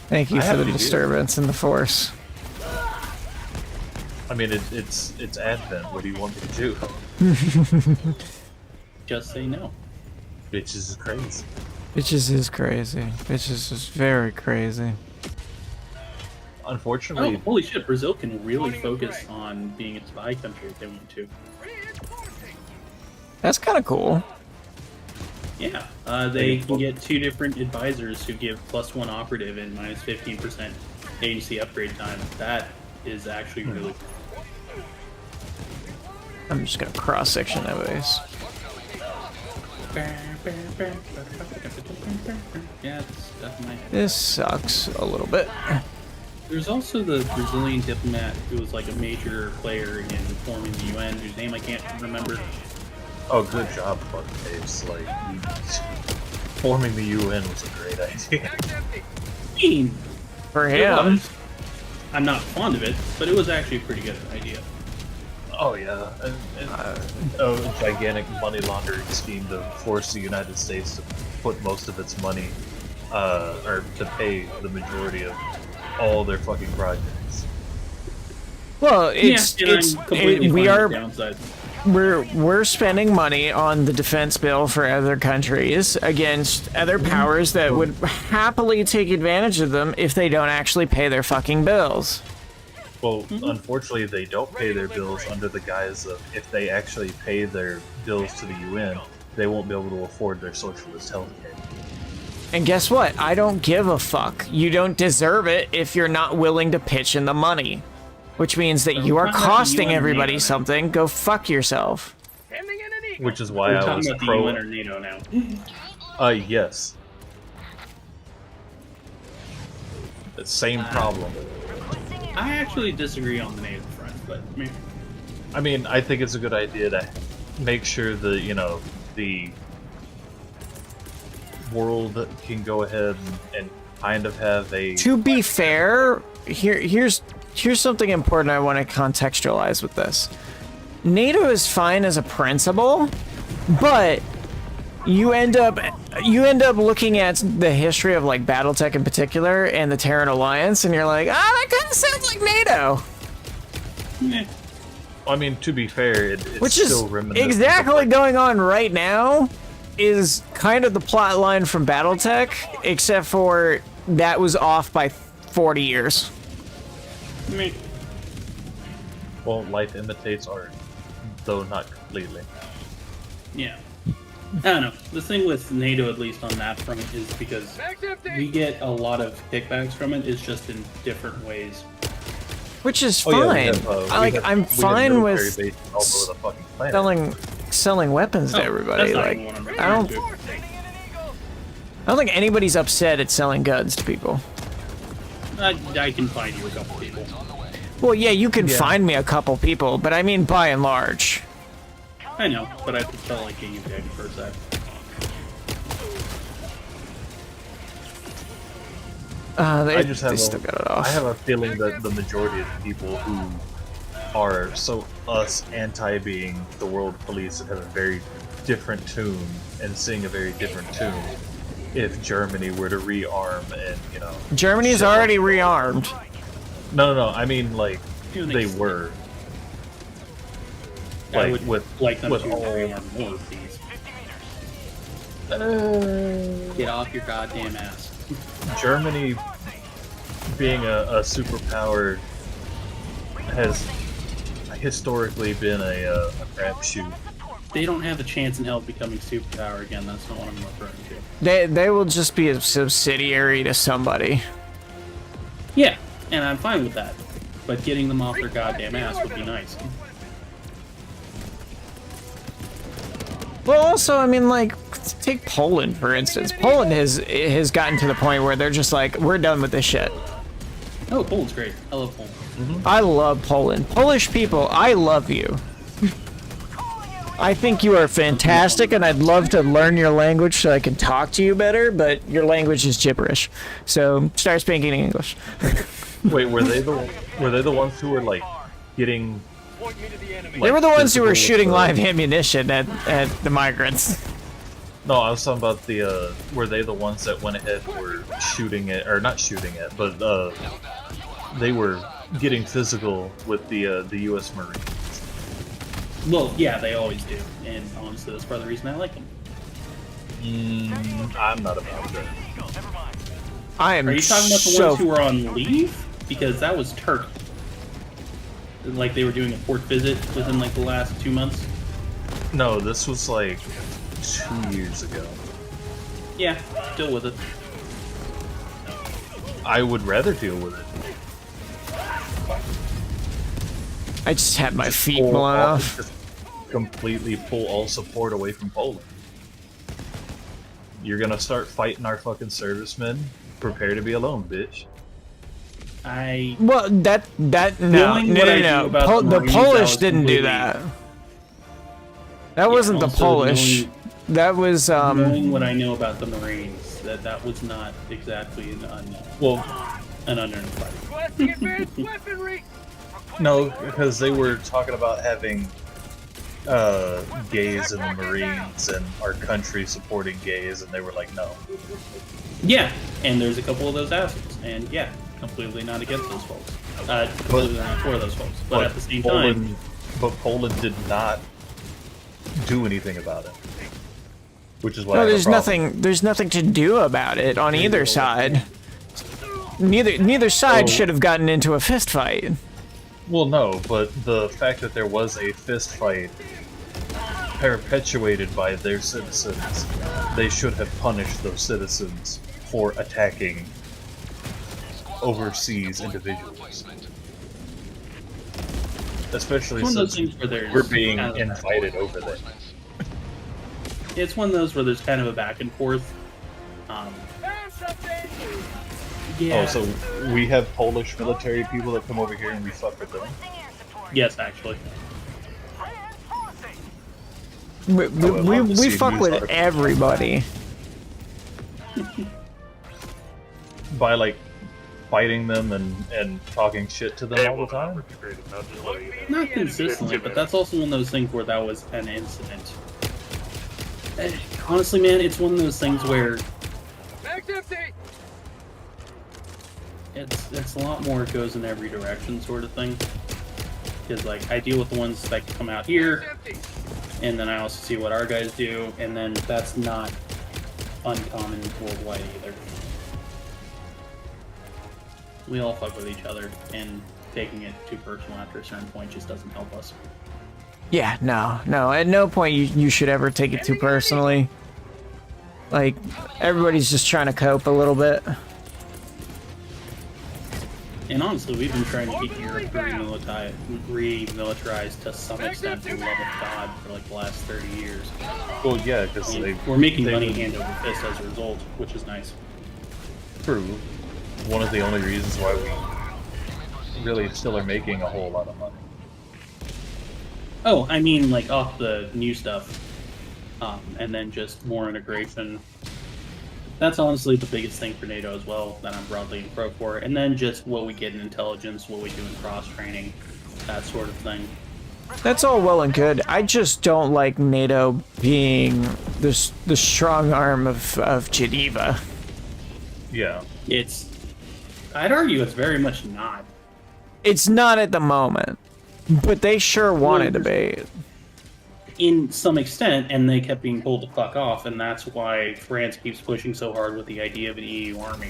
Thank you for the disturbance in the force. I mean, it's Advent. What do you want me to do? Just say no. Bitches is crazy. Bitches is crazy. Bitches is very crazy. Unfortunately... Oh, holy shit, Brazil can really focus on being a spy country if they want to. That's kind of cool. Yeah, they can get 2 different advisors who give +1 operative and minus 15% agency upgrade time. That is actually really cool. I'm just gonna cross-section that base. Yeah, this sucks a little bit. There's also the Brazilian diplomat who was like a major player in forming the UN, whose name I can't remember. Oh, good job, Buckface. Like, forming the UN was a great idea. For him. I'm not fond of it, but it was actually a pretty good idea. Oh yeah, a gigantic money laundering scheme to force the United States to put most of its money, or to pay the majority of all their fucking projects. Well, we're spending money on the defense bill for other countries against other powers that would happily take advantage of them if they don't actually pay their fucking bills. Well, unfortunately, they don't pay their bills under the guise of if they actually pay their bills to the UN, they won't be able to afford their socialist healthcare. And guess what? I don't give a fuck. You don't deserve it if you're not willing to pitch in the money. Which means that you are costing everybody something. Go fuck yourself. Which is why I was pro... UN or NATO now. Yes. The same problem. I actually disagree on the NATO front, but... I mean, I think it's a good idea to make sure that, you know, the world can go ahead and kind of have a... To be fair, here's something important I want to contextualize with this. NATO is fine as a principle, but you end up looking at the history of like Battletech in particular and the Terran Alliance, and you're like, that kind of sounds like NATO. Yeah. I mean, to be fair, it's which still is reminiscent exactly going on right now. Is kind of the plot line from Battletech, except for that was off by 40 years. Well, life imitates art, though not completely. Yeah. I don't know. The thing with NATO, at least on that front, is because we get a lot of kickbacks from it. It's just in different ways. Which is fine. I'm fine with selling weapons to everybody. Like, I don't think anybody's upset at selling guns to people. I can find you a couple people. Well, yeah, you can find me a couple people, but I mean by and large. I know, but I felt like getting attacked for a sec. They still got it off. I have a feeling that the majority of the people who are so anti-being the world police and have a very different tune and sing a very different tune if Germany were to rearm and, you know... Germany's already rearmed. No, I mean, like, they were. I would like them to rearm more, please. Get off your goddamn ass. Germany, being a superpower, has historically been a crapshoot. They don't have a chance in hell becoming superpower again. That's not what I'm referring to. They will just be a subsidiary to somebody. Yeah, and I'm fine with that. But getting them off their goddamn ass would be nice. Well, also, I mean, like, take Poland, for instance. Poland has gotten to the point where they're just like, we're done with this shit. Oh, Poland's great. I love Poland. I love Poland. Polish people, I love you. I think you are fantastic, and I'd love to learn your language so I can talk to you better, but your language is gibberish. So, start speaking English. Wait, were they the ones who were, like, getting... They were the ones who were shooting live ammunition at the migrants. No, I was talking about the, were they the ones that went ahead and were shooting it, or not shooting it, but, they were getting physical with the U.S. Marines. Well, yeah, they always do, and honestly, that's part of the reason I like them. I'm not about that. I am. Are you talking about the ones who were on leave? Because that was Turkey. Like they were doing a port visit within like the last 2 months? No, this was like 2 years ago. Yeah, deal with it. I would rather deal with it. I just had my feet blown off. Just completely pull all support away from Poland. You're gonna start fighting our fucking servicemen? Prepare to be alone, bitch. Well, no. The Polish didn't do that. That wasn't the Polish. That was knowing what I know about the Marines, that was not exactly an unknown fight. No, because they were talking about having gays in the Marines and our country supporting gays, and they were like, no. Yeah, and there's a couple of those assholes, and yeah, completely not against those folks. Completely not for those folks. But at the same time... But Poland did not do anything about it. Which is why no, there's nothing to do about it on either side. Neither side should have gotten into a fist fight. Well, no, but the fact that there was a fist fight perpetuated by their citizens, they should have punished those citizens for attacking overseas individuals. Especially since we're being invited over there. It's one of those where there's kind of a back and forth. Yeah. Oh, so we have Polish military people that come over here and we fuck with them? Yes, actually. We fuck with everybody. By, like, fighting them and talking shit to them all the time? Not consistently, but that's also one of those things where that was an incident. Honestly, man, it's one of those things where it's a lot more goes in every direction sort of thing. Because, like, I deal with the ones that come out here, and then I also see what our guys do, and then that's not uncommon worldwide either. We all fuck with each other, and taking it too personal after a certain point just doesn't help us. Yeah, no. At no point you should ever take it too personally. Like, everybody's just trying to cope a little bit. And honestly, we've been trying to keep Europe remilitarized to some extent for the love of God for like the last 30 years. Well, yeah, because we're making money hand over fist as a result, which is nice. True. One of the only reasons why we really still are making a whole lot of money. Oh, I mean, like, off the new stuff, and then just more integration. That's honestly the biggest thing for NATO as well, that I'm broadly in pro for. And then just what we get in intelligence, what we do in cross-training, that sort of thing. That's all well and good. I just don't like NATO being the strong arm of Geneva. Yeah. I'd argue it's very much not. It's not at the moment. But they sure wanted to be. In some extent, and they kept being told to fuck off, and that's why France keeps pushing so hard with the idea of an EU army.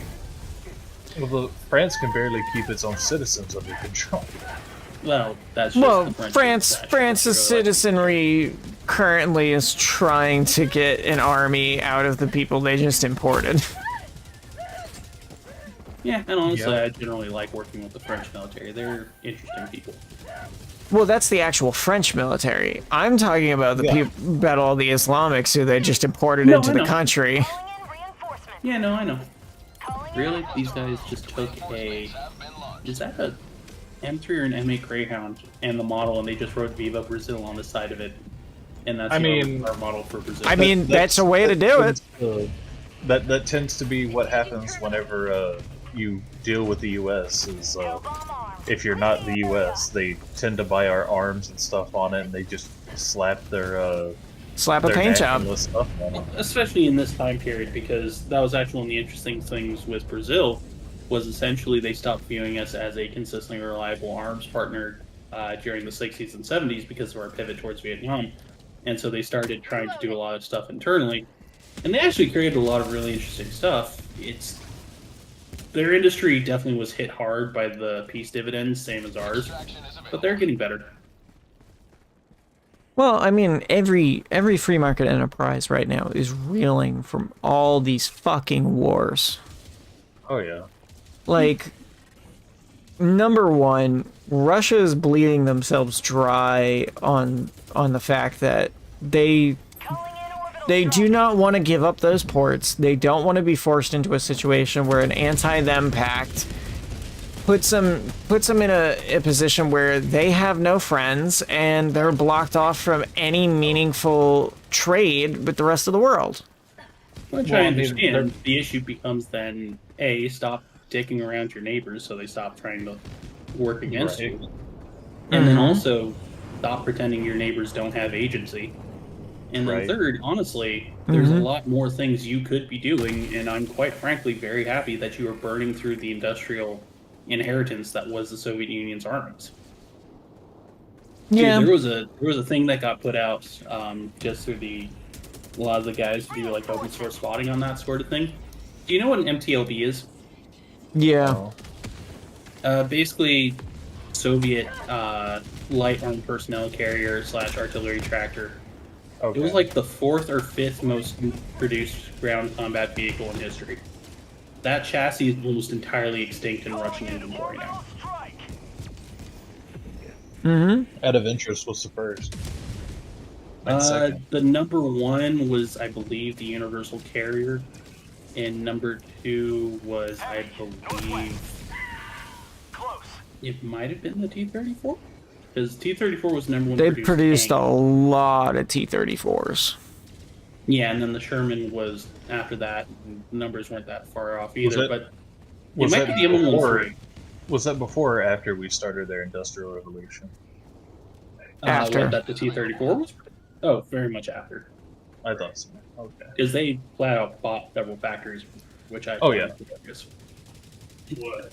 Well, France can barely keep its own citizens under control. Well, that's just the French France's citizenry currently is trying to get an army out of the people they just imported. Yeah, and honestly, I generally like working with the French military. They're interesting people. Well, that's the actual French military. I'm talking about the people, about all the Islamics who they just imported into the country. Yeah, no, I know. Really? These guys just took a... Is that a M3 or an M8 Greyhound and the model, and they just wrote Viva Brazil on the side of it? And that's our model for Brazil. I mean, that's a way to do it. That tends to be what happens whenever you deal with the U.S. is if you're not the U.S., they tend to buy our arms and stuff on it, and they just slap their slap a paint job. Especially in this time period, because that was actually one of the interesting things with Brazil, was essentially they stopped viewing us as a consistently reliable arms partner during the 60s and 70s because of our pivot towards Vietnam. And so they started trying to do a lot of stuff internally. And they actually created a lot of really interesting stuff. Their industry definitely was hit hard by the peace dividends, same as ours, but they're getting better. Well, I mean, every free market enterprise right now is reeling from all these fucking wars. Oh yeah. Like, number one, Russia is bleeding themselves dry on the fact that they do not want to give up those ports. They don't want to be forced into a situation where an anti-them pact puts them in a position where they have no friends and they're blocked off from any meaningful trade with the rest of the world. Which I understand. The issue becomes then, A, stop dicking around your neighbors so they stop trying to work against you. And then also, stop pretending your neighbors don't have agency. And then third, honestly, there's a lot more things you could be doing, and I'm quite frankly very happy that you are burning through the industrial inheritance that was the Soviet Union's armies. Yeah. Dude, there was a thing that got put out just through a lot of the guys who do like open source spotting on that sort of thing. Do you know what an MTLB is? Yeah. Basically, Soviet light armed personnel carrier / artillery tractor. Okay. It was like the 4th or 5th most produced ground combat vehicle in history. That chassis is almost entirely extinct in Russian inventory now. Out of interest, what's the first? The number 1 was, I believe, the Universal Carrier, and number 2 was, I believe, it might have been the T-34. Because T-34 was number 1. They produced a lot of T-34s. Yeah, and then the Sherman was after that. The numbers weren't that far off either, but it might be the M113. Was that before or after we started their Industrial Revolution? After. That the T-34 was? Oh, very much after. I thought so. Okay. Because they flat out bought several factories, which I focus. What?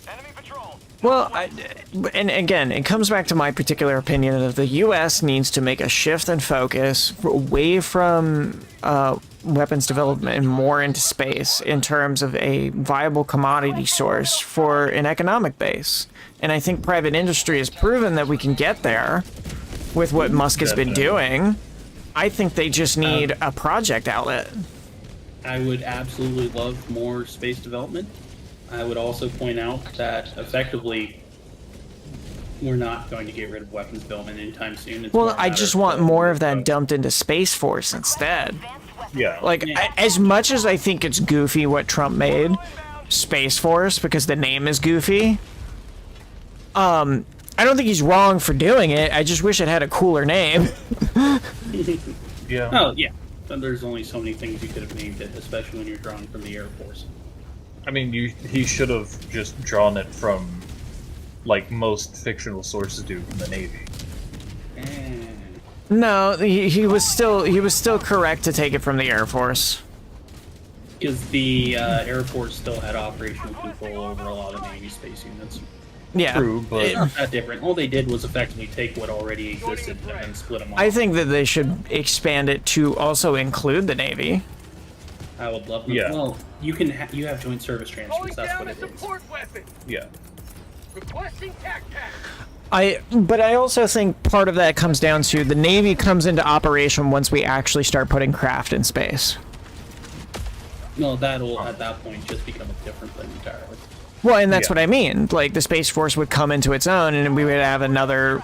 Enemy patrol. Well, and again, it comes back to my particular opinion that the U.S. needs to make a shift in focus away from weapons development and more into space in terms of a viable commodity source for an economic base. And I think private industry has proven that we can get there with what Musk has been doing. I think they just need a project outlet. I would absolutely love more space development. I would also point out that effectively we're not going to get rid of weapons development anytime soon. It's well, I just want more of that dumped into Space Force instead. Yeah. Like, as much as I think it's goofy what Trump made, Space Force, because the name is goofy, I don't think he's wrong for doing it. I just wish it had a cooler name. Yeah. Oh, yeah. But there's only so many things you could have named it, especially when you're drawing from the Air Force. I mean, he should have just drawn it from, like most fictional sources do, from the Navy. No, he was still correct to take it from the Air Force. Because the Air Force still had operational control over a lot of Navy space units. Yeah. True, but it's not that different. All they did was effectively take what already existed and then split them off. I think that they should expand it to also include the Navy. I would love them. Yeah. Well, you have joint service transfers. That's what it is. Yeah. Requesting TAC-TAC. But I also think part of that comes down to the Navy comes into operation once we actually start putting craft in space. No, that'll at that point just become a different thing entirely. Well, and that's what I mean. Like, the Space Force would come into its own, and we would have another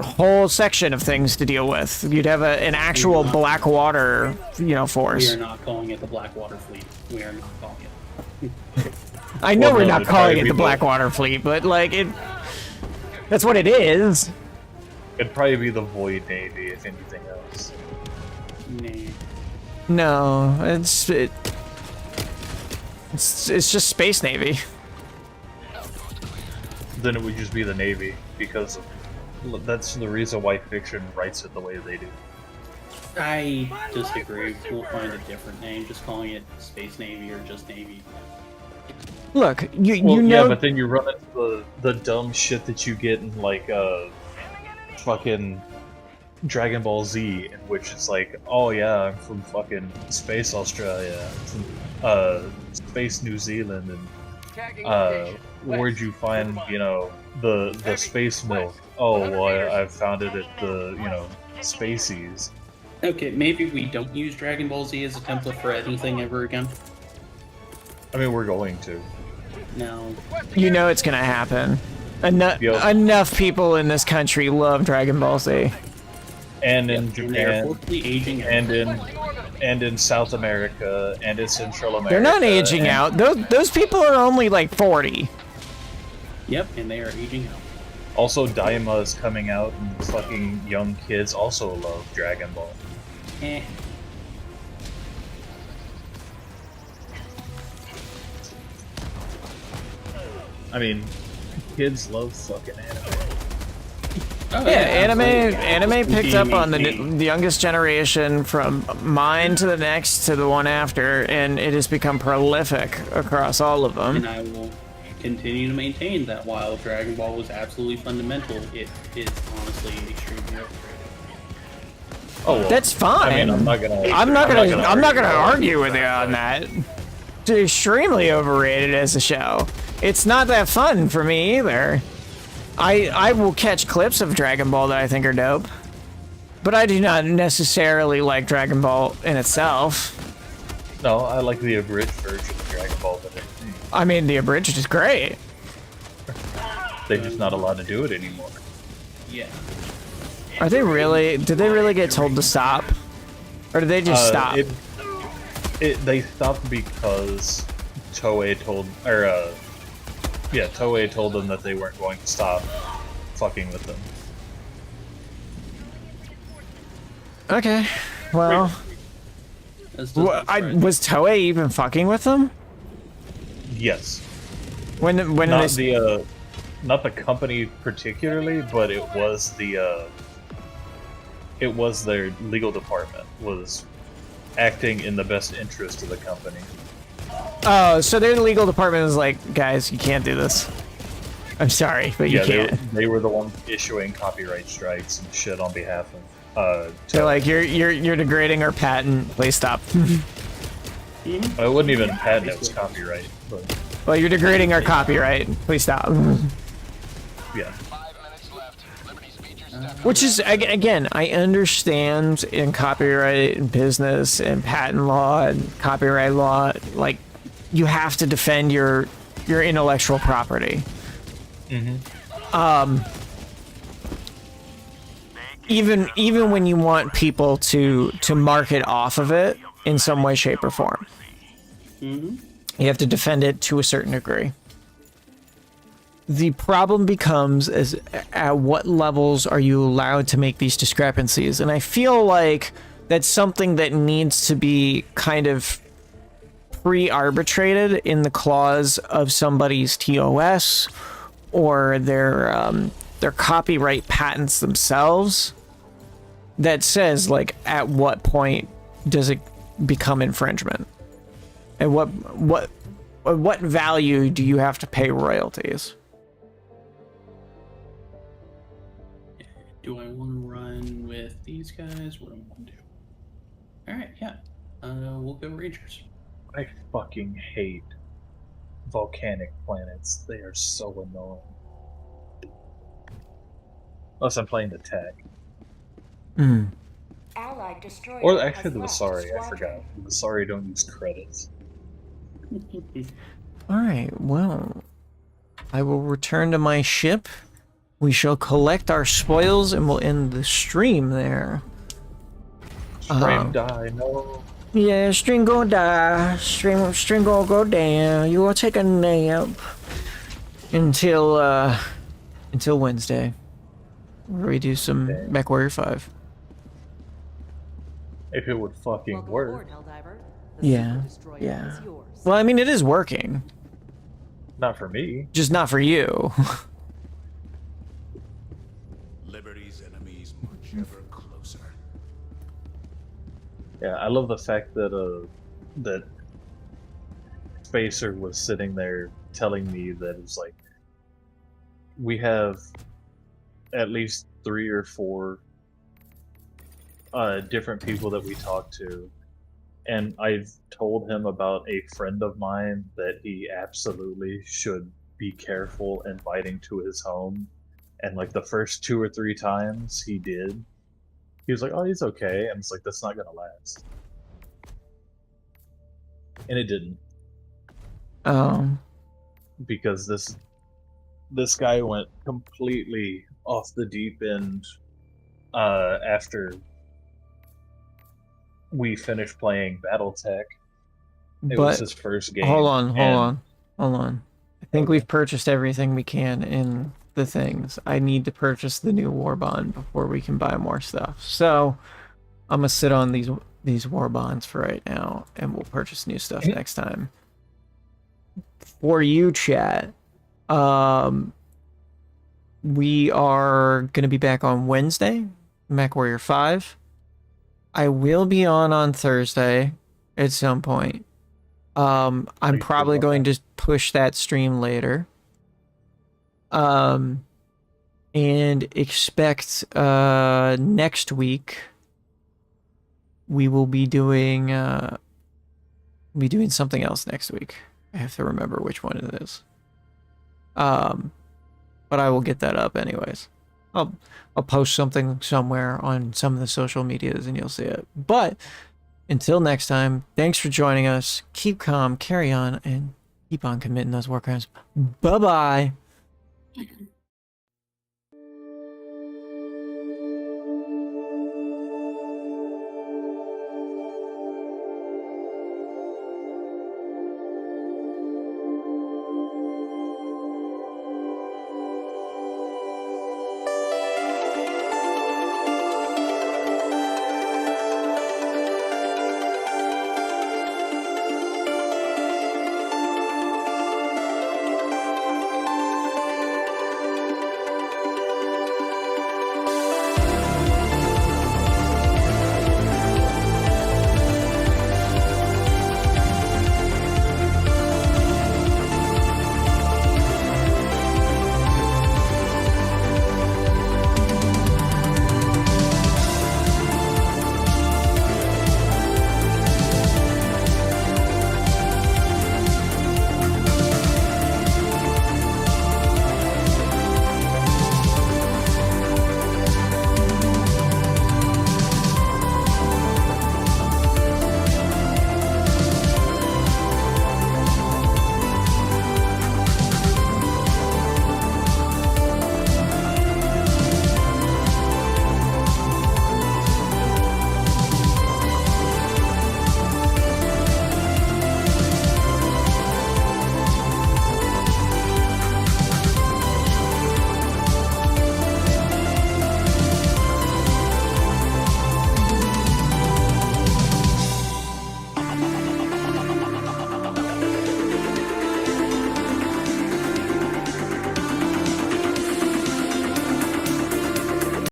whole section of things to deal with. You'd have an actual Blackwater, force. We are not calling it the Blackwater Fleet. We are not calling it. I know we're not calling it the Blackwater Fleet, but, like, that's what it is. It'd probably be the Void Navy, if anything else. No, it's just Space Navy. Then it would just be the Navy, because that's the reason why fiction writes it the way they do. I disagree. We'll find a different name. Just calling it Space Navy or just Navy. Look, you know. Yeah, but then you run into the dumb shit that you get in, like, fucking Dragon Ball Z, in which it's like, oh yeah, I'm from fucking Space Australia, I'm from Space New Zealand, and where'd you find, the space milk? Oh, well, I found it at the, Spaceys. Okay, maybe we don't use Dragon Ball Z as a template for anything ever again. I mean, we're going to. No. You know it's gonna happen. Enough people in this country love Dragon Ball Z. And in Japan, and in South America, and in Central America. They're not aging out. Those people are only like 40. Yep, and they are aging out. Also, Daima is coming out, and fucking young kids also love Dragon Ball. I mean, kids love fucking anime. Oh, yeah, anime picked up on the youngest generation from mine to the next to the one after, and it has become prolific across all of them. And I will continue to maintain that while Dragon Ball was absolutely fundamental, it is honestly extremely overrated. Oh, well, that's fine. I mean, I'm not gonna argue with you on that. It's extremely overrated as a show. It's not that fun for me either. I will catch clips of Dragon Ball that I think are dope, but I do not necessarily like Dragon Ball in itself. No, I like the abridged version of Dragon Ball better. I mean, the abridged is great. They're just not allowed to do it anymore. Yeah. Are they really? Did they really get told to stop? Or did they just stop? They stopped because Toei told, Toei told them that they weren't going to stop fucking with them. Okay, well... was Toei even fucking with them? Yes. When not not the company particularly, but it was their legal department was acting in the best interest of the company. Oh, so their legal department was like, guys, you can't do this. I'm sorry, but you can't. They were the ones issuing copyright strikes and shit on behalf of. They're like, you're degrading our patent. Please stop. It wasn't even patent; it was copyright. But... Well, you're degrading our copyright. Please stop. Yeah. Which is, again, I understand in copyright business and patent law and copyright law, like, you have to defend your intellectual property. Even when you want people to market off of it in some way, shape, or form. You have to defend it to a certain degree. The problem becomes at what levels are you allowed to make these discrepancies? And I feel like that's something that needs to be kind of pre-arbitrated in the clause of somebody's TOS or their copyright patents themselves that says, like, at what point does it become infringement? And what value do you have to pay royalties? Do I want to run with these guys? What do I want to do? Alright, yeah. We'll go Rangers. I fucking hate volcanic planets. They are so annoying. Unless I'm playing the tech. Allied destroyer or actually the Vasari, I forgot. The Vasari don't use credits. Alright, well, I will return to my ship. We shall collect our spoils and we'll end the stream there. Stream die, no. Yeah, stream gonna die. Stream gonna go down. You gonna take a nap until Wednesday, where we do some Mechwarrior 5. If it would fucking work. Yeah, yeah. Well, I mean, it is working. Not for me. Just not for you. Liberty's enemies march ever closer. Yeah, I love the fact that that Spacer was sitting there telling me that it's like we have at least 3 or 4 different people that we talk to, and I've told him about a friend of mine that he absolutely should be careful inviting to his home, and like the first 2 or 3 times he did, he was like, oh, he's okay, and it's like, that's not gonna last. And it didn't. Because this guy went completely off the deep end after we finished playing Battletech. It was his first game. Hold on. I think we've purchased everything we can in the things. I need to purchase the new war bond before we can buy more stuff. So I'm gonna sit on these war bonds for right now, and we'll purchase new stuff next time. For you, chat, we are gonna be back on Wednesday, Mechwarrior 5. I will be on Thursday at some point. I'm probably going to push that stream later. And expect next week we will be doing something else next week. I have to remember which one it is. But I will get that up anyways. I'll post something somewhere on some of the social medias and you'll see it. But until next time, thanks for joining us. Keep calm, carry on, and keep on committing those war crimes. Bye-bye.